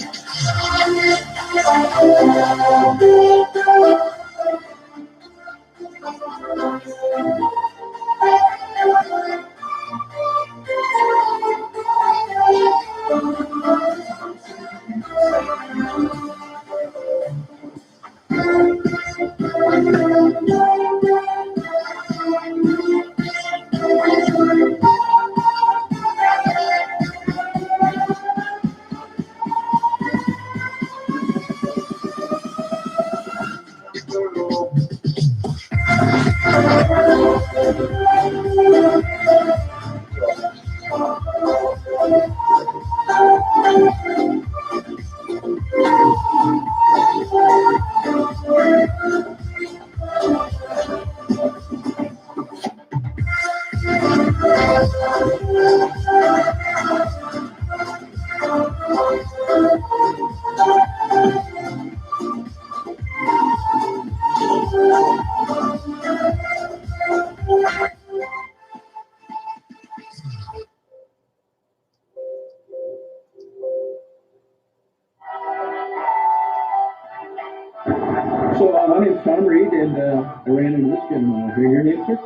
S1: So my name's Tom Reed, and I ran into this gentleman here. Your name, sir?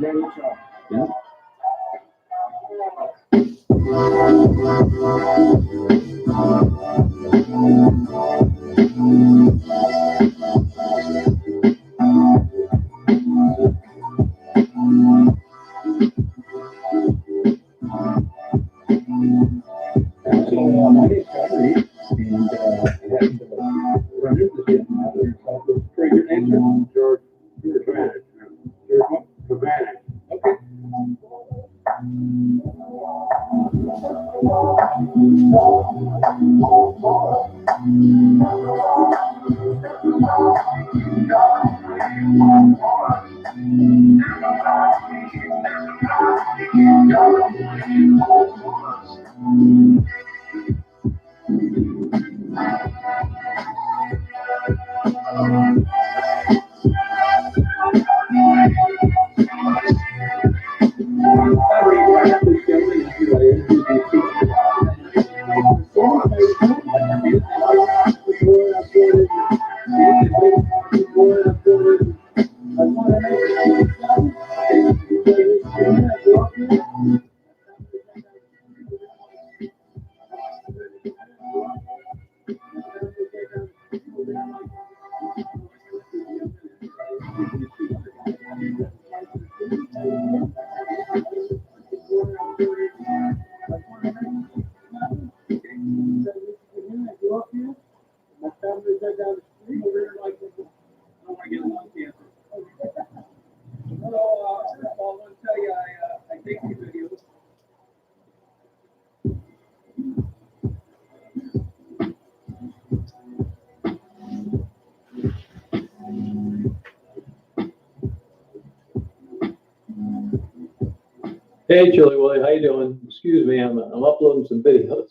S3: Daniel Shaw.
S1: Yeah. So my name's Tom Reed, and I happened to run into this gentleman out there. So, your name, sir?
S3: George Savannah.
S1: George what?
S3: Savannah.
S1: Okay. Hey, Chili Willy, how you doing? Excuse me, I'm uploading some videos.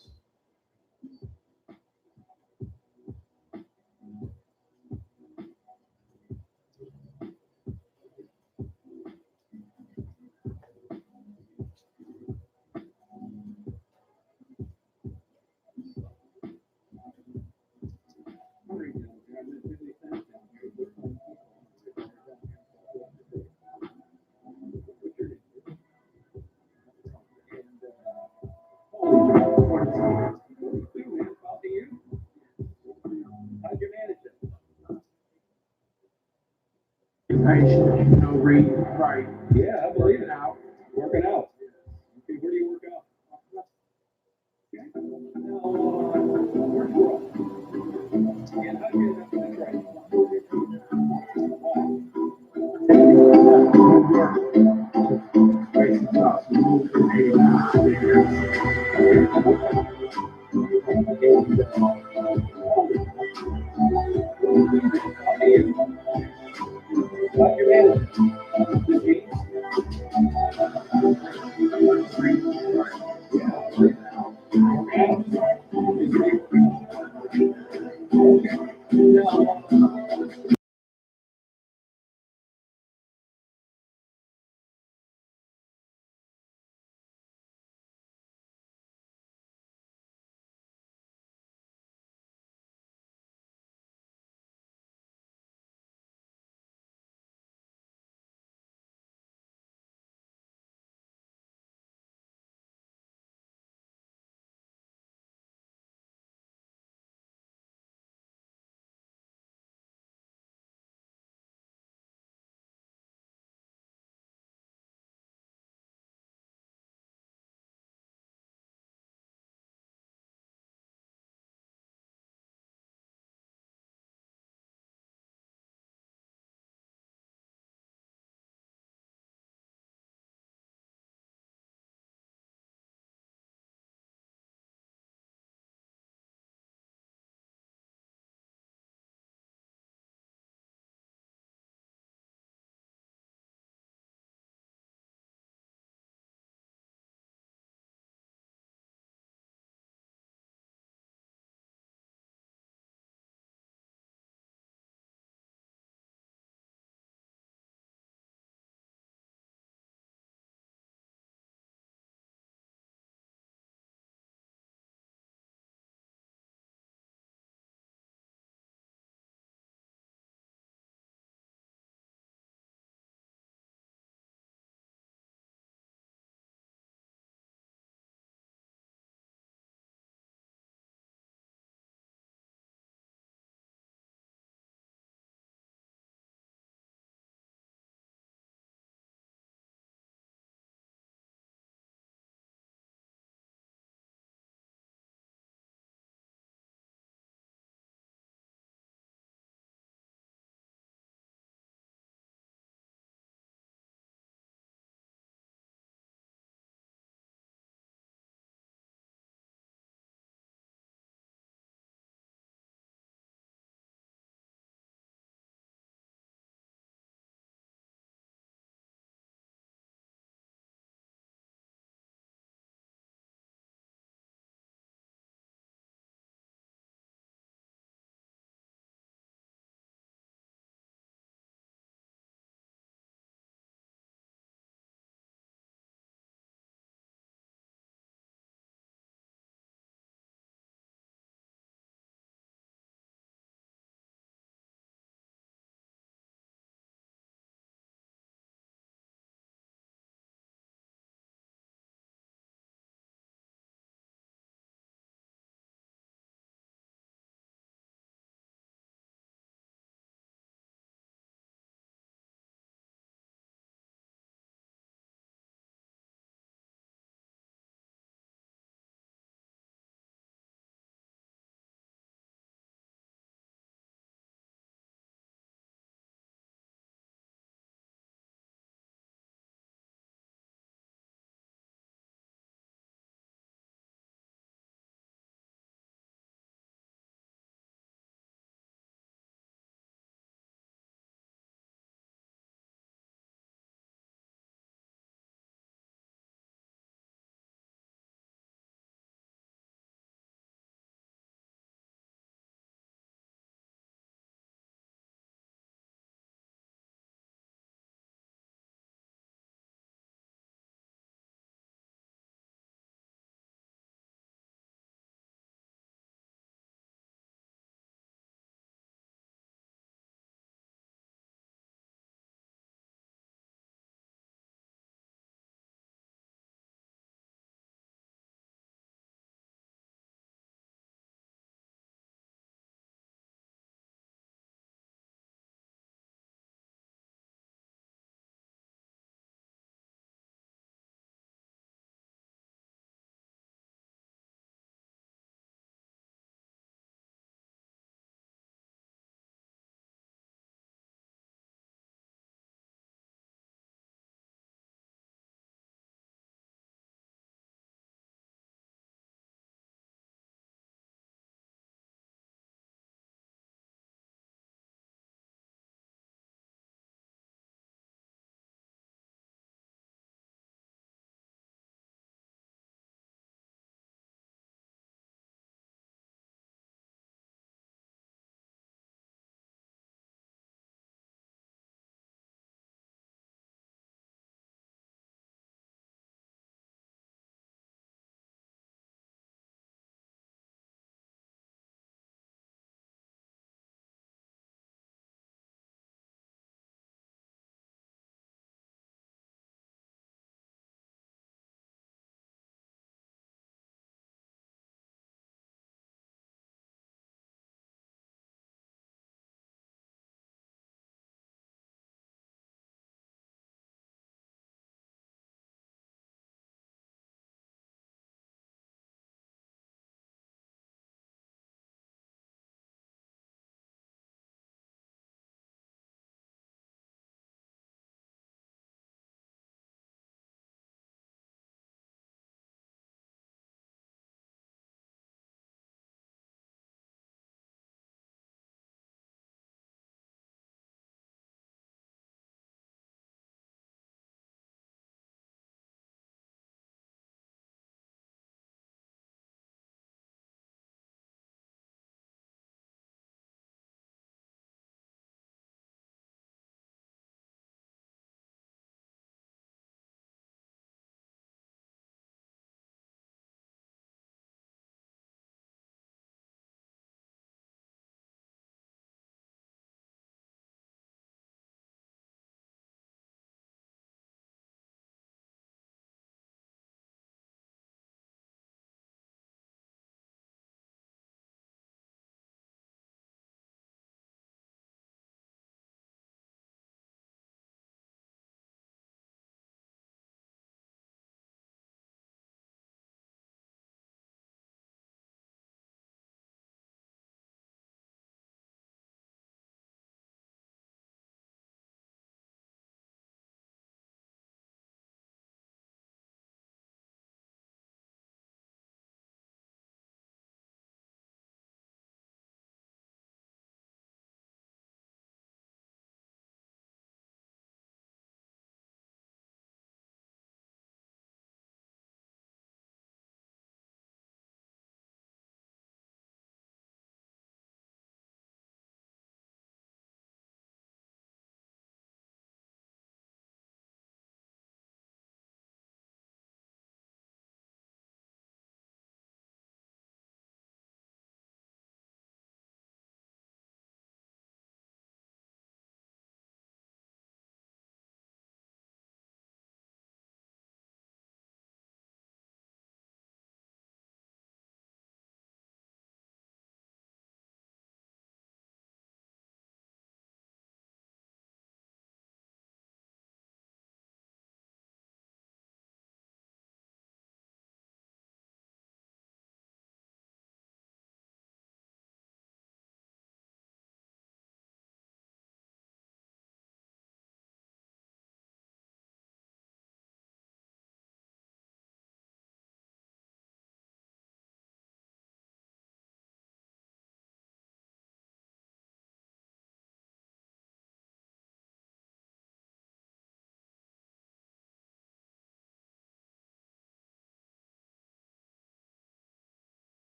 S2: Patient, reading, right.
S1: Yeah, I believe it.
S2: Out.
S1: Working out. Okay, where do you work out? And how do you end up in Detroit?
S2: Patient talks, move from 89.
S1: How'd you manage it?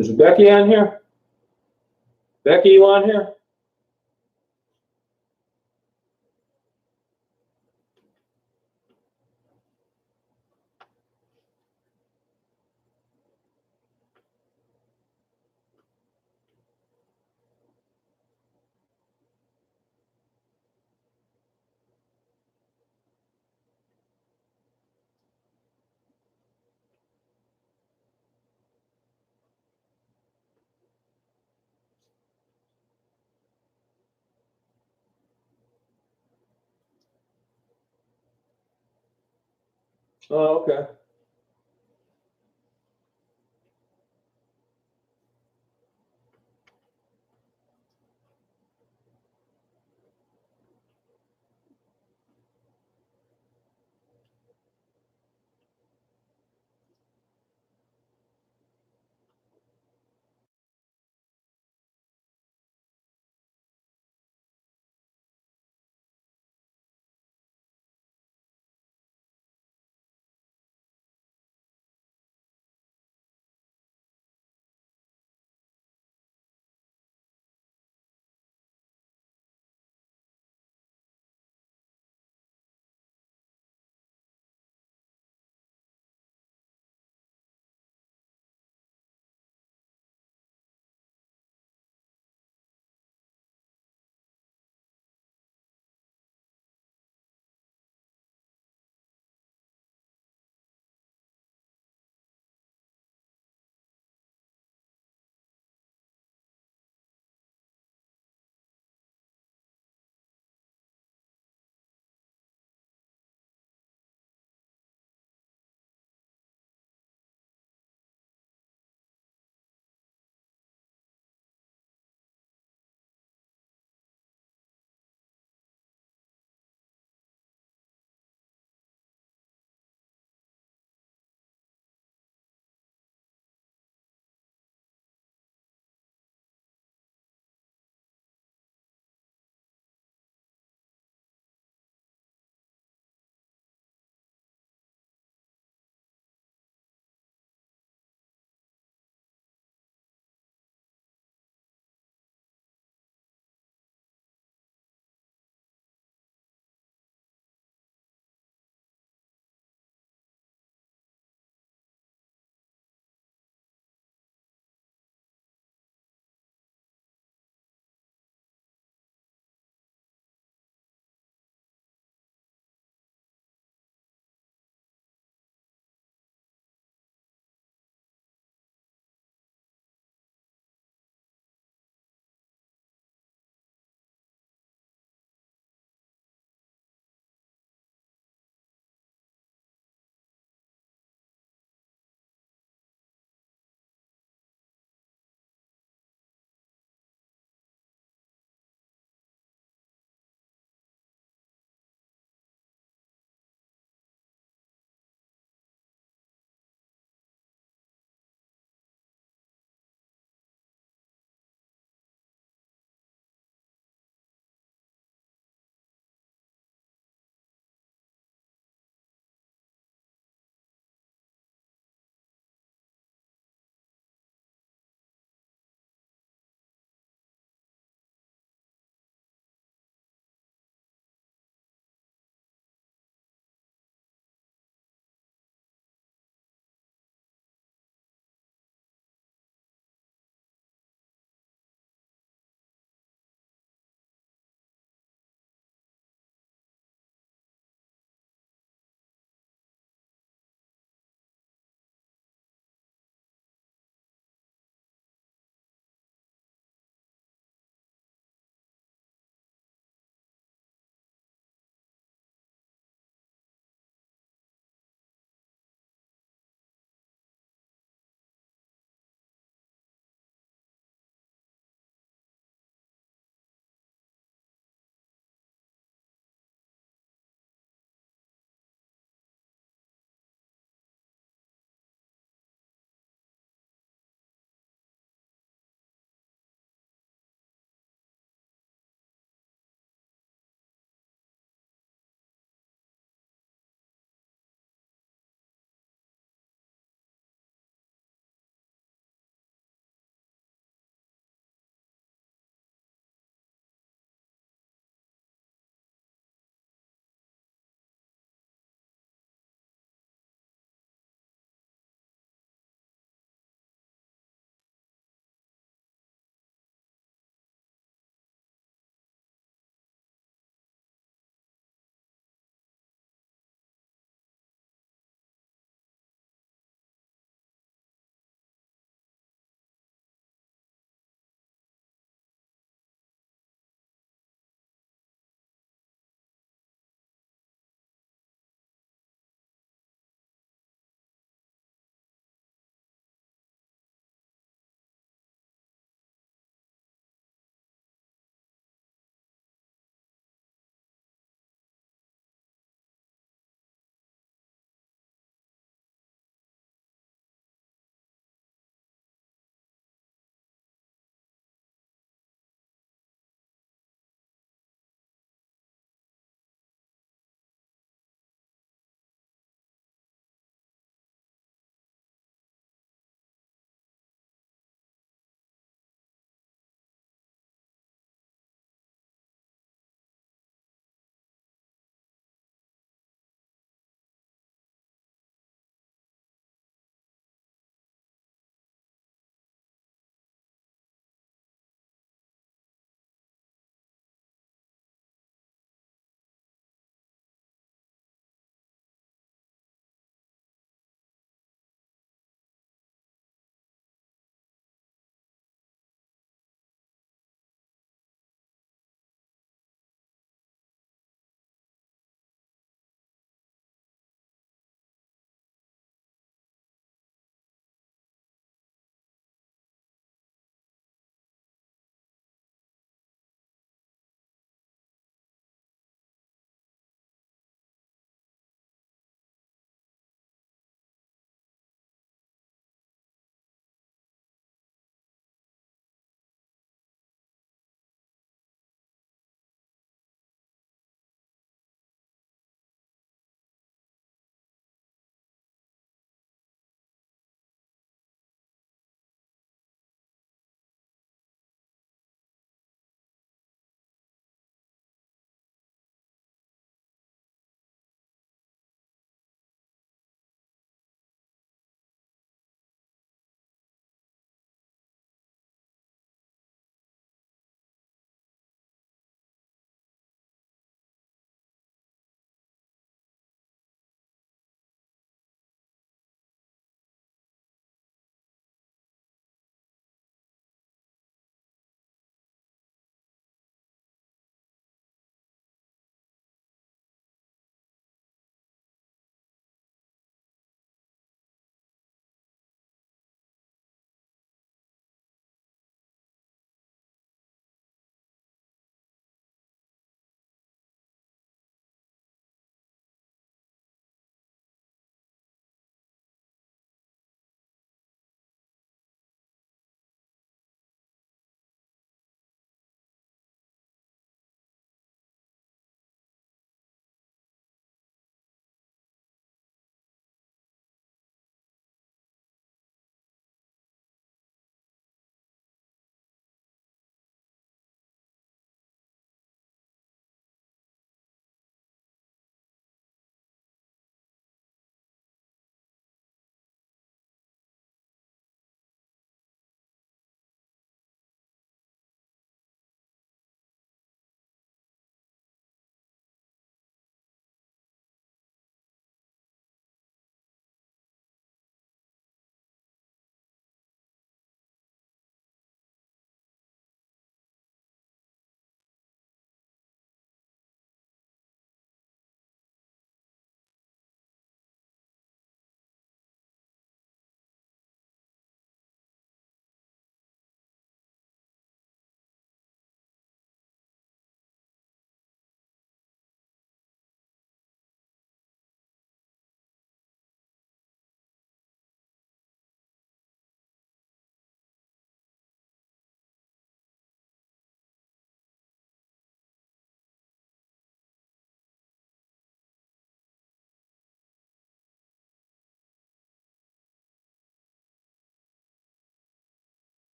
S1: Is Becky on here? Becky, you on here? Oh, okay.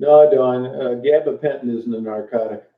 S1: No, Don, gabapentin isn't a narcotic.